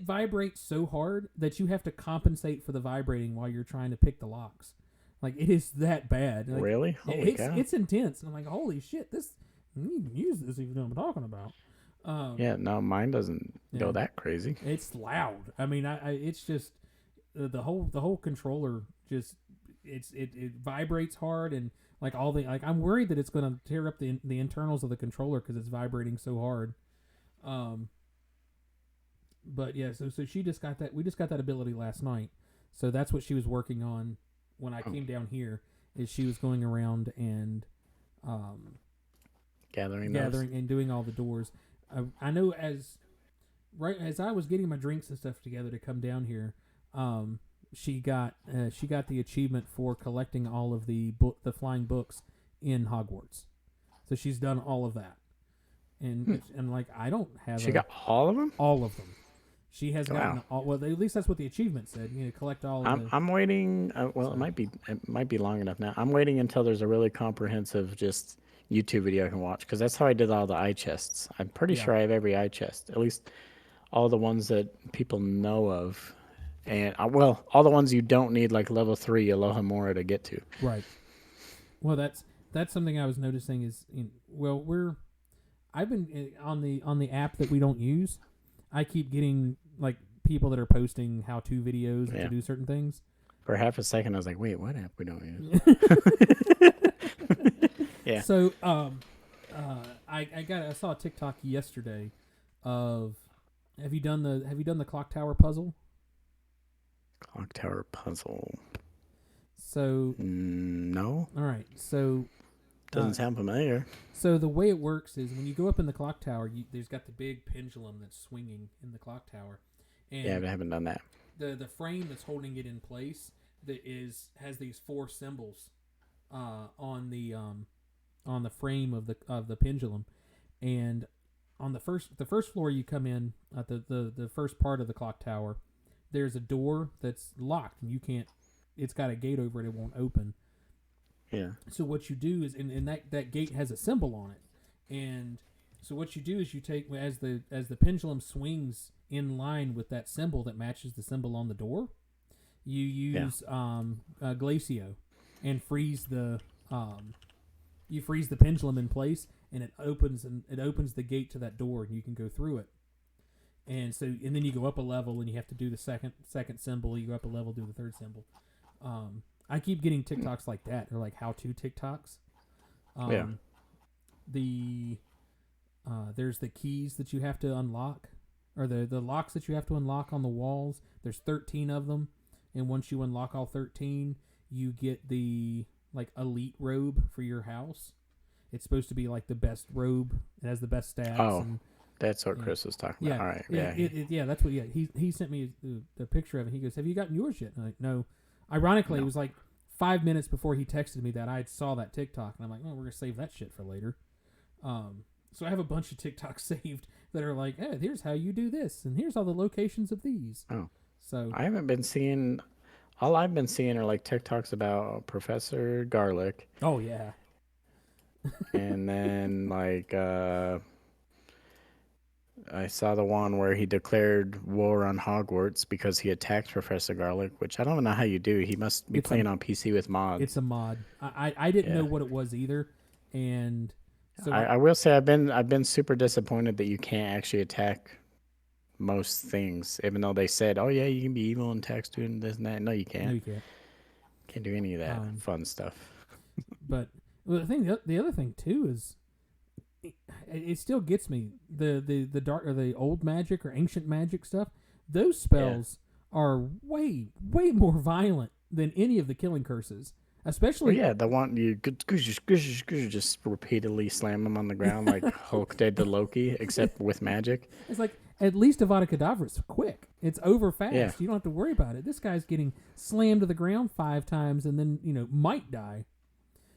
vibrates so hard that you have to compensate for the vibrating while you're trying to pick the locks. Like it is that bad. Like, Really? Holy cow. it's intense. And I'm like, holy shit, this you can use this if you know what I'm talking about. Yeah, no, mine doesn't Yeah. go that crazy. It's loud. I mean, I it's just the whole controller just it vibrates hard, and like I'm worried that it's gonna tear up the internals of the controller because it's vibrating so hard. But yeah, so she just got that. We just got that ability last night, so that's what she was working on when I came down here. Is she was going around and Gathering those. and doing all the doors. I know as I was getting my drinks and stuff together to come down here, she got the achievement for collecting all of the flying books in Hogwarts. So she's done all of that, and like I don't have. She got all of them? all of them. She has Wow. gotten all. Well, at least that's what the achievement said. You know, collect all of the. I'm waiting. Well, it might be long enough now. I'm waiting until there's a really comprehensive just YouTube video I can watch, because that's how I did all the eye chests. I'm pretty Yeah. sure I have every eye chest, at least all the ones that people know of, and well, all the ones you don't need like level 3 Aloha Mora to get to. Right. Well, that's something I was noticing is I've been on the app that we don't use. I keep getting like people that are posting how-to videos Yeah. to do certain things. For half a second, I was like, "Wait, what app we don't use?" Yeah. So I saw a TikTok yesterday of have you done the clock tower puzzle? Clock Tower puzzle. So No, all right, so doesn't sound familiar. So the way it works is when you go up in the clock tower, there's got the big pendulum that's swinging in the clock tower, and Yeah, I haven't done that. the frame that's holding it in place has these 4 symbols on the frame of the pendulum, and on the first floor you come in at the first part of the clock tower, there's a door that's locked and you can't. It's got a gate over it; it won't open. Yeah. So what you do is, and that gate has a symbol on it, and so what you do is you take as the pendulum swings in line with that symbol that matches the symbol on the door, you use Glacio and freeze the pendulum in place, and it opens the gate to that door, and you can go through it. And then you go up a level, and you have to do the second symbol. You go up a level, do the third symbol. I keep getting TikToks like that, or like how-to TikToks. Yeah. There's the keys that you have to unlock, or the locks that you have to unlock on the walls. There's 13 of them, and once you unlock all 13, you get the like elite robe for your house. It's supposed to be like the best robe. It has the best stats. Oh, and, that's what yeah. Chris was talking yeah, about. All right. yeah, that's what. Yeah, he sent me the picture of it. He goes, "Have you gotten yours yet?" And I'm like, no. Ironically, No. it was like 5 minutes before he texted me that I saw that TikTok, and I'm like, "Oh, we're gonna save that shit for later." So I have a bunch of TikToks saved that are like, "Hey, here's how you do this, and here's all the locations of these." Oh. So I haven't been seeing. All I've been seeing are like TikToks about Professor Garlic, oh yeah, and then like I saw the one where he declared war on Hogwarts because he attacked Professor Garlic, which I don't know how you do. He must be It's a- playing on PC with mods. it's a mod. I didn't know Yeah. what it was either, and so I will say I've been super disappointed that you can't actually attack most things, even though they said, "Oh yeah, you can be evil in text doing this and that." No, you can't. No, you can't. Can't do any of that fun stuff. But the other thing too is, it still gets me the dark or the old magic or ancient magic stuff. Those spells are way more violent than any of the killing curses. Especially, Well, yeah, the one you just repeatedly slam them on the ground like Hulk did to Loki, except with magic. it's like at least Avada Kedavra is quick. It's over fast. Yeah. You don't have to worry about it. This guy's getting slammed to the ground 5 times and then might die.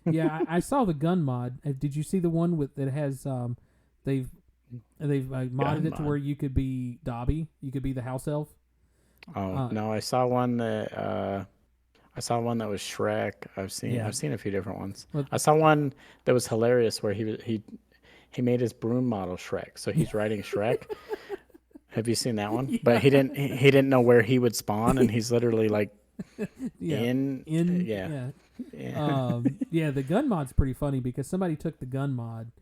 Yeah, I saw the gun mod. Did you see the one that has they've modded it to mod. where you could be Dobby, you could be the house elf. Oh no, I saw one that was Shrek. I've seen a few different ones. Well- I saw one that was hilarious where he made his broom model Shrek. So he's riding Shrek. Have you seen that one? Yeah. But he didn't know where he would spawn, and he's literally like In yeah. yeah, the gun mod's pretty funny because somebody took the gun mod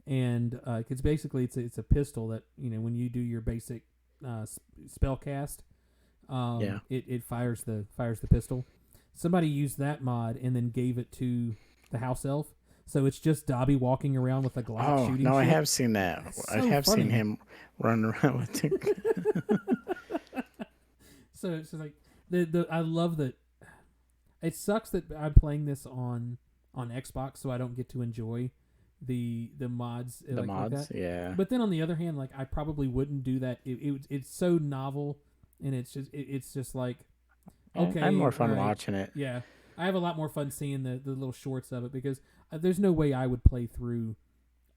and it's basically it's a pistol that when you do your basic spell cast, it fires the pistol. Somebody used that mod and then gave it to the house elf, so it's just Dobby walking around with a Glock Oh shooting. no, I shit. have seen that. That's I so have funny. seen him run around with it. So it's just like I love that. It sucks that I'm playing this on Xbox, so I don't get to enjoy the mods. The like mods, that. yeah. But then on the other hand, like I probably wouldn't do that. It's so novel, and it's just like okay. I had more fun all right. watching it. Yeah, I have a lot more fun seeing the little shorts of it because there's no way I would play through,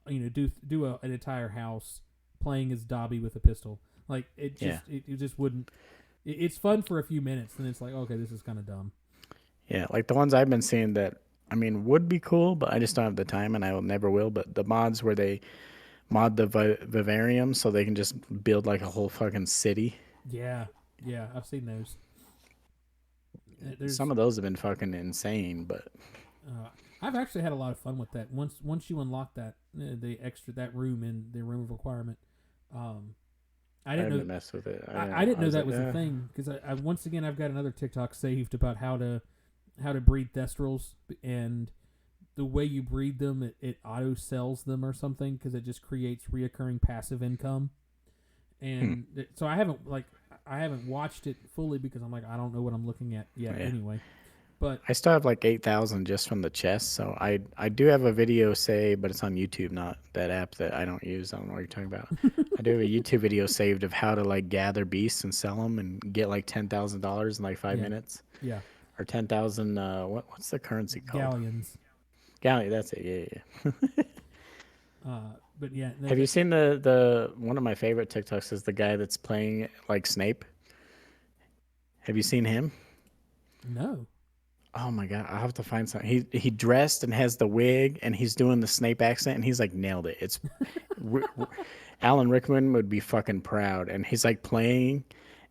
do an entire house playing as Dobby with a pistol. Like it just it just wouldn't. It's fun for a few minutes, and it's like okay, this is kind of dumb. Yeah, like the ones I've been seeing that would be cool, but I just don't have the time, and I never will. But the mods where they mod the vivarium so they can just build like a whole fucking city. Yeah, I've seen those. There's, Some of those have been fucking insane, but I've actually had a lot of fun with that. Once you unlock that that room in the room of requirement, I didn't know. to mess with it. I didn't know that was a thing because I once again I've got another TikTok saved about how to breed thestrals, and the way you breed them, it auto sells them or something because it just creates reoccurring passive income. And so I haven't watched it fully because I'm like I don't know what I'm looking at yet anyway. But I still have like 8,000 just from the chest, so I do have a video saved, but it's on YouTube, not that app that I don't use. I don't know what you're talking about. I do have a YouTube video saved of how to like gather beasts and sell them and get like $10,000 in like 5 minutes. yeah, Or 10,000. What's the currency called? galleons. Galleon. That's it. Yeah. But yeah, Have you seen the one of my favorite TikToks is the guy that's playing like Snape? Have you seen him? No. Oh my god, I'll have to find something. He dressed and has the wig and he's doing the Snape accent and he's like nailed it. It's Alan Rickman would be fucking proud, and he's like playing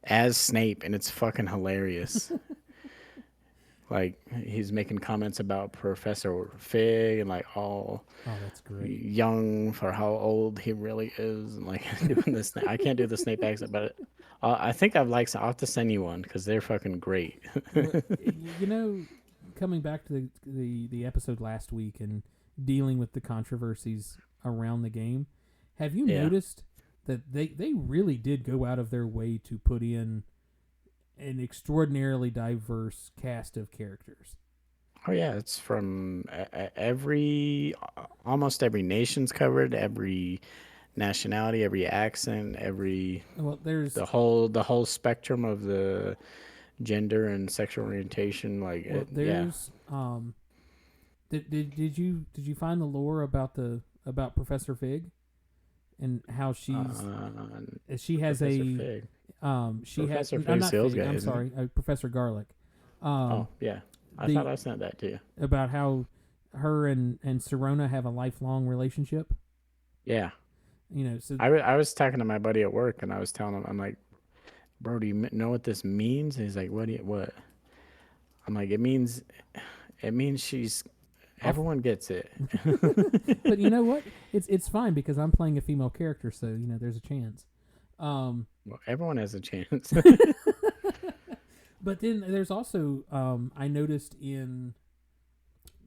as Snape and it's fucking hilarious. Like he's making comments about Professor Fig and like all That's great. young for how old he really is, and like doing this. I can't do the Snape accent, but I think I'll have to send you one because they're fucking great. Well, coming back to the episode last week and dealing with the controversies around the game, have you noticed that they really did go out of their way to put in an extraordinarily diverse cast of characters? Oh yeah, it's from almost every nation's covered, every nationality, every accent, There's the whole spectrum of the gender and sexual orientation. Like there's did you find the lore about Professor Fig and how she has Professor a Fig. She Professor has. Fig Not sales Fig, guy, I'm isn't sorry, Professor Garlic. Oh yeah, I thought I sent that to you. About how her and Serona have a lifelong relationship. Yeah. So I was talking to my buddy at work and I was telling him, I'm like, bro, do you know what this means? And he's like, what? I'm like, it means she's everyone gets it. But you know what? It's fine because I'm playing a female character, so there's a chance. Well, everyone has a chance. But then there's also I noticed in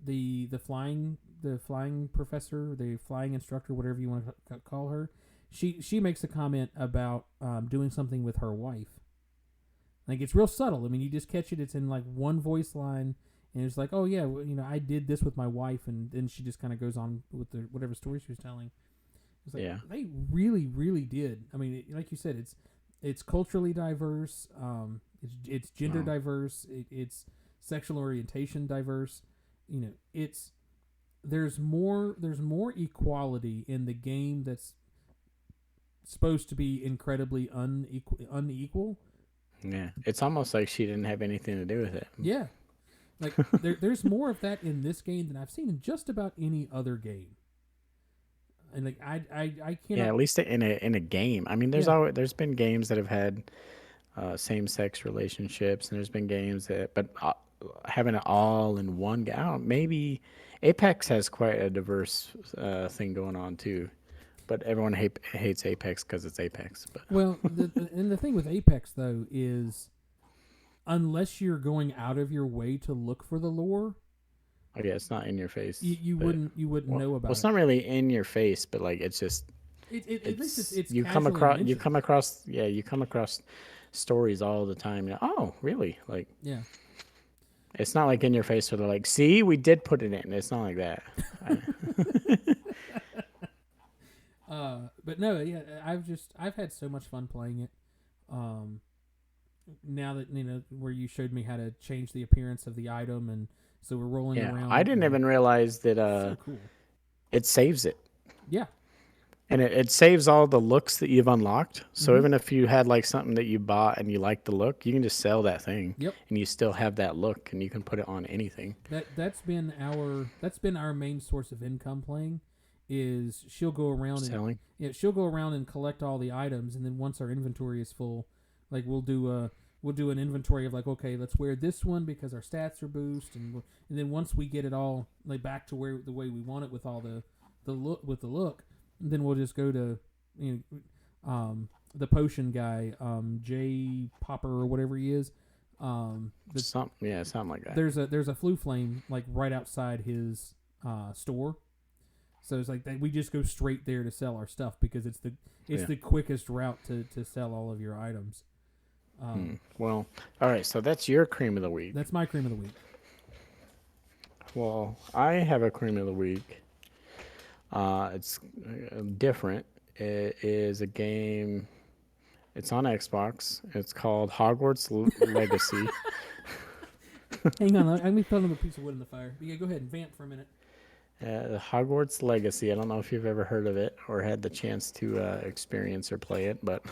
the flying professor, the flying instructor, whatever you want to call her, she makes a comment about doing something with her wife. Like, it's real subtle. I mean, you just catch it. It's in like one voice line, and it's like, oh yeah, well, I did this with my wife, and then she just kind of goes on with the whatever story she was telling. It's like, Yeah. they really, really did. I mean, like you said, it's culturally diverse. It's gender Wow. diverse. It's sexual orientation diverse. There's more equality in the game that's supposed to be incredibly unequal. Yeah, it's almost like she didn't have anything to do with it. Yeah, like there's more of that in this game than I've seen in just about any other game. And like I cannot. Yeah, at least in a game. I mean, there's been games that have had same-sex relationships, and there's been games that, but having it all in one game. I don't know, maybe Apex has quite a diverse thing going on too, but everyone hates Apex because it's Apex. But Well, and the thing with Apex though is, unless you're going out of your way to look for the lore, oh yeah, it's not in your face. you but- wouldn't know about Well, it's it. not really in your face, but like it's just At least it's you come casually across mentioned. you come across stories all the time. Oh, really? Like Yeah. it's not like in your face where they're like, "See, we did put it in." It's not like that. But no, yeah, I've had so much fun playing it. Now that where you showed me how to change the appearance of the item, and so we're rolling Yeah, around. I didn't and even realize that so cool. it saves it. Yeah. And it saves all the looks that you've unlocked. So Mhm. even if you had like something that you bought and you like the look, you can just sell that thing. Yep. And you still have that look, and you can put it on anything. That's been our main source of income playing. Is she'll go around Selling. and collect all the items, and then once our inventory is full, like we'll do an inventory of like, okay, let's wear this one because our stats are boost, and then once we get it all like back to where the way we want it with all the look, then we'll just go to the potion guy, J Popper or whatever he is. Something like that. There's a Flu Flame like right outside his store. So it's like we just go straight there to sell our stuff because it's the quickest route to sell all of your items. Well, all right. So that's your cream of the week. That's my cream of the week. Well, I have a cream of the week. It's different. It is a game. It's on Xbox. It's called Hogwarts Legacy. Hang on, let me throw another piece of wood in the fire. Yeah, go ahead and vamp for a minute. Hogwarts Legacy. I don't know if you've ever heard of it or had the chance to experience or play it, but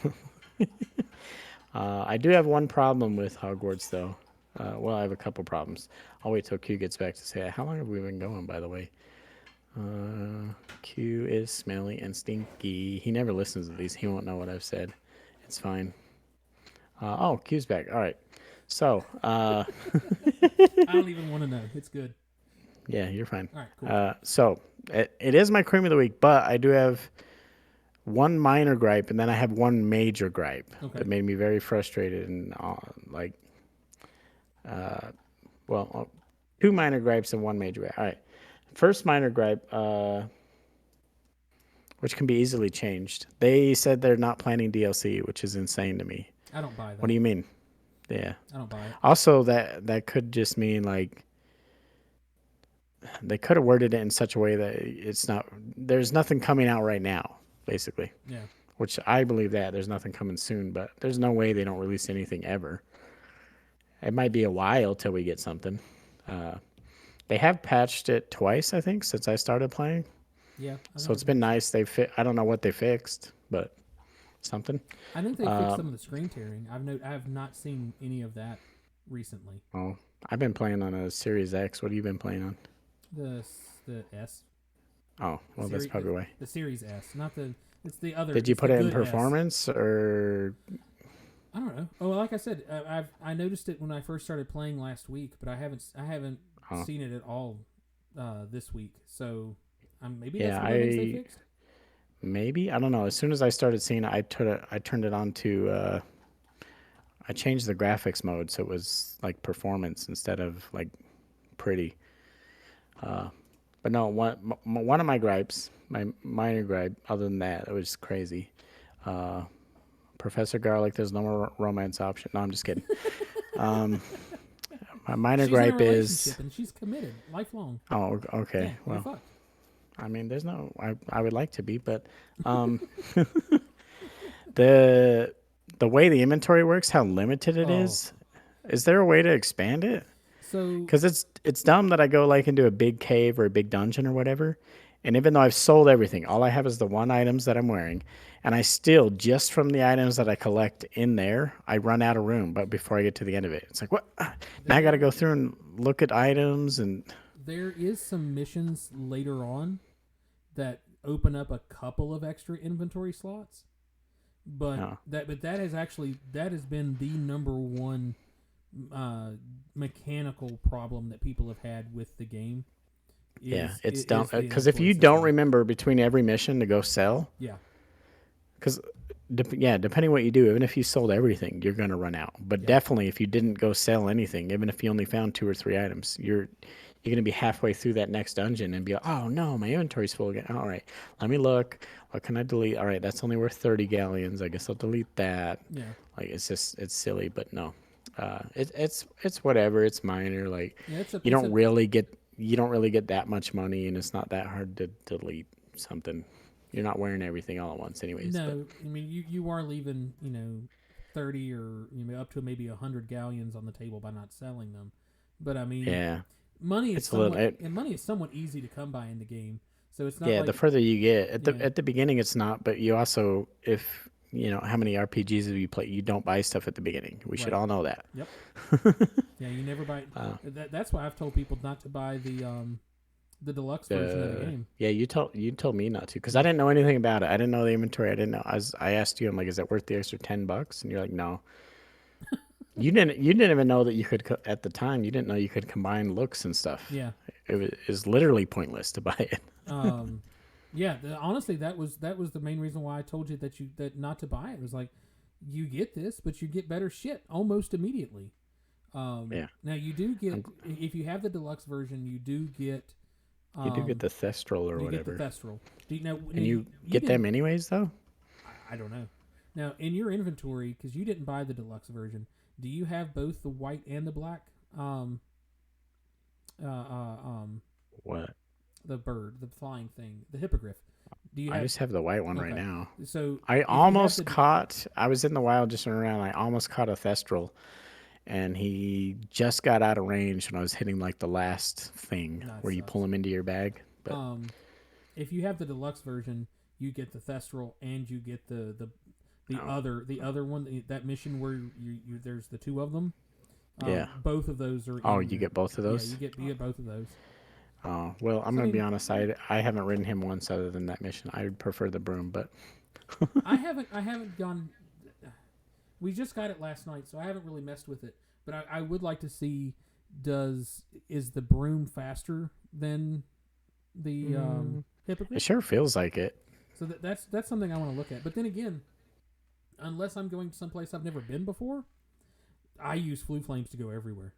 I do have one problem with Hogwarts, though. Well, I have a couple problems. I'll wait till Q gets back to say, how long have we been going, by the way? Q is smelly and stinky. He never listens to these. He won't know what I've said. It's fine. Q's back. All right. So, I don't even want to know. It's good. yeah, you're fine. All right, cool. So it is my cream of the week, but I do have one minor gripe, and then I have one major gripe Okay. that made me very frustrated and two minor gripes and one major gripe. All right, first minor gripe, which can be easily changed. They said they're not planning DLC, which is insane to me. I don't buy that. What do you mean? Yeah. I don't buy it. Also, that could just mean like they could have worded it in such a way that it's not. There's nothing coming out right now, basically. Yeah. Which I believe that there's nothing coming soon, but there's no way they don't release anything ever. It might be a while till we get something. They have patched it twice, I think, since I started playing. Yeah. So it's been nice. I don't know what they fixed, but something. I think they fixed some of the screen tearing. I have not seen any of that recently. Oh, I've been playing on a Series X. What have you been playing on? The S. Oh, well, that's probably why. The Series S, not the. It's the other. Did you it's put the it in good S. performance or? I don't know. Oh, like I said, I noticed it when I first started playing last week, but I haven't seen it at all this week. So maybe that's what it means they fixed. maybe, I don't know. As soon as I started seeing it, I turned it on to. I changed the graphics mode so it was like performance instead of like pretty. But no, one of my gripes, my minor gripe, other than that, it was crazy. Professor Garlic, there's no more romance option. No, I'm just kidding. My minor She's in a gripe relationship is. and she's committed, lifelong. Oh, Yeah, okay. you're Well, fucked. I mean, there's no. I would like to be, but the the way the inventory works, how limited it Oh. is there a way to expand it? So Because it's dumb that I go like into a big cave or a big dungeon or whatever, and even though I've sold everything, all I have is the one items that I'm wearing, and I still just from the items that I collect in there, I run out of room. But before I get to the end of it, it's like what? Now I got to go through and look at items and there is some missions later on that open up a couple of extra inventory slots, but Oh. that has been the number one mechanical problem that people have had with the game. yeah, it's is dumb. the Because if inventory you don't system. remember between every mission to go sell, Yeah, because depending what you do, even if you sold everything, you're gonna run out. But Yeah. definitely, if you didn't go sell anything, even if you only found 2 or 3 items, you're gonna be halfway through that next dungeon and be like, oh no, my inventory's full again. All right, let me look. What can I delete? All right, that's only worth 30 galleons. I guess I'll delete that. yeah. Like it's silly, but no, it's whatever. It's minor. Like Yeah, you don't really get that much money, and it's not that hard to delete something. You're not wearing everything all at once, anyways. but- No, I mean you are leaving 30 or up to maybe 100 galleons on the table by not selling them, but I mean yeah. money is It's a little- somewhat and money is somewhat easy to come by in the game, so it's not Yeah, like the further you get Yeah. at the beginning, it's not. But you also, if you know how many RPGs have you played, you don't buy stuff at the beginning. We should Right. all know that. Yep. Yeah, you never buy. Wow. That's why I've told people not to buy the deluxe version of the game. Yeah, you told me not to because I didn't know anything about it. I didn't know the inventory. I didn't know. I asked you, I'm like, is it worth the extra $10? And you're like, no. You didn't even know that you could at the time. You didn't know you could combine looks and stuff. Yeah. It was literally pointless to buy it. Yeah. Honestly, that was the main reason why I told you that not to buy it. It was like, you get this, but you get better shit almost immediately. Yeah. Now you do get if you have the deluxe version, you do get. You do get the Thestral or you whatever. get the Thestral. Do you, now, And you get didn't- them anyways, though. I don't know. Now, in your inventory, because you didn't buy the deluxe version, do you have both the white and the black? What? The bird, the flying thing, the hippogriff. Do you I just have the white one right okay. now. So I if you have almost the- caught. I was in the wild just running around. I almost caught a Thestral, and he just got out of range when I was hitting like the last thing That where you sucks. pull him into your bag. But if you have the deluxe version, you get the Thestral and you get the other one, that mission where you there's the two of them. Yeah. Both of those are. oh, in you there. get both of those. Yeah, you get both of those. Oh well, I'm So, gonna be I mean- honest. I haven't ridden him once other than that mission. I would prefer the broom, but I haven't gone. We just got it last night, so I haven't really messed with it. But I would like to see is the broom faster than the it hippogriff? sure feels like it. So that's something I want to look at. But then again, unless I'm going to someplace I've never been before, I use Flu Flames to go everywhere.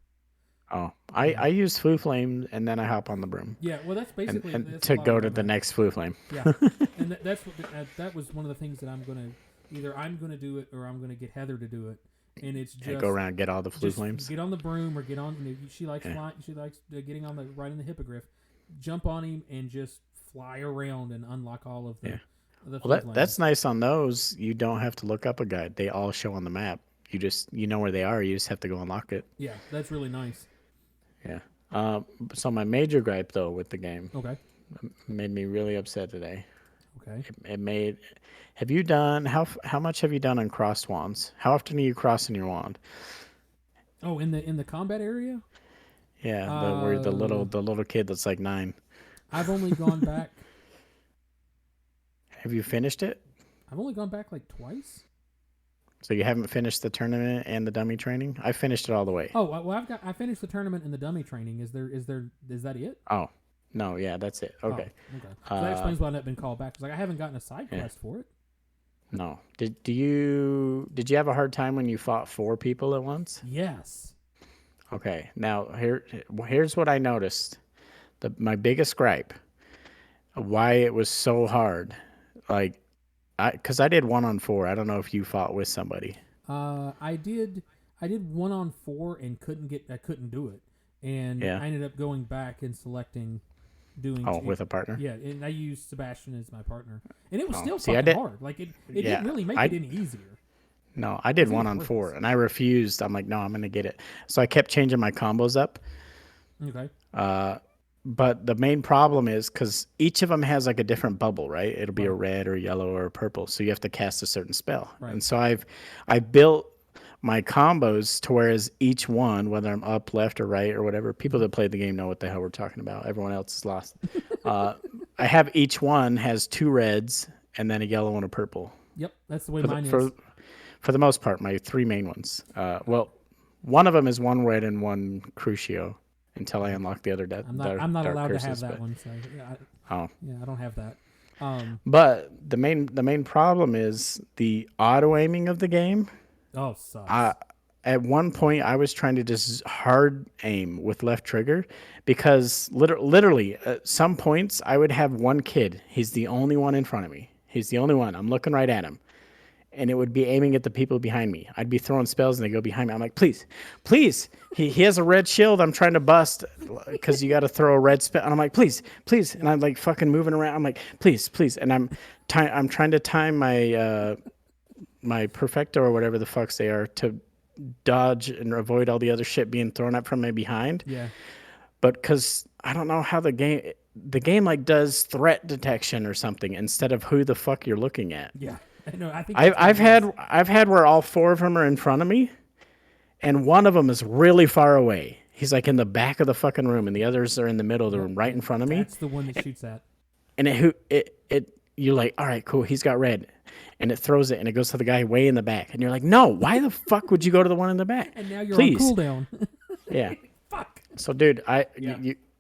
Oh, I use Flu Flame and then I hop on the broom Yeah, well, that's basically and that's a to lot go of to what the I'm- next Flu Flame. Yeah, and that's what that was one of the things that I'm gonna do it or I'm gonna get Heather to do it, and it's just Yeah, go around and get all the Flu just Flames. get on the broom or get on. She likes Yeah. flying. She likes getting on the riding the hippogriff. Jump on him and just fly around and unlock all of the. Yeah. The Well, Flu that's Flames. nice on those. You don't have to look up a guide. They all show on the map. You know where they are. You just have to go unlock it. Yeah, that's really nice. Yeah. So my major gripe though with the game Okay. made me really upset today. Okay. It made. Have you done how much have you done on crossed wands? How often are you crossing your wand? Oh, in the combat area, Yeah, where the little kid that's like 9. I've only gone back. Have you finished it? I've only gone back like twice. So you haven't finished the tournament and the dummy training? I finished it all the way. Oh well, I finished the tournament and the dummy training. Is that it? Oh, No, yeah, that's it. Oh, Okay. okay. So that explains why I've not been called back. 'Cause like I haven't gotten a side Yeah. quest for it. No. Did you have a hard time when you fought 4 people at once? Yes. Okay. Now here's what I noticed. My biggest gripe of why it was so hard. Like cuz I did 1-on-4. I don't know if you fought with somebody. I did 1-on-4 and I couldn't do it, and Yeah. I ended up going back and selecting doing Oh, with a partner? yeah, and I used Sebastian as my partner, and it was Oh, still see, I fucking did- hard. Like it Yeah, didn't really make it any easier. No, I did think it's 1-on-4 worthless. and I refused. I'm like, "No, I'm going to get it." So I kept changing my combos up. Okay. But the main problem is because each of them has like a different bubble, right? It'll be a Right. red or yellow or a purple. So you have to cast a certain spell. Right. And so I built my combos to whereas each one, whether I'm up, left, or right, or whatever, people that play the game know what the hell we're talking about. Everyone else is lost. I have each one has 2 reds and then a yellow and a purple. Yep, that's the way For mine the, is. for the most part, my 3 main ones. Well, one of them is 1 red and 1 Crucio until I unlock the other I'm not dark allowed curses, to have that but- one. So yeah, Oh. I don't have that. But the main problem is the auto aiming of the game. Oh, sucks. At one point, I was trying to just hard aim with left trigger because literally at some points I would have one kid. He's the only one in front of me. He's the only one. I'm looking right at him. And it would be aiming at the people behind me. I'd be throwing spells and they go behind me. I'm like, please. He has a red shield. I'm trying to bust because you got to throw a red spell. And I'm like, please. And I'm like fucking moving around. I'm like, please. And I'm trying to time my my perfecto or whatever the fucks they are to dodge and avoid all the other shit being thrown up from my behind. Yeah. But because I don't know how the game like does threat detection or something instead of who the fuck you're looking at. Yeah. No, I think I've had where all 4 of them are in front of me, and one of them is really far away. He's like in the back of the fucking room, and the others are in the middle of the room, right in front of me. That's the one that shoots at. And you're like, all right, cool, he's got red, and it throws it, and it goes to the guy way in the back, and you're like, no, why the fuck would you go to the one in the back? And now you're Please. on cooldown. Yeah. Fuck. So, dude,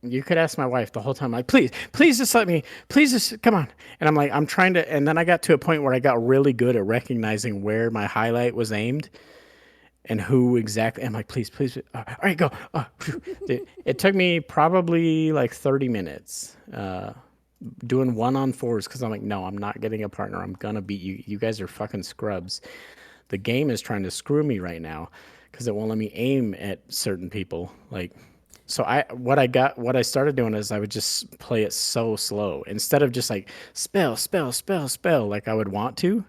you could ask my wife the whole time, like, please just let me, please just come on. And I'm like, I'm trying to, and then I got to a point where I got really good at recognizing where my highlight was aimed and who exactly. I'm like, please, all right, go. Dude, it took me probably like 30 minutes doing 1-on-4s because I'm like, no, I'm not getting a partner. I'm gonna beat you. You guys are fucking scrubs. The game is trying to screw me right now because it won't let me aim at certain people. Like, so what I started doing is I would just play it so slow instead of just like spell like I would want to.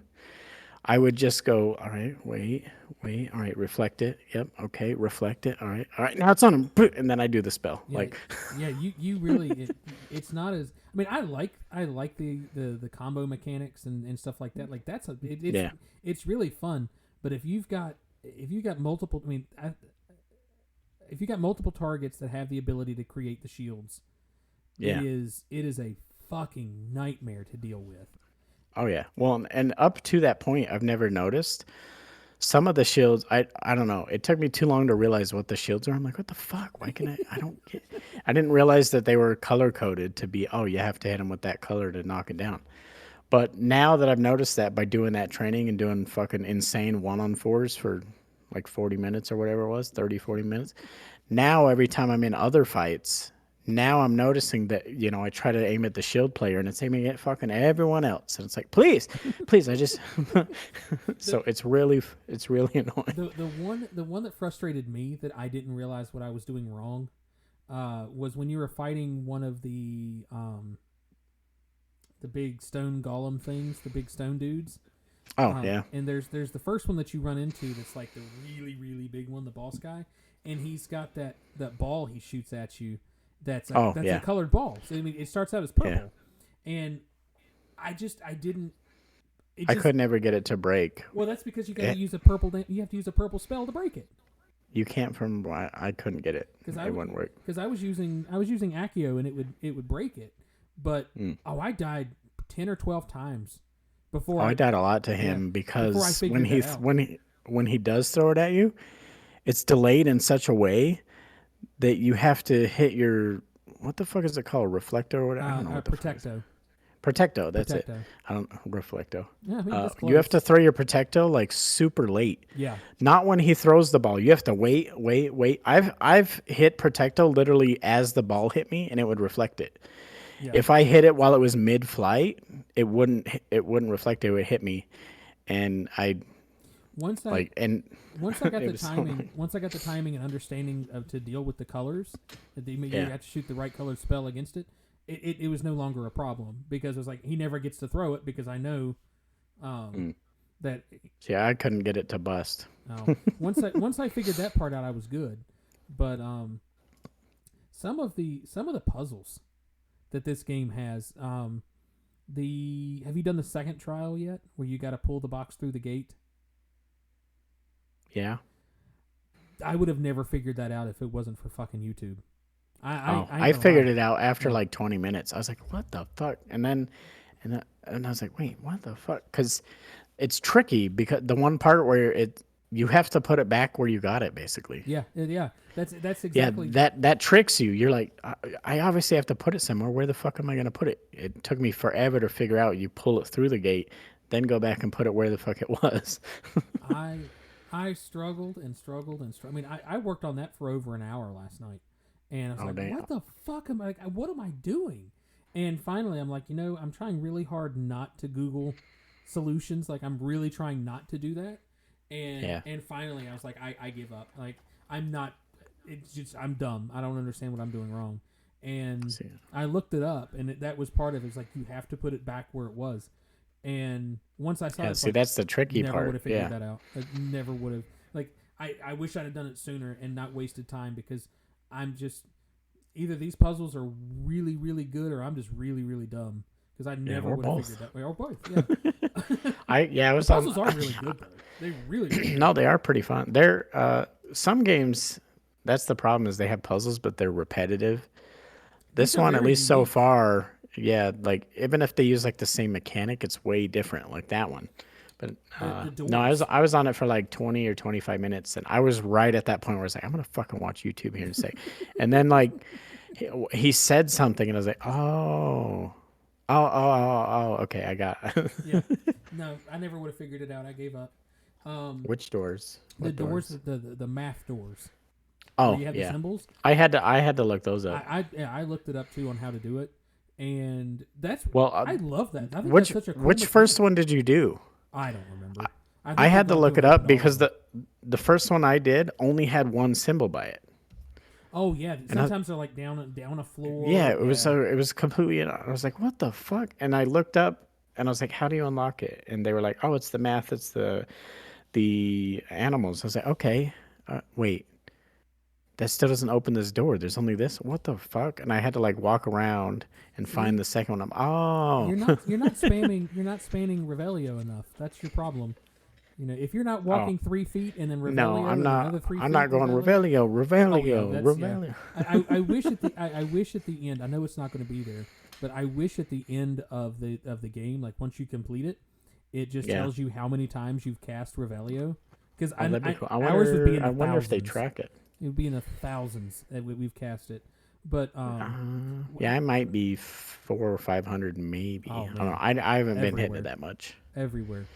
I would just go, all right, wait, all right, reflect it. Yep, okay, reflect it. All right, now it's on him, and then I do the spell. Yeah, Like, yeah, you really it's not as. I mean, I like the combo mechanics and stuff like that. Like it's really fun. But if you've got multiple, I mean, if you got multiple targets that have the ability to create the shields, yeah. it is a fucking nightmare to deal with. Oh yeah. Well, and up to that point, I've never noticed some of the shields. I don't know. It took me too long to realize what the shields are. I'm like, what the fuck? Why can I don't get. I didn't realize that they were color coded to be. Oh, you have to hit them with that color to knock it down. But now that I've noticed that by doing that training and doing fucking insane 1-on-4s for like 40 minutes or whatever it was, 30, 40 minutes. Now every time I'm in other fights, now I'm noticing that, I try to aim at the shield player and it's aiming at fucking everyone else. And it's like, please, I just, so it's really annoying. The one that frustrated me that I didn't realize what I was doing wrong, was when you were fighting one of the big stone golem things, the big stone dudes. Oh, yeah. And there's the first one that you run into that's like the really, really big one, the boss guy. And he's got that ball he shoots at you that's a colored ball. So, I mean, it starts out as purple. Yeah. And I didn't... I could never get it to break. Well, that's because you got to use a purple... You have to use a purple spell to break it. You can't I couldn't get it. It wouldn't work. Because I was using Accio and it would break it. But, I died 10 or 12 times before I died a lot to him because when he does throw it at you, it's delayed in such a way that you have to hit your what the fuck is it called? Reflecto or whatever? I don't know what the fuck it's- Protecto. Protecto, that's it. Protecto. I don't Reflecto. Yeah, I mean, that's You have close. to throw your Protecto like super late. Yeah. Not when he throws the ball. You have to wait. I've hit Protecto literally as the ball hit me, and it would reflect it. Yeah. If I hit it while it was mid-flight, it wouldn't reflect it. It would hit me, and I Once I like and once I got it the was so timing, annoying. once I got the timing and understanding of to deal with the colors, that you Yeah. have to shoot the right color spell against it. It was no longer a problem because it was like he never gets to throw it because I know that yeah, I couldn't get it to bust. once I figured that part out, I was good. But some of the puzzles that this game has, have you done the second trial yet, where you got to pull the box through the gate? Yeah. I would have never figured that out if it wasn't for fucking YouTube. I figured it out after like 20 minutes. I was like, what the fuck? And I was like, wait, what the fuck? Because it's tricky because the one part where you have to put it back where you got it, basically. Yeah. That's Yeah, exactly. that tricks you. You're like, I obviously have to put it somewhere. Where the fuck am I going to put it? It took me forever to figure out. You pull it through the gate, then go back and put it where the fuck it was. I struggled and struggled and struggled. I mean, I worked on that for over an hour last night, and I was like, damn. what the fuck am I? What am I doing? And finally, I'm like, I'm trying really hard not to Google solutions. Like, I'm really trying not to do that. And finally, I was like, I give up. Like, I'm not. It's just I'm dumb. I don't understand what I'm doing wrong. And I looked it up, and that was part of it. It's like you have to put it back where it was. And once I saw it, See, that's the tricky never part. would have figured that out. I never would have. Like, I wish I'd have done it sooner and not wasted time because I'm just either these puzzles are really, really good or I'm just really, really dumb because I never or would have both. figured that way. Or both, yeah. I was The on. puzzles are really good, though. They really, really No, they are pretty fun. They're some games. That's the problem is they have puzzles, but they're repetitive. This are one, at very least so unique. far, yeah. Like even if they use like the same mechanic, it's way different. Like that one. But The no, doors. I was on it for like 20 or 25 minutes, and I was right at that point where I was like, I'm gonna fucking watch YouTube here in a sec. And then like he said something, and I was like, oh, okay, I got. Yeah. No, I never would have figured it out. I gave up. Which doors? The What doors, the math doors. Oh, Where you have the yeah. symbols. I had to look those up. I looked it up too on how to do it, and that's Well, I love that. I think which that's such a cool which mechanic. first one did you do? I don't remember. I had to look it up because the. the first one I did only had one symbol by it. Oh yeah, sometimes they're like down a floor. Yeah, it was completely. I was like, what the fuck? And I looked up and I was like, how do you unlock it? And they were like, oh, it's the math, it's the animals. I was like, okay, wait, that still doesn't open this door. There's only this. What the fuck? And I had to like walk around and find the second one. You're not spamming Revelio enough. That's your problem. If you're not walking 3 feet and then Revelio, no, I'm and not. Another 3 I'm feet not going Revelio. Revelio. That's- Revelio. yeah. I wish at the I wish at the end. I know it's not going to be there, but I wish at the end of the game, like once you complete it, it just tells you how many times you've cast Revelio. Because That'd be cool. ours would be in the I wonder if they thousands. track it. It would be in the thousands that we've cast it. But Yeah, I might be 400 or 500 maybe. Oh, I don't know. man. I haven't been hitting Everywhere. it that much. everywhere.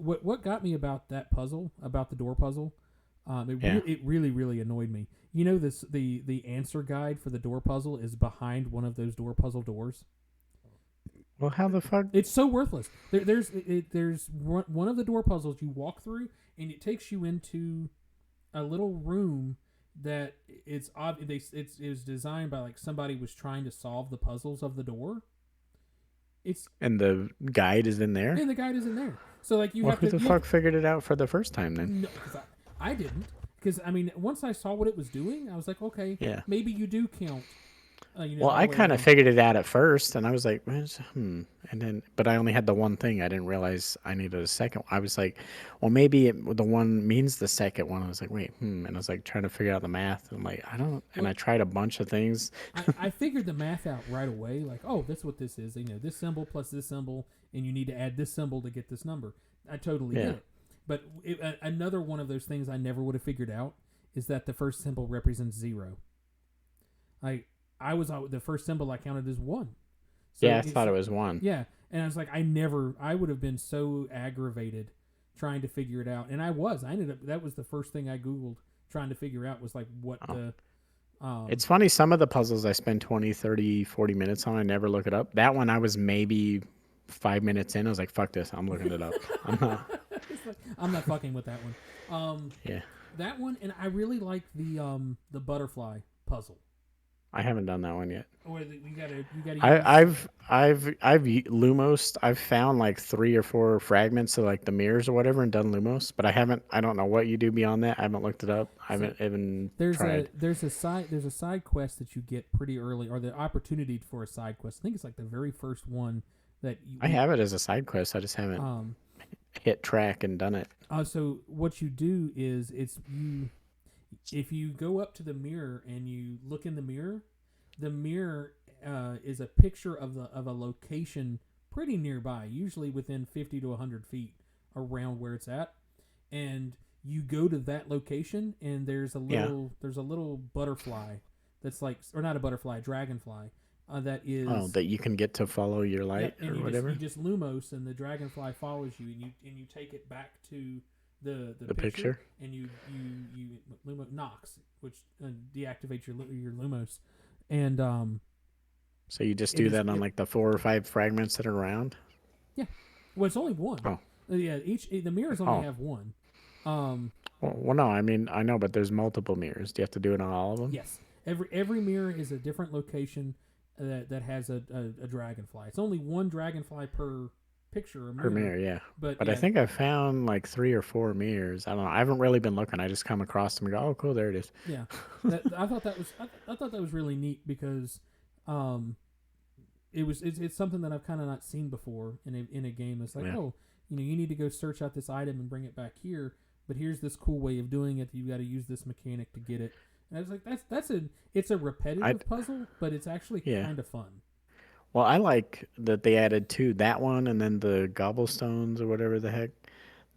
What got me about that puzzle, about the door puzzle, it really, really annoyed me. The answer guide for the door puzzle is behind one of those door puzzle doors. Well, how the fuck? It's so worthless. There's one of the door puzzles you walk through, and it takes you into a little room that it was designed by like somebody was trying to solve the puzzles of the door. And the guide is in there? And the guide is in there. So like you Well, have who to. the you fuck have figured it out for the first time then? No, 'cause I didn't. Because once I saw what it was doing, I was like, okay, Yeah. maybe you do count. Well, I kind of figured it out at first, and I was like, and then, but I only had the one thing. I didn't realize I needed a second. I was like, well, maybe the one means the second one. I was like, wait, and I was like trying to figure out the math. I'm like, I don't, and I tried a bunch of things. I figured the math out right away. Like, oh, that's what this is. This symbol plus this symbol, and you need to add this symbol to get this number. I totally get it. But another one of those things I never would have figured out is that the first symbol represents 0. the first symbol I counted as 1. Yeah, I it's- thought it was 1. Yeah, and I was like, I would have been so aggravated trying to figure it out, and I ended up, that was the first thing I Googled trying to figure out was like what the. It's funny, some of the puzzles I spend 20, 30, 40 minutes on, I never look it up. That one, I was maybe 5 minutes in. I was like, fuck this, I'm looking it up. I'm not. It's like, I'm not fucking with that one. Yeah. That one, and I really like the butterfly puzzle. I haven't done that one yet. Or you gotta. I've Lumos. I've found like 3 or 4 fragments of like the mirrors or whatever and done Lumos, but I don't know what you do beyond that. I haven't looked it up. I haven't even tried. There's a side quest that you get pretty early, or the opportunity for a side quest. I think it's like the very first one that you. I have it as a side quest. I just haven't hit track and done it. So what you do is if you go up to the mirror and you look in the mirror is a picture of a location pretty nearby, usually within 50 to 100 feet around where it's at, and you go to that location and there's a little butterfly that's like, or not a butterfly, a dragonfly that is that you can get to follow your light or whatever. You just Lumos and the dragonfly follows you and you take it back to the picture, and you Lumos knocks, which deactivates your Lumos, and so you just do that on like the 4 or 5 fragments that are around. Yeah, well, it's only one. Oh, yeah, the mirrors only have one. Well, no, I mean I know, but there's multiple mirrors. Do you have to do it on all of them? Yes, every mirror is a different location that has a dragonfly. It's only one dragonfly per picture or mirror. Per mirror, yeah. But yeah. I think I found like 3 or 4 mirrors. I don't know. I haven't really been looking. I just come across them and go, oh, cool, there it is. Yeah, I thought that was really neat because it's something that I've kind of not seen before in a game. It's like, oh, you need to go search out this item and bring it back here, but here's this cool way of doing it. You got to use this mechanic to get it. And I was like, it's a repetitive puzzle, but it's actually kind of fun. Well, I like that they added that one and then the gobblestones or whatever the heck,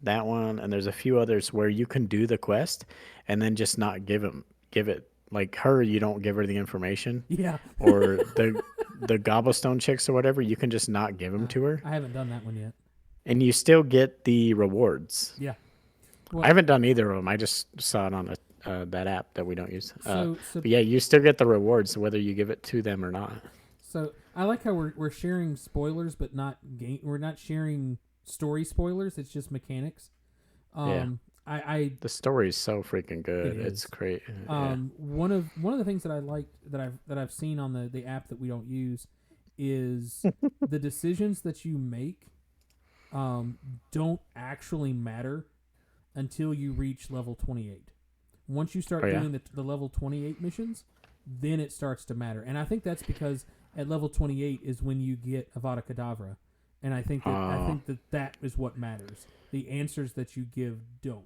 that one, and there's a few others where you can do the quest and then just not give it like her. You don't give her the information. Yeah. Or the gobblestone chicks or whatever. You can just not give them to her. I haven't done that one yet. And you still get the rewards. Yeah. Well, I haven't done either of them. I just saw it on that app that we don't use. So but yeah, you still get the rewards whether you give it to them or not. So I like how we're sharing spoilers, but not we're not sharing story spoilers. It's just mechanics. The story is so freaking good. It's great. One of the things that I like that I've seen on the app that we don't use is the decisions that you make don't actually matter until you reach level 28. Once you start doing the level 28 missions, then it starts to matter. And I think that's because at level 28 is when you get Avada Kedavra. And I think that is what matters. The answers that you give don't.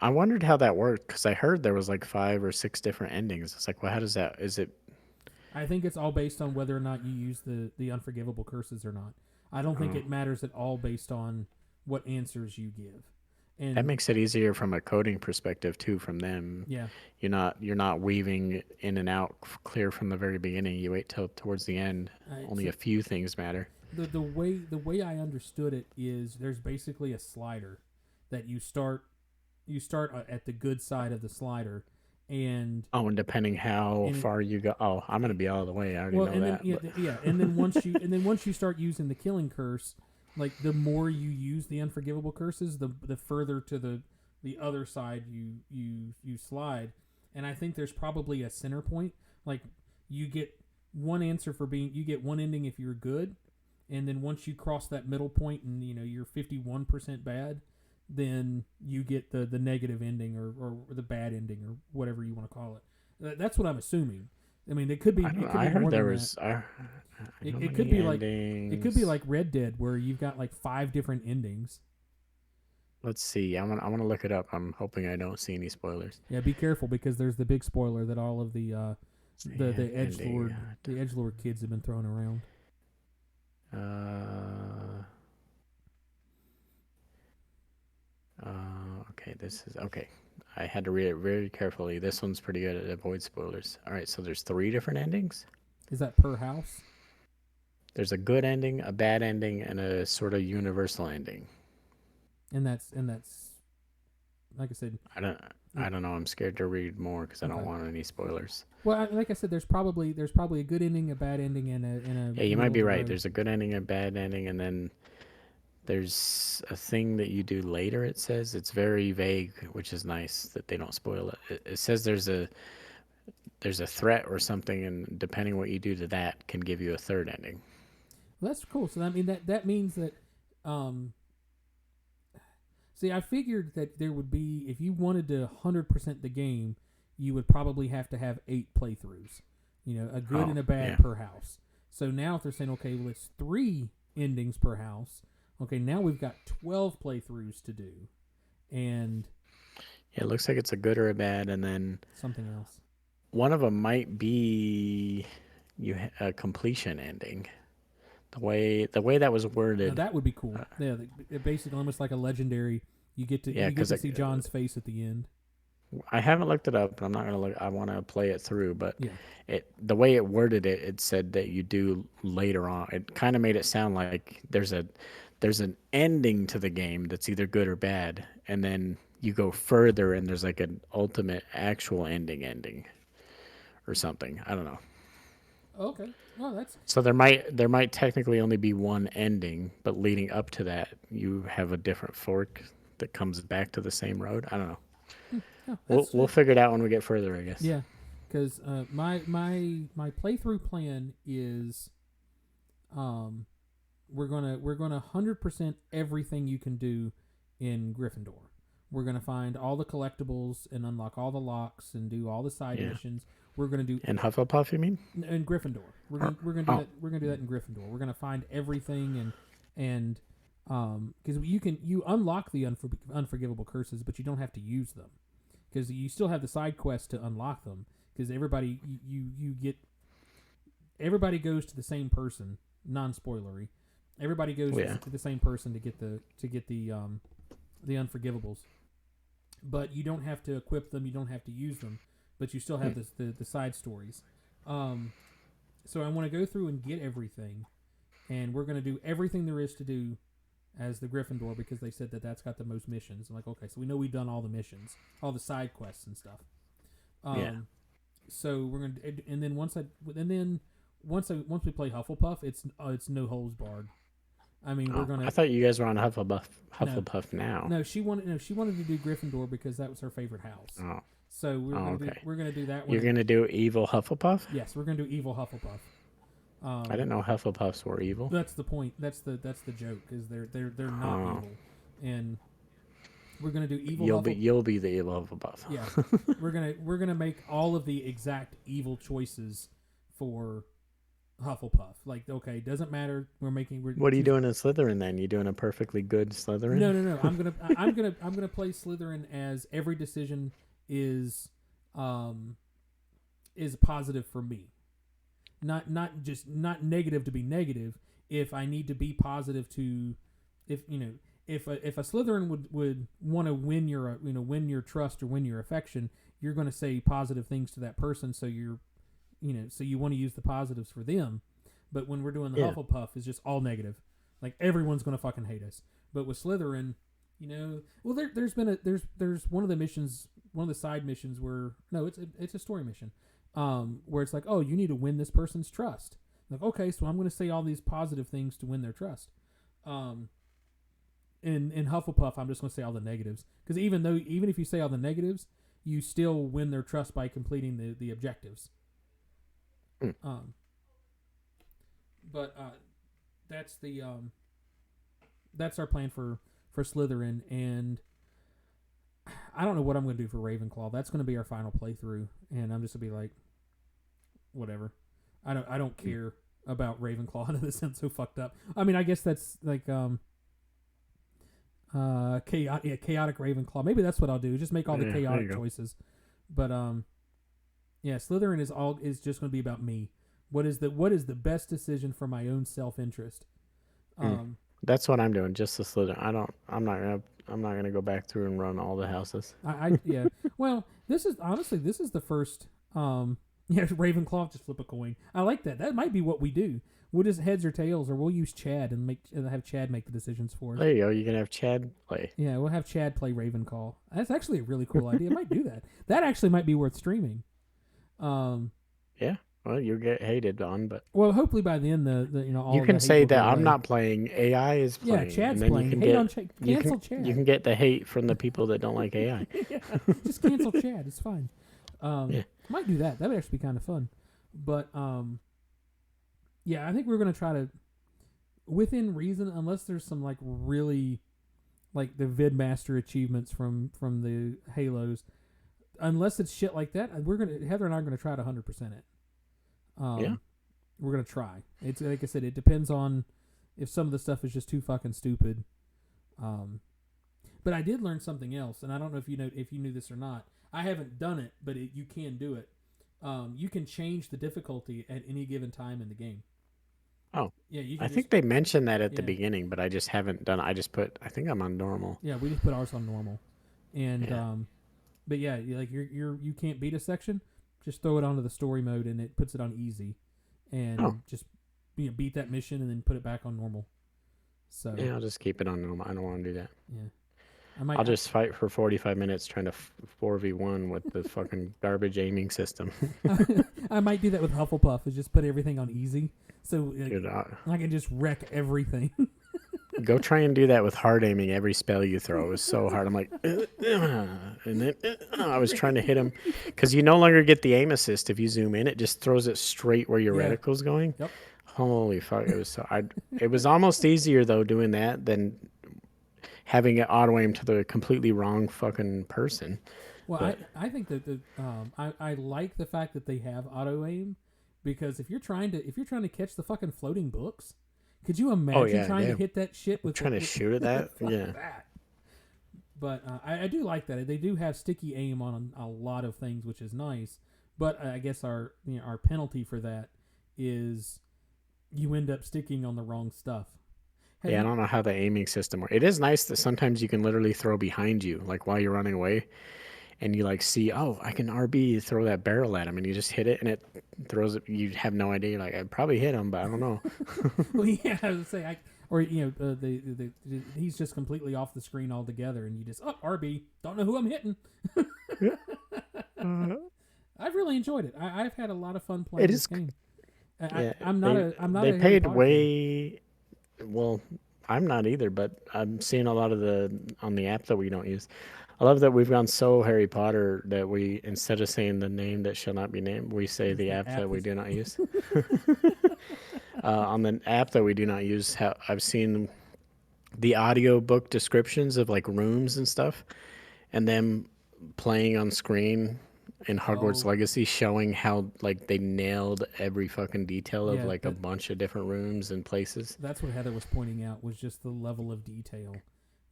I wondered how that worked because I heard there was like 5 or 6 different endings. It's like, well, how does that? Is it? I think it's all based on whether or not you use the unforgivable curses or not. I don't think it matters at all based on what answers you give. And that makes it easier from a coding perspective too. From them, yeah, you're not weaving in and out clear from the very beginning. You wait till towards the end. Only a few things matter. The way I understood it is there's basically a slider that you start at the good side of the slider, and depending how far you go, I'm gonna be all the way. I already know that. And then once you start using the killing curse, like the more you use the unforgivable curses, the further to the other side you slide. And I think there's probably a center point. Like you get one answer you get one ending if you're good, and then once you cross that middle point and you're 51% bad, then you get the negative ending or the bad ending or whatever you want to call it. That's what I'm assuming. I mean, it could be. I heard there was. It could be like Red Dead, where you've got like 5 different endings. Let's see. I want to look it up. I'm hoping I don't see any spoilers. Yeah, be careful because there's the big spoiler that all of the edgelord kids have been throwing around. Okay, this is okay. I had to read it very carefully. This one's pretty good at avoid spoilers. All right, so there's 3 different endings. Is that per house? There's a good ending, a bad ending, and a sort of universal ending. And that's like I said. I don't know. I'm scared to read more because I don't Okay. want any spoilers. Well, like I said, there's probably a good ending, a bad ending, and a Yeah, you might be middle of the right. road. There's a good ending, a bad ending, and then there's a thing that you do later. It says it's very vague, which is nice that they don't spoil it. It says there's a threat or something, and depending what you do to that, can give you a third ending. Well, that's cool. So I mean that means that, see, I figured that there would be, if you wanted to 100% the game, you would probably have to have 8 playthroughs. You know, a good Oh, and a bad yeah. per house. So now if they're saying, okay, well, it's 3 endings per house. Okay, now we've got 12 playthroughs to do, and Yeah, it looks like it's a good or a bad, and then something else. one of them might be a completion ending. The way that was Now, worded. that would be cool. Yeah, basically almost like a legendary. You get to Yeah, you get 'cause to it- see John's face at the end. I haven't looked it up, and I'm not gonna look. I want to play it through, but Yeah. the way it worded it, it said that you do later on. It kind of made it sound like there's an ending to the game that's either good or bad, and then you go further, and there's like an ultimate actual ending or something. I don't know. Okay. Well, that's So there might technically only be one ending, but leading up to that, you have a different fork that comes back to the same road. I don't know. yeah, We'll figure it out when we get further, I guess. yeah. Because my playthrough plan is, we're gonna 100% everything you can do in Gryffindor. We're gonna find all the collectibles and unlock all the locks and do all the side Yeah. missions. We're gonna do And Hufflepuff, you mean? in Gryffindor. We're gonna do Oh. that. We're gonna do that in Gryffindor. We're gonna find everything and because you unlock the unforgivable curses, but you don't have to use them because you still have the side quests to unlock them. Because everybody everybody goes to the same person. Non-spoilery. Everybody goes to the same person to get the unforgivables. But you don't have to equip them. You don't have to use them. But you still have the side stories. So I want to go through and get everything, and we're going to do everything there is to do as the Gryffindor because they said that that's got the most missions. I'm like, okay, so we know we've done all the missions, all the side quests and stuff. Yeah. So we're gonna, and then once we play Hufflepuff, it's no holds barred. I mean, we're gonna. I thought you guys were on Hufflepuff now. No, she wanted to do Gryffindor because that was her favorite house. Oh. So we're gonna do that one. You're gonna do evil Hufflepuff? Yes, we're gonna do evil Hufflepuff. I didn't know Hufflepuffs were evil. That's the point. That's the joke is they're not evil, and we're gonna do evil. You'll be the evil Hufflepuff. Yeah, we're gonna make all of the exact evil choices for Hufflepuff. Like, okay, doesn't matter. What are you doing in Slytherin then? You doing a perfectly good Slytherin? No. I'm gonna play Slytherin as every decision is positive for me. Not negative to be negative. If I need to be positive to, if a Slytherin would want to win your trust or win your affection, you're going to say positive things to that person. So so you want to use the positives for them. But when we're doing the Hufflepuff, it's just all negative. Like everyone's going to fucking hate us. But with Slytherin, well, there's one of the missions, one of the side missions where it's a story mission, where it's like, oh, you need to win this person's trust. Like, okay, so I'm going to say all these positive things to win their trust. In Hufflepuff, I'm just going to say all the negatives because even if you say all the negatives, you still win their trust by completing the objectives. But that's our plan for Slytherin, and I don't know what I'm going to do for Ravenclaw. That's going to be our final playthrough, and I'm just going to be like, whatever. I don't care about Ravenclaw. That sounds so fucked up. I mean, I guess that's like chaotic Ravenclaw. Maybe that's what I'll do. Just make all the chaotic choices. But yeah, Slytherin is just going to be about me. What is the best decision for my own self-interest? That's what I'm doing. Just the Slytherin. I'm not gonna go back through and run all the houses. Yeah. Well, this is the first Yeah, Ravenclaw, just flip a coin. I like that. That might be what we do. We'll just heads or tails, or we'll use Chad and have Chad make the decisions for us. There you go. You can have Chad play. Yeah, we'll have Chad play Ravenclaw. That's actually a really cool idea. I might do that. That actually might be worth streaming. Yeah. Well, you get hated on, but Well, hopefully by then all you of can the hate say will go that I'm away. not playing. AI is playing. Yeah, Chad's and then playing. You can Hate get, on Chad. Cancel Chad. You can get the hate from the people that don't like AI. Yeah, just cancel Chad. It's fine. Yeah. Might do that. That would actually be kind of fun. But yeah, I think we're gonna try to, within reason, unless there's some like really, like the VidMaster achievements from the Halos, unless it's shit like that, Heather and I are gonna try to 100% it. Yeah. We're gonna try. It's like I said, it depends on if some of the stuff is just too fucking stupid. But I did learn something else, and I don't know if you knew this or not. I haven't done it, but you can do it. You can change the difficulty at any given time in the game. Oh. Yeah, you can I think they mentioned that at the beginning, but I just haven't done it. I think I'm on normal. Yeah, we just put ours on normal. And Yeah. but yeah, you can't beat a section, just throw it onto the story mode and it puts it on easy. And just beat that mission and then put it back on normal. So Yeah, I'll just keep it on normal. I don't want to do that. yeah. I'll just fight for 45 minutes trying to 4v1 with the fucking garbage aiming system. I might do that with Hufflepuff, is just put everything on easy. So Dude, I can just wreck everything. go try and do that with hard aiming every spell you throw. It was so hard. I'm like, and then I was trying to hit him because you no longer get the aim assist if you zoom in. It just throws it straight where your reticle's going. Yep. Holy fuck! It was so. It was almost easier though doing that than having it auto aim to the completely wrong fucking person. Well, I think that I like the fact that they have auto aim, because if you're trying to catch the fucking floating books, could you imagine trying to hit that shit with trying to shoot at that? Yeah. That. But I do like that they do have sticky aim on a lot of things, which is nice. But I guess our penalty for that is you end up sticking on the wrong stuff. I don't know how the aiming system works. It is nice that sometimes you can literally throw behind you, like while you're running away, and you like see, I can RB throw that barrel at him, and you just hit it, and it throws it. You have no idea. You're like, I probably hit him, but I don't know. Well, yeah, I would say, he's just completely off the screen altogether, and you just RB, don't know who I'm hitting. I've really enjoyed it. I've had a lot of fun playing this game. I'm not They a paid Harry Potter way. Well, I'm not either, but I'm seeing a lot of on the app that we don't use. I love that we've gone so Harry Potter that we, instead of saying the name that shall not be named, we say the app that we do not use. On the app that we do not use, I've seen the audiobook descriptions of like rooms and stuff, and them playing on screen in Hogwarts Legacy, showing how like they nailed every fucking detail of a bunch of different rooms and places. That's what Heather was pointing out, was just the level of detail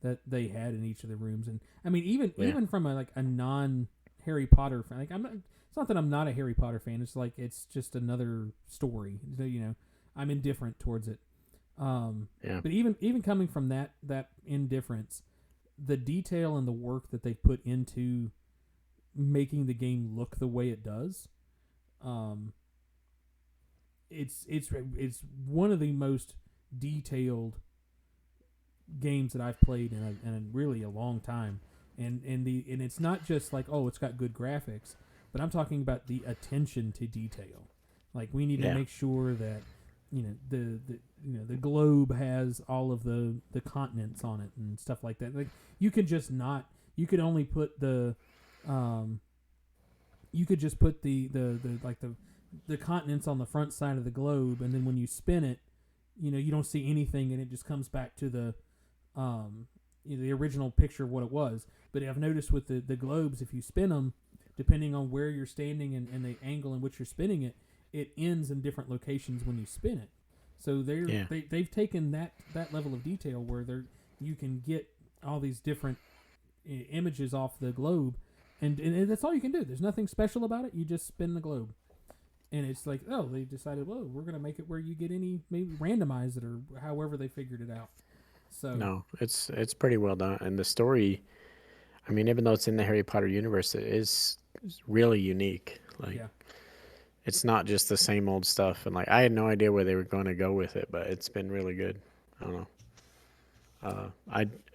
that they had in each of the rooms. And I mean, even from a non Harry Potter fan, like it's not that I'm not a Harry Potter fan. It's like it's just another story. I'm indifferent towards it. But even coming from that indifference, the detail and the work that they put into making the game look the way it does, it's one of the most detailed games that I've played in a really a long time, and it's not just like it's got good graphics, but I'm talking about the attention to detail. Like we need to make sure that the globe has all of the continents on it and stuff like that. Like you could only put the you could just put the continents on the front side of the globe, and then when you spin it, you don't see anything, and it just comes back to the original picture of what it was. But I've noticed with the globes, if you spin them, depending on where you're standing and the angle in which you're spinning it, it ends in different locations when you spin it. So they've taken that level of detail where you can get all these different images off the globe, and that's all you can do. There's nothing special about it. You just spin the globe, and it's like, they decided, we're gonna make it where you get maybe randomize it or however they figured it out. So no, it's pretty well done, and the story, I mean, even though it's in the Harry Potter universe, it is really unique. Like it's not just the same old stuff. And like I had no idea where they were going to go with it, but it's been really good. I don't know.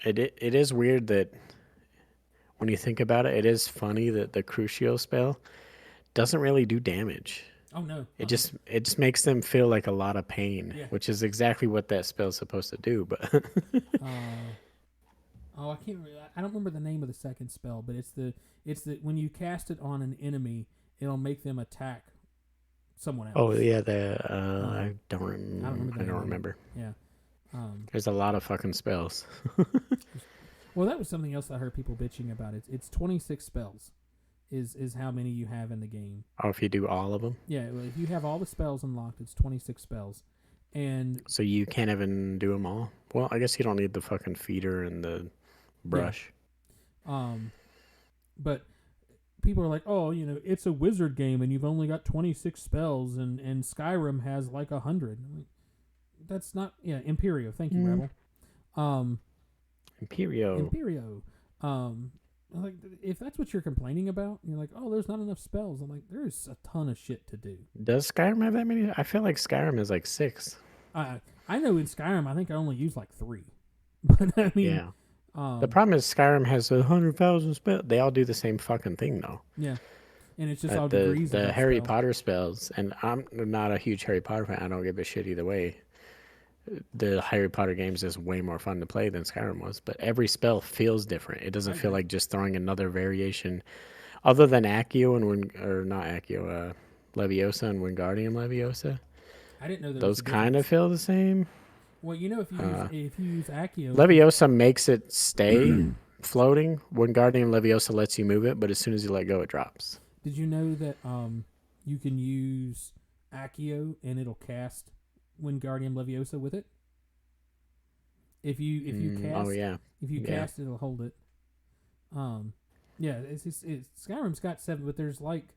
It is weird that when you think about it, it is funny that the Crucio spell doesn't really do damage. Oh no. It just makes them feel like a lot of pain, Yeah. which is exactly what that spell's supposed to do. But I can't remember. I don't remember the name of the second spell, but it's the when you cast it on an enemy, it'll make them attack someone else. oh yeah, I don't remember the name of it. remember. Yeah. There's a lot of fucking spells. Well, that was something else I heard people bitching about. It's 26 spells, is how many you have in the game. Oh, if you do all of them, Yeah, well, if you have all the spells unlocked, it's 26 spells, and so you can't even do them all. Well, I guess you don't need the fucking feeder and the brush. but people are like, oh, it's a wizard game and you've only got 26 spells, and Skyrim has like 100. That's not Imperio. Thank you, Rebel. Imperio. Like, if that's what you're complaining about, you're like, oh, there's not enough spells. I'm like, there's a ton of shit to do. Does Skyrim have that many? I feel like Skyrim is like 6. I know in Skyrim, I think I only use like 3. But I mean, yeah. The problem is Skyrim has 100,000 spells. They all do the same fucking thing, though. Yeah, and it's just all degrees. The of Harry spell. Potter spells, and I'm not a huge Harry Potter fan. I don't give a shit either way. The Harry Potter games is way more fun to play than Skyrim was, but every spell feels different. It doesn't feel like just throwing another variation, other than Accio not Accio, Leviosa and Wingardium Leviosa. I didn't know there Those was a kind of feel the same. Well, if you use Accio, Leviosa makes it stay floating. Wingardium Leviosa lets you move it, but as soon as you let go, it drops. did you know that you can use Accio and it'll cast Wingardium Leviosa with it? If you cast, oh yeah, if you cast, it'll hold it. Skyrim's got 7, but there's like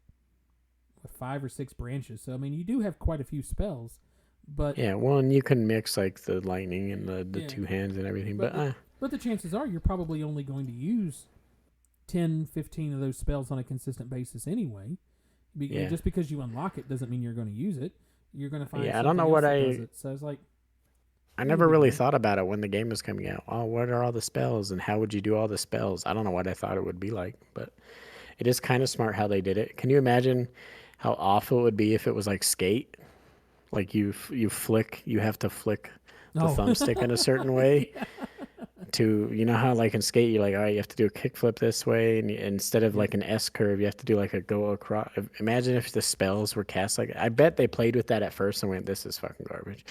5 or 6 branches. So I mean, you do have quite a few spells, but yeah. Well, and you can mix like the lightning and the two hands and everything, but the chances are you're probably only going to use 10, 15 of those spells on a consistent basis anyway. Just because you unlock it doesn't mean you're going to use it. You're going to find I don't know something what else that does it. So it's like, I never really thought about it when the game was coming out. Oh, what are all the spells and how would you do all the spells? I don't know what I thought it would be like, but it is kind of smart how they did it. Can you imagine how awful it would be if it was like Skate? Like you have to flick the thumbstick in a certain way to, how like in Skate, you're like, all right, you have to do a kickflip this way. And instead of like an S curve, you have to do like a go across. Imagine if the spells were cast like, I bet they played with that at first and went, this is fucking garbage.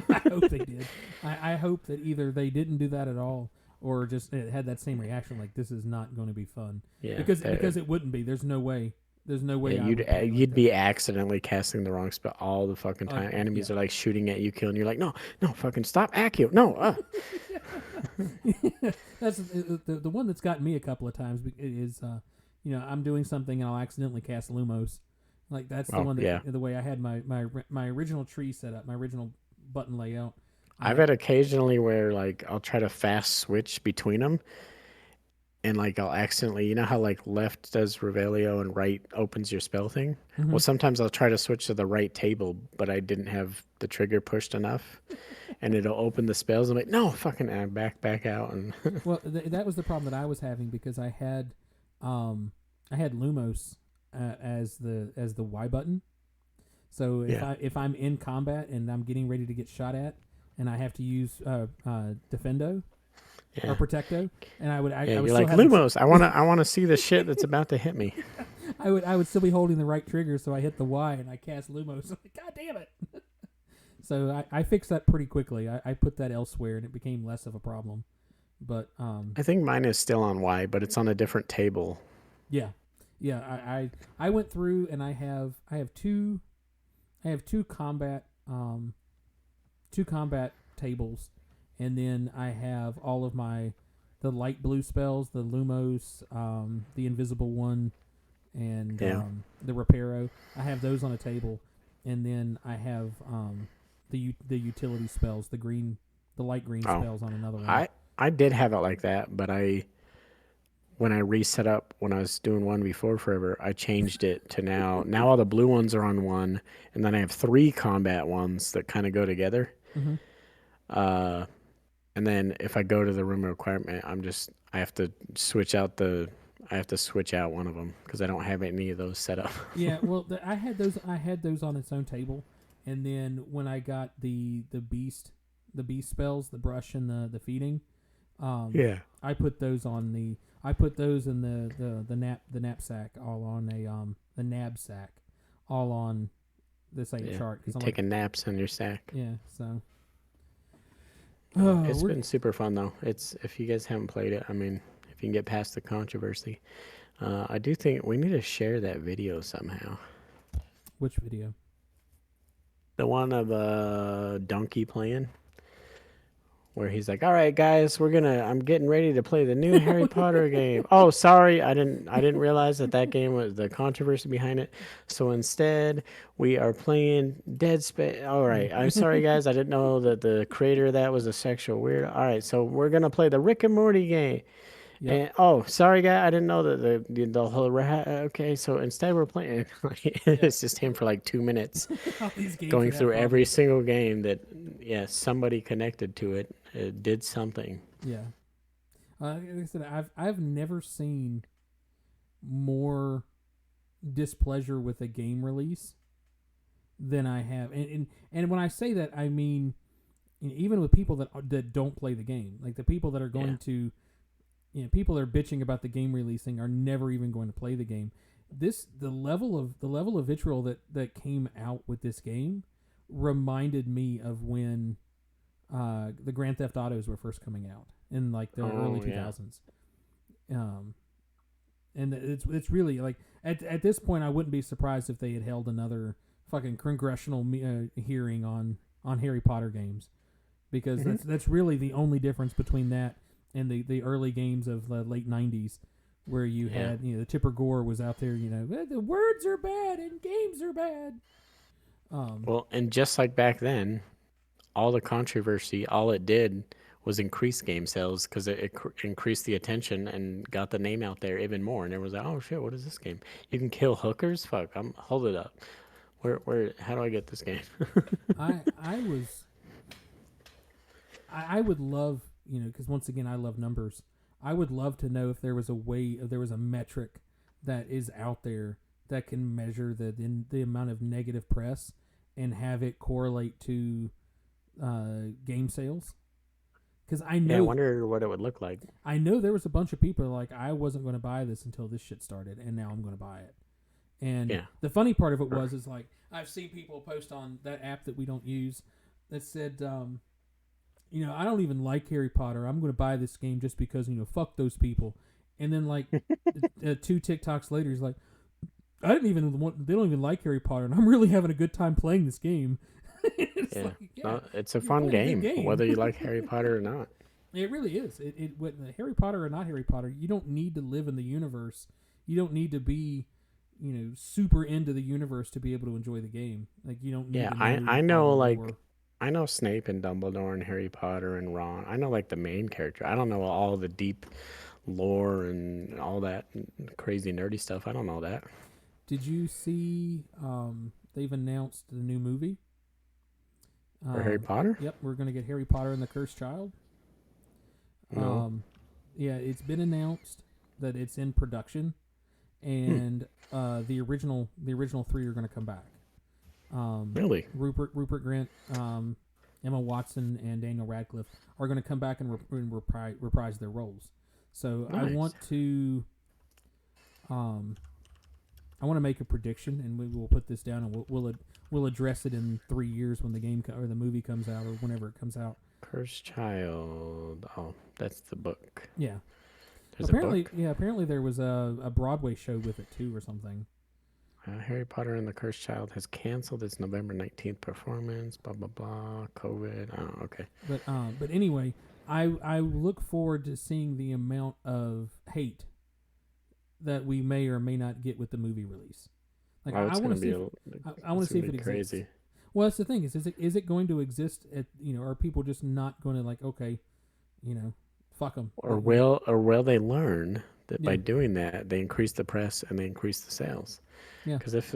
I hope they did. I hope that either they didn't do that at all or just it had that same reaction, like this is not going to be fun. Yeah. Because it wouldn't be. There's no way. There's no way. Yeah, you'd be accidentally casting the wrong spell all the fucking time. Enemies are like shooting at you, killing you. Like, no, fucking stop, Accio, no. That's the one that's gotten me a couple of times. Is I'm doing something and I'll accidentally cast Lumos. Like that's the one that the way I had my original tree set up, my original button layout. I've had occasionally where like I'll try to fast switch between them. And like I'll accidentally, how like left does Revelio and right opens your spell thing? Mm-hmm. Well, sometimes I'll try to switch to the right table, but I didn't have the trigger pushed enough. And it'll open the spells. I'm like, no, fucking back out. And well, that was the problem that I was having because I had Lumos as the Y button. So if I'm in combat and I'm getting ready to get shot at, and I have to use Defendo. Or Protecto, and I would you're like Lumos. I want to see the shit that's about to hit me. I would still be holding the right trigger, so I hit the Y and I cast Lumos. I'm like, God damn it! So I fixed that pretty quickly. I put that elsewhere, and it became less of a problem. But I think mine is still on Y, but it's on a different table. Yeah. I went through and I have two combat tables. And then I have all of the light blue spells, the Lumos, the Invisible One, and the Reparo. I have those on a table, and then I have the utility spells, the light green spells on another one. I did have it like that, but when I reset up when I was doing one before forever, I changed it to now all the blue ones are on one, and then I have 3 combat ones that kind of go together. Mm-hmm. Uh, and then if I go to the room requirement, I have to switch out one of them because I don't have any of those set up. Yeah, well, I had those on its own table, and then when I got the beast spells, the brush and the feeding, Yeah. I put those in the knapsack, all on the knapsack, all on the same Yeah. chart. You're I'm taking naps on your sack. yeah, so It's been super fun though. It's if you guys haven't played it, I mean, if you can get past the controversy, I do think we need to share that video somehow. which video? The one of Donkey playing, where he's like, "All right, guys, I'm getting ready to play the new Harry Potter game." Oh, sorry, I didn't realize that game was the controversy behind it. So instead, we are playing Dead Space. All right, I'm sorry, guys, I didn't know that the creator of that was a sexual weirdo. All right, so we're gonna play the Rick and Morty game. Yep. And oh, sorry, guy, I didn't know that the whole okay. So instead, we're playing. It's just him for like 2 minutes, All these games going that through have every problems. single game that somebody connected to it did something. Yeah. Like I said, I've never seen more displeasure with a game release than I have, and when I say that, I mean, even with people that don't play the game, like the people that are going to, people that are bitching about the game releasing are never even going to play the game. The level of vitriol that came out with this game reminded me of when the Grand Theft Autos were first coming out in like the early 2000s. And it's really like at this point I wouldn't be surprised if they had held another fucking congressional hearing on Harry Potter games, because that's really the only difference between that and the early games of the late 90s, where you had the Tipper Gore was out there, the words are bad and games are bad. Well, and just like back then, all the controversy, all it did was increase game sales because it increased the attention and got the name out there even more. And everyone's like, "Oh shit, what is this game? You can kill hookers? Fuck, hold it up. Where? How do I get this game?" I would love, because once again I love numbers. I would love to know if there was a metric that is out there that can measure the amount of negative press and have it correlate to game sales. Because I know, I wonder what it would look like. I know there was a bunch of people like, I wasn't going to buy this until this shit started, and now I'm going to buy it. And the funny part of it is like, I've seen people post on that app that we don't use that said, I don't even like Harry Potter. I'm going to buy this game just because, fuck those people. And then like 2 TikToks later, he's like, they don't even like Harry Potter, and I'm really having a good time playing this game. It's a fun game, whether you like Harry Potter or not. It really is. Whether Harry Potter or not Harry Potter, you don't need to live in the universe. You don't need to be, super into the universe to be able to enjoy the game. Like, you don't need to know I know, like, lore. I know Snape and Dumbledore and Harry Potter and Ron. I know, like, the main character. I don't know all the deep lore and all that crazy nerdy stuff. I don't know that. Did you see they've announced the new movie? For Harry Potter? Yep, we're going to get Harry Potter and the Cursed Child. No. It's been announced that it's in production, and the original 3 are going to come back. Really? Rupert Grint, Emma Watson, and Daniel Radcliffe are going to come back and reprise their roles. So Nice. I want to make a prediction, and we will put this down, and we'll address it in 3 years when the game or the movie comes out, or whenever it comes out. Cursed Child. Oh, that's the book. Yeah. There's Apparently, a book? apparently there was a Broadway show with it too, or something. Harry Potter and the Cursed Child has canceled its November 19th performance. Blah blah blah. COVID. Oh, okay. But anyway, I look forward to seeing the amount of hate that we may or may not get with the movie release. Like, I want to see. I want to see if it crazy. exists. Well, that's the thing is it going to exist at, are people just not going to, like, okay, fuck them? Or will they learn that Yeah. by doing that, they increase the press and they increase the sales. Yeah. Because if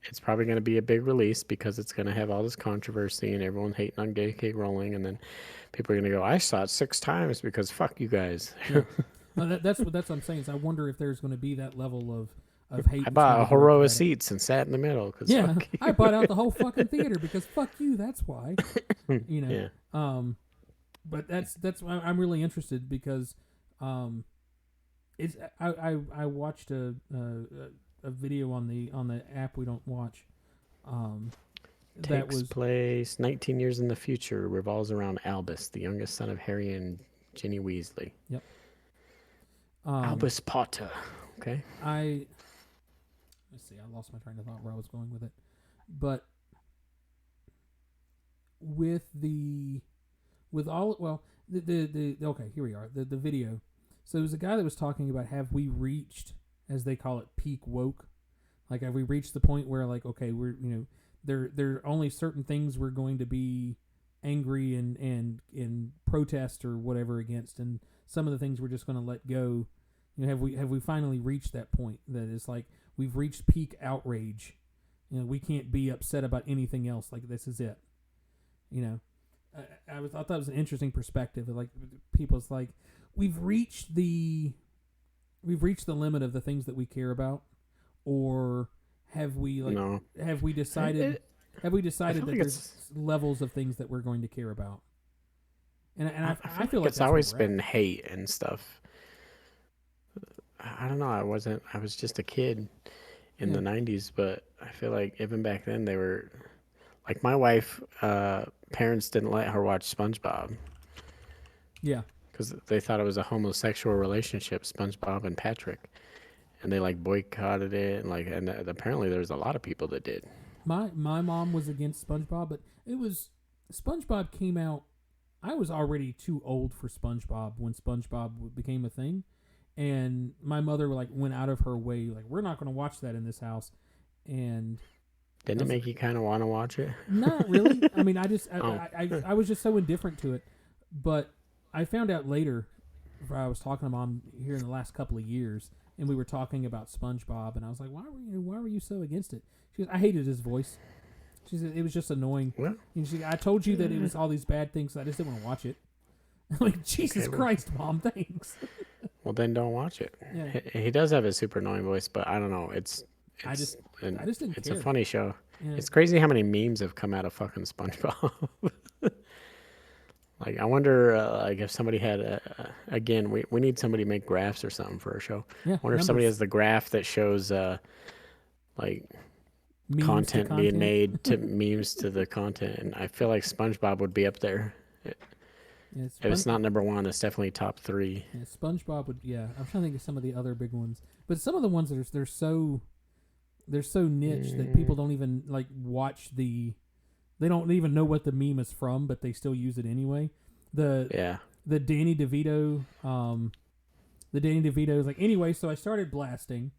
it's probably going to be a big release because it's going to have all this controversy and everyone hating on J.K. Rowling, and then people are going to go, I saw it 6 times because fuck you guys. Yeah. That's what I'm saying. Is I wonder if there's going to be that level of hate. I that's bought gonna a be whole row of directed at it. seats and sat in the middle. Cause Yeah, fuck you. I bought out the whole fucking theater because fuck you. That's why. You know. Yeah. But that's I'm really interested because, it's I watched a video on the app we don't watch, that Takes was place 19 years in the future, revolves around Albus, the youngest son of Harry and Ginny Weasley. Albus Potter. Okay. let's see, I lost my train of thought where I was going with it, but okay, here we are, the video. So there was a guy that was talking about, have we reached, as they call it, peak woke? Like, have we reached the point where, like, okay, we're, there are only certain things we're going to be angry and protest or whatever against, and some of the things we're just going to let go. Have we finally reached that point that it's like we've reached peak outrage? We can't be upset about anything else. Like, this is it. I thought that was an interesting perspective. Like, people's like, we've reached the limit of the things that we care about, or have we No. have we decided that like there's levels of things that we're going to care about? And I feel like it's that's where always we're at. been hate and stuff. I don't know. I was just a kid in the 90s, but I feel like even back then they were like, my wife, parents didn't let her watch SpongeBob Yeah. because they thought it was a homosexual relationship, SpongeBob and Patrick, and they like boycotted it, and apparently there's a lot of people that did. My mom was against SpongeBob, but SpongeBob came out. I was already too old for SpongeBob when SpongeBob became a thing, and my mother went out of her way, like, we're not going to watch that in this house, and Didn't it make you kind of want to watch it? not really. I mean, Oh. I was just so indifferent to it, but I found out later. I was talking to Mom here in the last couple of years, and we were talking about SpongeBob, and I was like, why were you so against it? She goes, I hated his voice. She said it was just annoying. Well, I told you that it was all these bad things. I just didn't want to watch it. I'm like, Jesus Okay, well- Christ, Mom, thanks. well, then don't watch it. Yeah. He does have a super annoying voice, but I don't know. It's I just didn't it's care. a funny show. Yeah. It's crazy how many memes have come out of fucking SpongeBob. Like, I wonder, if somebody had again, we need somebody to make graphs or something for our show. Yeah, I wonder if somebody numbers. has the graph that shows like Memes to content being content. made to memes to the content, and I feel like SpongeBob would be up there. Yeah, If it's not number 1, it's definitely top 3. Yeah, SpongeBob would. Yeah, I'm trying to think of some of the other big ones, but some of the ones that they're so niche that people don't even watch the. They don't even know what the meme is from, but they still use it anyway. Yeah. The Danny DeVito. The Danny DeVito is like, anyway. So I started blasting.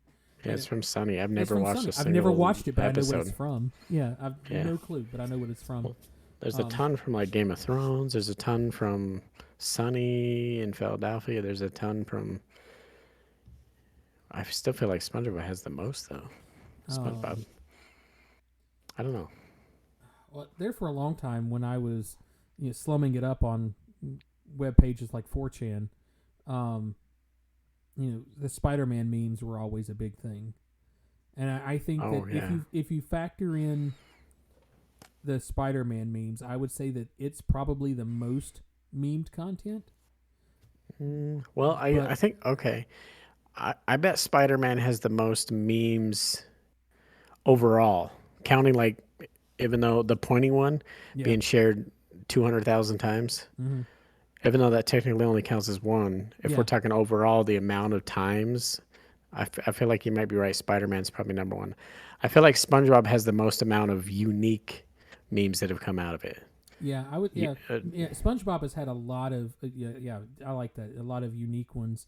Yeah, it's from Sunny. I've It's never from watched Sunny. a single I've never watched it, but episode. I know what it's from. Yeah, I've Yeah. no clue, but I know what it's from. Well, There's a ton from like Game of Thrones. There's a ton from Sunny in Philadelphia. There's a ton from. I still feel like SpongeBob has the most though. SpongeBob. I don't know. Well, there for a long time when I was slumming it up on web pages like 4chan, the Spider-Man memes were always a big thing, and I think Oh, that yeah. if you factor in the Spider-Man memes, I would say that it's probably the most memed content. Well, But- I think okay. I bet Spider-Man has the most memes overall, counting like even though the pointing one Yeah. being shared 200,000 times. Mm-hmm. Even though that technically only counts as one, if Yeah. we're talking overall the amount of times, I feel like you might be right. Spider-Man's probably number 1. I feel like SpongeBob has the most amount of unique memes that have come out of it. Yeah, I would. Yeah, Yeah, SpongeBob has had a lot of. Yeah, I like that. A lot of unique ones.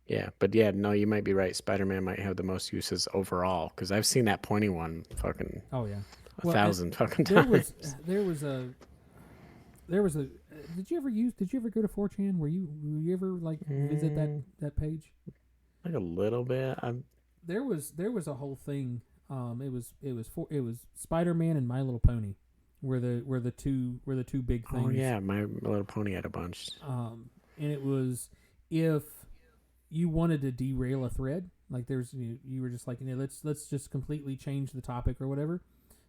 Yeah, but yeah, no, you might be right. Spider-Man might have the most uses overall because I've seen that pointing one fucking Oh yeah. 1,000 fucking There times. was there was a. Did you ever go to 4chan? Were you ever like visit that page? Like a little bit. There was a whole thing. It was Spider-Man and My Little Pony, were the two big things. Oh yeah, My Little Pony had a bunch. And it was if you wanted to derail a thread, like you were just like, let's just completely change the topic or whatever.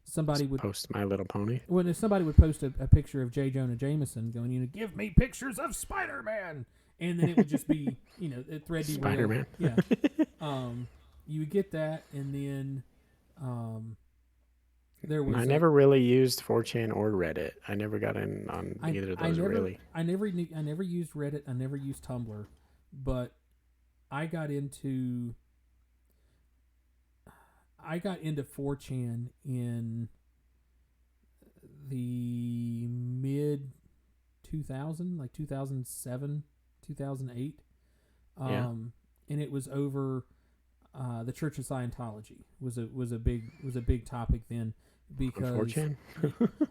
Somebody would post My Little Pony. If somebody would post a picture of J. Jonah Jameson going, give me pictures of Spider-Man, and then it would just be, a thread derail. Spider-Man. Yeah. You would get that, and then there was. I never really used 4chan or Reddit. I never got in on either of those really. I never used Reddit. I never used Tumblr, but I got into 4chan in the mid 2000, like 2007, 2008. And it was over the Church of Scientology was a big topic then, because 4chan?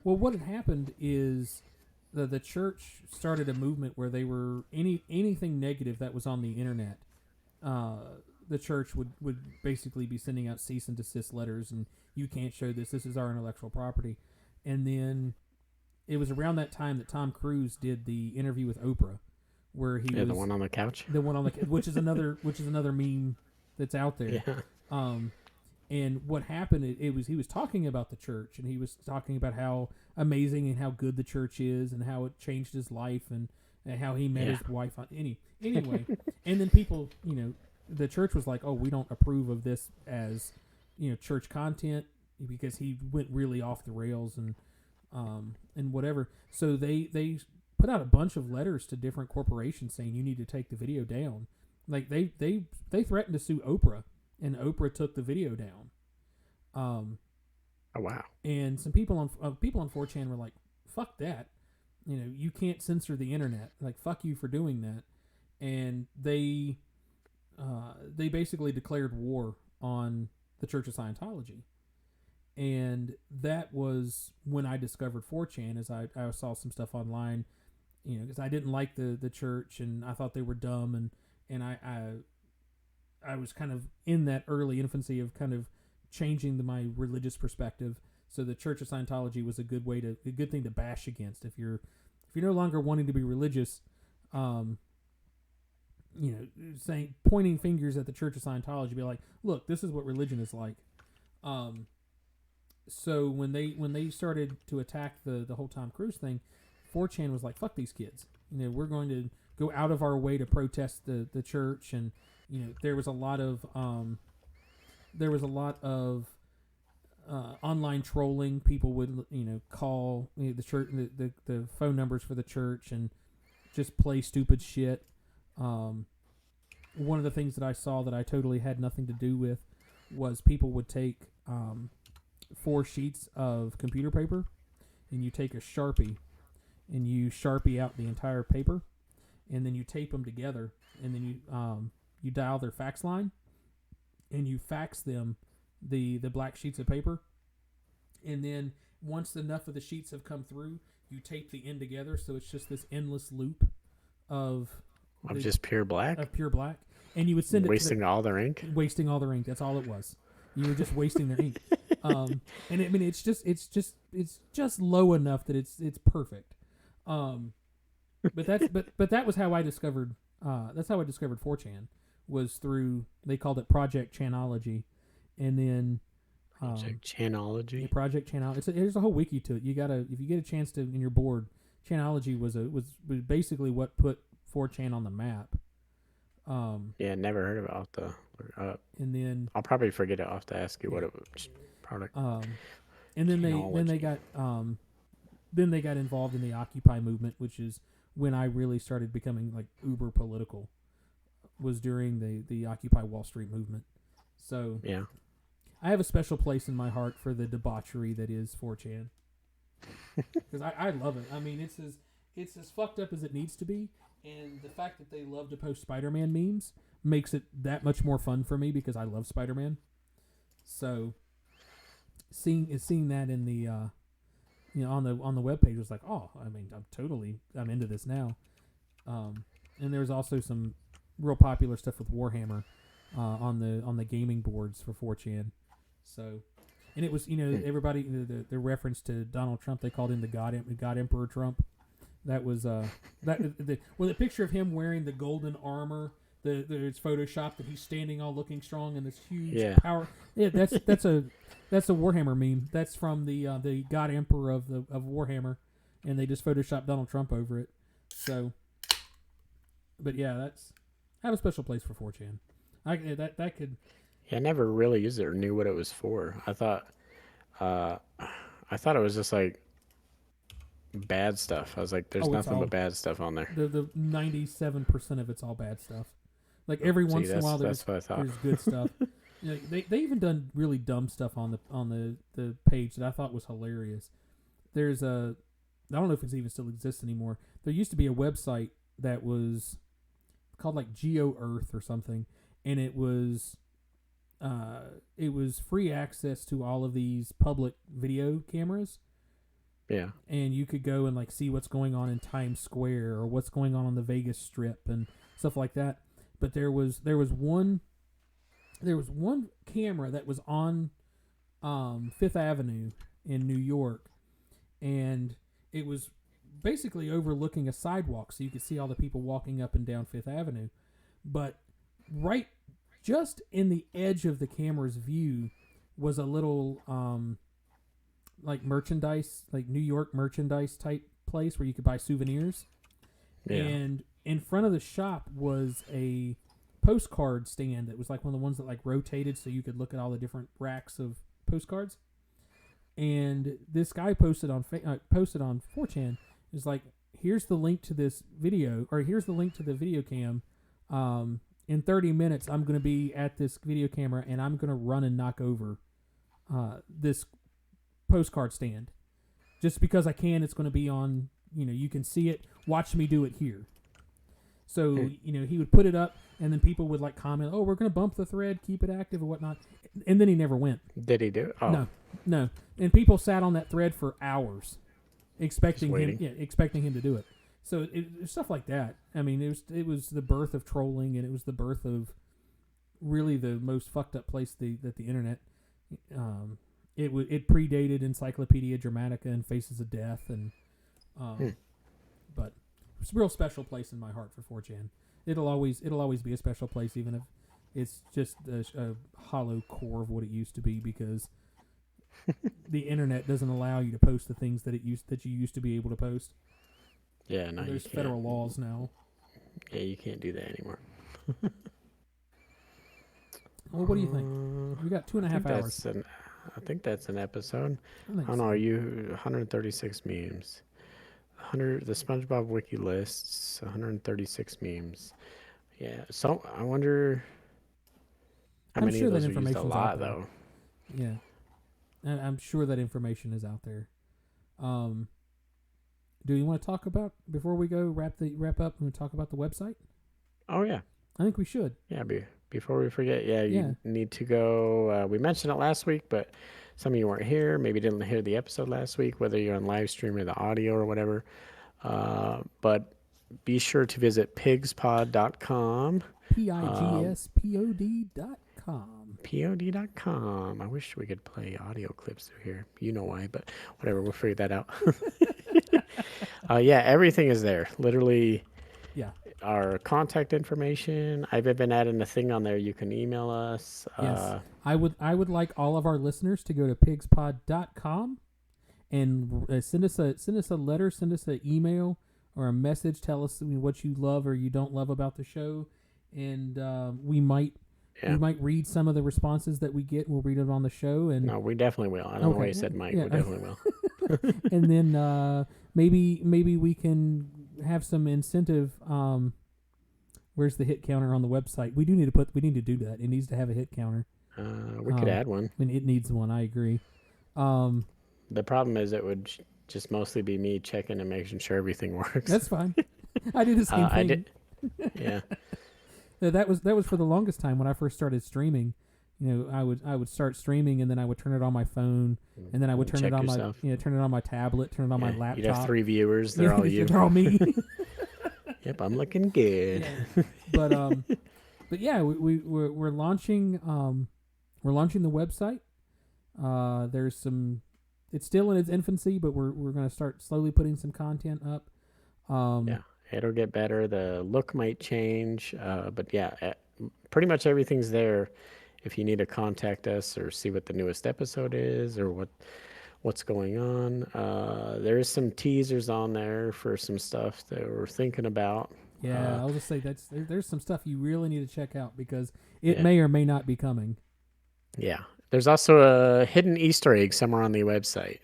Well, what had happened is the church started a movement where they were anything negative that was on the internet. The church would basically be sending out cease and desist letters, and you can't show this. This is our intellectual property. And then it was around that time that Tom Cruise did the interview with Oprah, where he was the one on the couch. The one on the which is another meme that's out there. Yeah. And what happened? He was talking about the church, and he was talking about how amazing and how good the church is, and how it changed his life, and how he met his wife. Anyway, and then people, the church was like, "Oh, we don't approve of this as, church content," because he went really off the rails and whatever. So they put out a bunch of letters to different corporations saying you need to take the video down. Like they threatened to sue Oprah, and Oprah took the video down. Oh wow! And some people on 4chan were like, "Fuck that." You can't censor the internet. Like, fuck you for doing that. And they basically declared war on the Church of Scientology. And that was when I discovered 4chan, as I saw some stuff online, because I didn't like the church, and I thought they were dumb, and I was kind of in that early infancy of kind of changing my religious perspective. So the Church of Scientology was a good thing to bash against if you're no longer wanting to be religious, pointing fingers at the Church of Scientology, be like, look, this is what religion is like. So when they started to attack the whole Tom Cruise thing, 4chan was like, fuck these kids. We're going to go out of our way to protest the church, and there was a lot of online trolling. People would call the church, the phone numbers for the church, and just play stupid shit. One of the things that I saw that I totally had nothing to do with was people would take 4 sheets of computer paper, and you take a Sharpie, and you Sharpie out the entire paper, and then you tape them together, and then you dial their fax line, and you fax them the black sheets of paper, and then once enough of the sheets have come through, you tape the end together, so it's just this endless loop of just pure black, and you would send wasting all their ink. That's all it was. You were just wasting their ink. And I mean, it's just low enough that it's perfect. But that was how I discovered. That's how I discovered 4chan, was through, they called it Project Chanology, and then Project Chanology. Project Chanology. There's a whole wiki to it. You gotta, if you get a chance to in your board, Chanology was basically what put 4chan on the map. Yeah, never heard about the. And then I'll probably forget it. I'll have to ask you what it was. Product. And then they got involved in the Occupy movement, which is when I really started becoming like uber political. Was during the Occupy Wall Street movement. So yeah, I have a special place in my heart for the debauchery that is 4chan, because I love it. I mean, it's as fucked up as it needs to be, and the fact that they love to post Spider-Man memes makes it that much more fun for me, because I love Spider-Man. So seeing that in on the webpage was like, oh, I mean, I'm into this now. And there's also some real popular stuff with Warhammer on the gaming boards for 4chan. So, and it was everybody the reference to Donald Trump, they called him the God Emperor Trump. That was the picture of him wearing the golden armor. It's photoshopped that he's standing all looking strong in this huge power. Yeah, that's a Warhammer meme. That's from the God Emperor of Warhammer, and they just photoshopped Donald Trump over it. So, but yeah, I have a special place for 4chan. That could. Yeah, I never really used it or knew what it was for. I thought it was just like bad stuff. I was like, there's nothing but bad stuff on there. The 97% of it's all bad stuff. Like every once in a while, there's good stuff. They even done really dumb stuff on the page that I thought was hilarious. There's I don't know if it even still exists anymore. There used to be a website that was called like Geo Earth or something, and it was free access to all of these public video cameras. Yeah. And you could go and like see what's going on in Times Square or what's going on the Vegas Strip and stuff like that. But there was one camera that was on Fifth Avenue in New York, and it was basically overlooking a sidewalk, so you could see all the people walking up and down Fifth Avenue. But right just in the edge of the camera's view was a little like merchandise, like New York merchandise type place where you could buy souvenirs. Yeah. And in front of the shop was a postcard stand that was like one of the ones that like rotated so you could look at all the different racks of postcards. And this guy posted on 4chan, is like, here's the link to this video, or here's the link to the video cam. In 30 minutes, I'm going to be at this video camera and I'm going to run and knock over this postcard stand. Just because I can, it's going to be on, you can see it. Watch me do it here. So, he would put it up and then people would like comment, oh, we're going to bump the thread, keep it active or whatnot. And then he never went. Did he do it? Oh. No. And people sat on that thread for hours expecting him to do it. So it's stuff like that. I mean, it was the birth of trolling, and it was the birth of really the most fucked up place that the internet. It predated Encyclopedia Dramatica and Faces of Death, and but it's a real special place in my heart for 4chan. It'll always be a special place, even if it's just a hollow core of what it used to be, because the internet doesn't allow you to post the things that you used to be able to post. Yeah, no, there's federal laws now. Yeah, you can't do that anymore. Well, what do you think? We got 2.5 hours. I think that's an episode. I don't know. Are you 136 memes? The SpongeBob wiki lists 136 memes. Yeah. So I wonder how many of those are used a lot, though. Yeah, I'm sure that information is out there. Do you want to talk about, before we go wrap up, and talk about the website? Oh yeah, I think we should. Yeah, before we forget, you need to go. We mentioned it last week, but some of you weren't here. Maybe didn't hear the episode last week, whether you're on live stream or the audio or whatever. But be sure to visit pigspod.com. pigspod.com. Pod.com. I wish we could play audio clips through here. You know why, but whatever. We'll figure that out. Everything is there. Literally. Yeah. Our contact information. I've been adding a thing on there. You can email us. Yes. I would like all of our listeners to go to pigspod.com and send us a letter, send us an email or a message. Tell us what you love or you don't love about the show, and we might read some of the responses that we get. We'll read it on the show. And no, we definitely will. I don't know why you said Mike. We definitely will. And then maybe we can have some incentive. Where's the hit counter on the website? We need to do that. It needs to have a hit counter. We could add one. I mean, it needs one. I agree. The problem is it would just mostly be me checking and making sure everything works. That's fine. I do the same thing. I did. Yeah. That was for the longest time when I first started streaming. I would start streaming, and then I would turn it on my phone, and then I would turn Check it on yourself. turn it on my tablet, turn it on my laptop. You'd have 3 viewers. They're Yeah, all you. They're all me. Yep, I'm looking good. Yeah. But yeah, we're launching the website. There's some. It's still in its infancy, but we're gonna start slowly putting some content up. Yeah, it'll get better. The look might change, but yeah, pretty much everything's there. If you need to contact us or see what the newest episode is or what's going on, there is some teasers on there for some stuff that we're thinking about. Yeah, I'll just say there's some stuff you really need to check out because it Yeah. may or may not be coming. Yeah. There's also a hidden Easter egg somewhere on the website.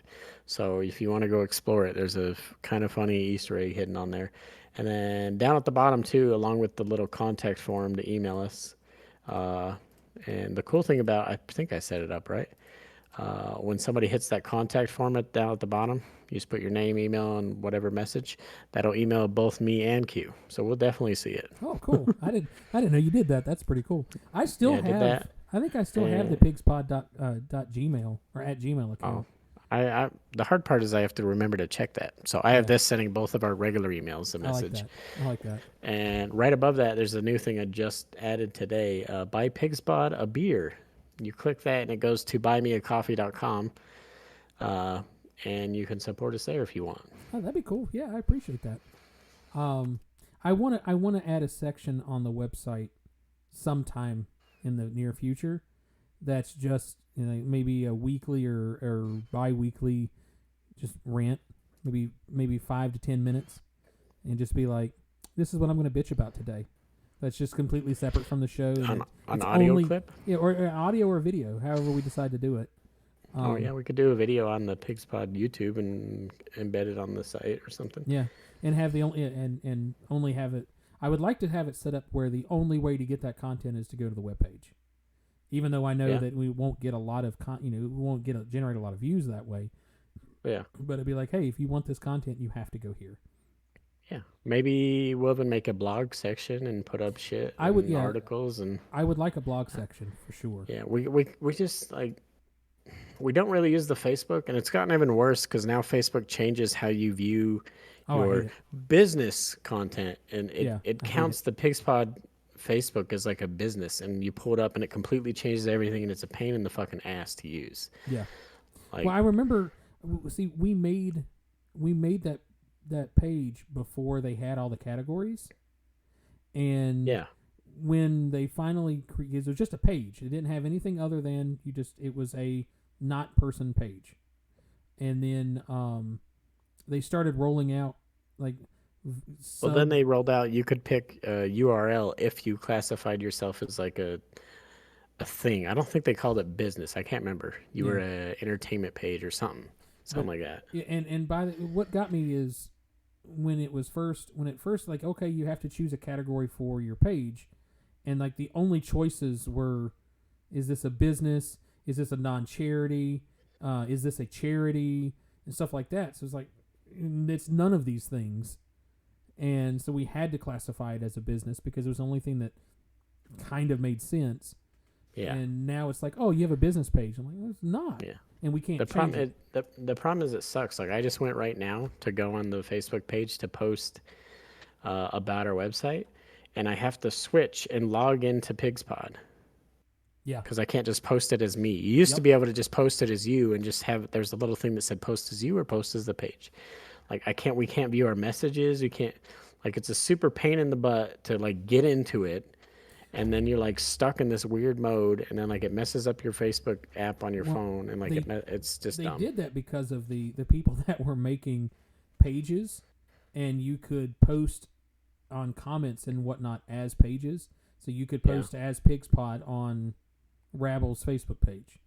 So if you want to go explore it, there's a kind of funny Easter egg hidden on there. And then down at the bottom too, along with the little contact form to email us. And the cool thing about, I think I set it up right. When somebody hits that contact form down at the bottom, you just put your name, email, and whatever message. That'll email both me and Q. So we'll definitely see it. Oh, cool! I didn't know you did that. That's pretty cool. I still Yeah, I did have. that. I think I still have the And- pigspod.gmail or @gmail account. I the hard part is I have to remember to check that. So I have this sending both of our regular emails a I like message. that. I like that. And right above that, there's a new thing I just added today. Buy Pigspod a beer. You click that and it goes to buymeacoffee.com. And you can support us there if you want. Oh, that'd be cool. Yeah, I appreciate that. I want to add a section on the website sometime in the near future. That's just maybe a weekly or bi-weekly just rant, maybe 5 to 10 minutes, and just be like, this is what I'm going to bitch about today. That's just completely separate from the show. and An it's audio only- clip? Yeah, or audio or video, however we decide to do it. Oh yeah, we could do a video on the Pigspod YouTube and embed it on the site or something. Yeah, and have the only and only have it. I would like to have it set up where the only way to get that content is to go to the webpage. Even though I know Yeah. that we won't get a lot of we won't generate a lot of views that way. Yeah. But it'd be like, hey, if you want this content, you have to go here. Yeah. Maybe we'll even make a blog section and put up shit I would- and yeah. articles and I would like a blog section for sure. yeah, we just like we don't really use the Facebook, and it's gotten even worse because now Facebook changes how you view Oh, I your hate business content, and it, Yeah, it I hate counts the Pigspod Facebook as like a business, and you pull it up and it completely changes everything, and it's a pain in the fucking ass to use. Yeah. Like, Well, I remember. See, we made that page before they had all the categories, and yeah, when they finally it was just a page. It didn't have anything other than it was a not person page, and then they started rolling out like. well, then they rolled out you could pick a URL if you classified yourself as like a thing. I don't think they called it business. I can't remember. You were a entertainment page or something like that. Yeah, and what got me is when it first like, okay, you have to choose a category for your page, and like the only choices were, is this a business, is this a non-charity, is this a charity, and stuff like that. So it's like it's none of these things, and so we had to classify it as a business because it was the only thing that kind of made sense. Yeah. And now it's like, oh, you have a business page. I'm like, well, it's not. Yeah. And we can't The change problem it. the problem is it sucks. Like I just went right now to go on the Facebook page to post about our website, and I have to switch and log into Pigspod. Yeah. Because I can't just post it as me. You used to Yep. be able to just post it as you and just have there's a little thing that said post as you or post as the page. Like we can't view our messages. We can't like it's a super pain in the butt to like get into it. And then you're like stuck in this weird mode, and then like it messes up your Facebook app on your Well, phone, and like it's just They dumb. did that because of the people that were making pages, and you could post on comments and whatnot as pages. So you could post as Pigspod on Rabble's Facebook page.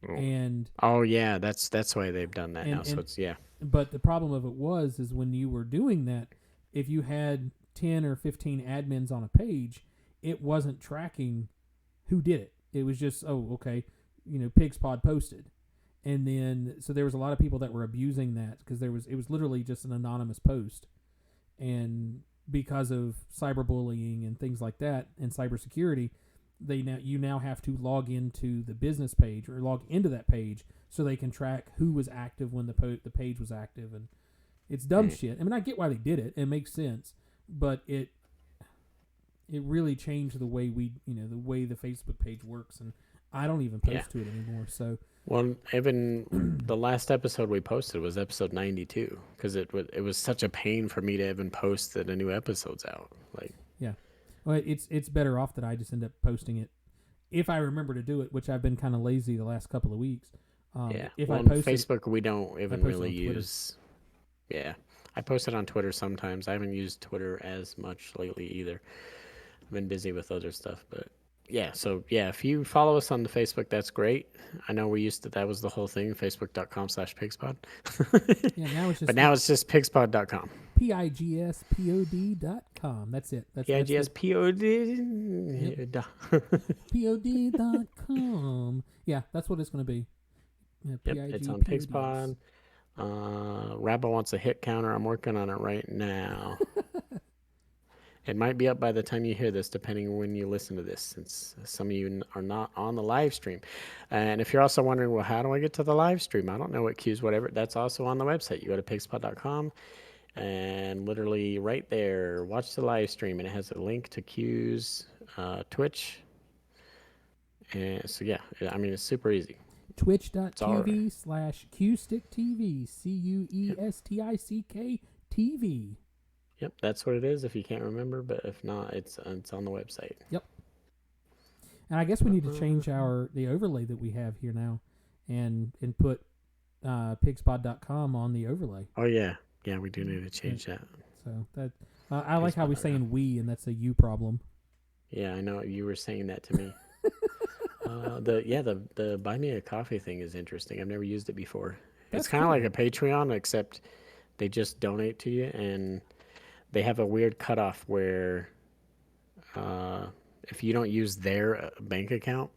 Oh. And Oh yeah, that's why they've done that And- now. So and- it's yeah, but the problem of it is when you were doing that, if you had 10 or 15 admins on a page, it wasn't tracking who did it. It was just, oh, okay, Pigspod posted. And then, so there was a lot of people that were abusing that because it was literally just an anonymous post. And because of cyberbullying and things like that and cybersecurity, you now have to log into the business page or log into that page so they can track who was active when the page was active, and it's dumb shit. I mean, I get why they did it; it makes sense, but it really changed the way the way the Facebook page works, and I don't even post to it anymore. So, well, even the last episode we posted was episode 92 because it was such a pain for me to even post that a new episode's out. Like, yeah, well, it's better off that I just end up posting it if I remember to do it, which I've been kind of lazy the last couple of weeks. If well, I on post Facebook we don't even post it really on Twitter. use. Yeah, I post it on Twitter sometimes. I haven't used Twitter as much lately either. I've been busy with other stuff, but yeah. So yeah, if you follow us on the Facebook, that's great. I know that was the whole thing, facebook.com/pigspod. Yeah, now it's just But now it's just pigspod.com. pigspod.com. That's it. That's PIGSPOD. pod.com. Yeah, that's what it's going to be. Yeah, Yep, it's on Pigspod. Rabbo wants a hit counter. I'm working on it right now. It might be up by the time you hear this, depending on when you listen to this, since some of you are not on the live stream. And if you're also wondering, well, how do I get to the live stream? I don't know what cues, whatever. That's also on the website. You go to pigspod.com, and literally right there, watch the live stream, and it has a link to Q's Twitch. And so yeah, I mean, it's super easy. Twitch.tv/QStickTV. QUESTICK TV. Yep, that's what it is if you can't remember, but if not, it's on the website. Yep. And I guess we need to change the overlay that we have here now and put pigspod.com on the overlay. Oh yeah. Yeah, we do need to change that. So that I like how we're saying we, and that's a you problem. Yeah, I know you were saying that to me. The buy me a coffee thing is interesting. I've never used it before. That's it's kind of cool. like a Patreon, except they just donate to you, and they have a weird cutoff where if you don't use their bank account,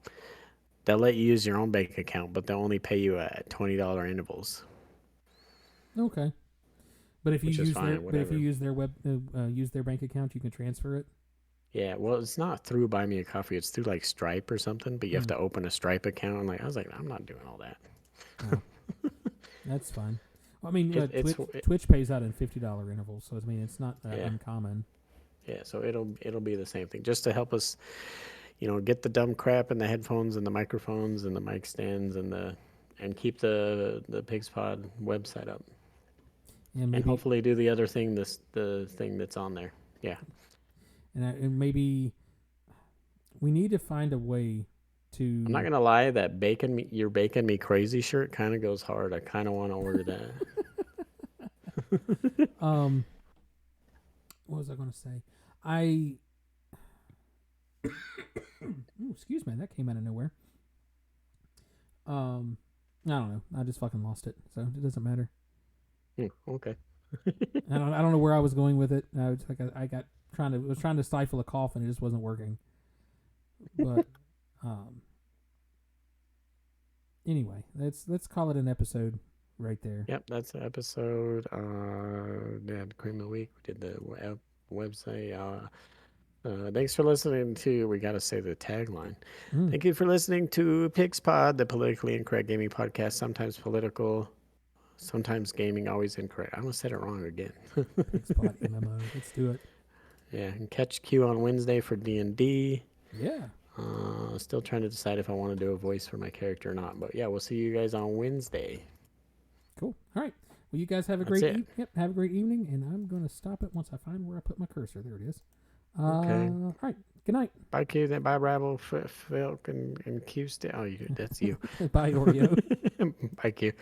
they'll let you use your own bank account, but they'll only pay you at $20 intervals. Okay. But if you Which is use fine, whatever. use their use their bank account, you can transfer it. Yeah, well, it's not through Buy Me a Coffee. It's through like Stripe or something, but you have to open a Stripe account. And I was like, I'm not doing all that. Oh. That's fine. Well, I mean, It's- Twitch pays out in $50 intervals, so I mean, it's not that Yeah. uncommon. Yeah, so it'll be the same thing, just to help us, get the dumb crap in the headphones and the microphones and the mic stands and keep the Pigspod website up, And maybe and hopefully do the other thing, the thing that's on there. Yeah, and maybe we need to find a way to. I'm not gonna lie, that you're baking me crazy shirt kind of goes hard. I kind of want to order that. What was I going to say? Ooh, excuse me, that came out of nowhere. I don't know. I just fucking lost it, so it doesn't matter. Okay. I don't know where I was going with it. I was trying to stifle a cough and it just wasn't working. But anyway, let's call it an episode right there. Yep, that's the episode. Dad Cream of the Week. We did the website. Thanks for listening to. We gotta say the tagline. Thank you for listening to Pigspod, the politically incorrect gaming podcast. Sometimes political, sometimes gaming, always incorrect. I almost said it wrong again. Pigspod MMO. Let's do it. Yeah, and catch Q on Wednesday for D&D. Yeah. Still trying to decide if I want to do a voice for my character or not. But yeah, we'll see you guys on Wednesday. Cool. All right. Well, you guys have a That's great it. have a great evening, and I'm gonna stop it once I find where I put my cursor. There it is. Okay. All right. Good night. Bye, Q. Bye, Rabble, Phil, and Q. That's you. Bye, Oreo. Bye, Q.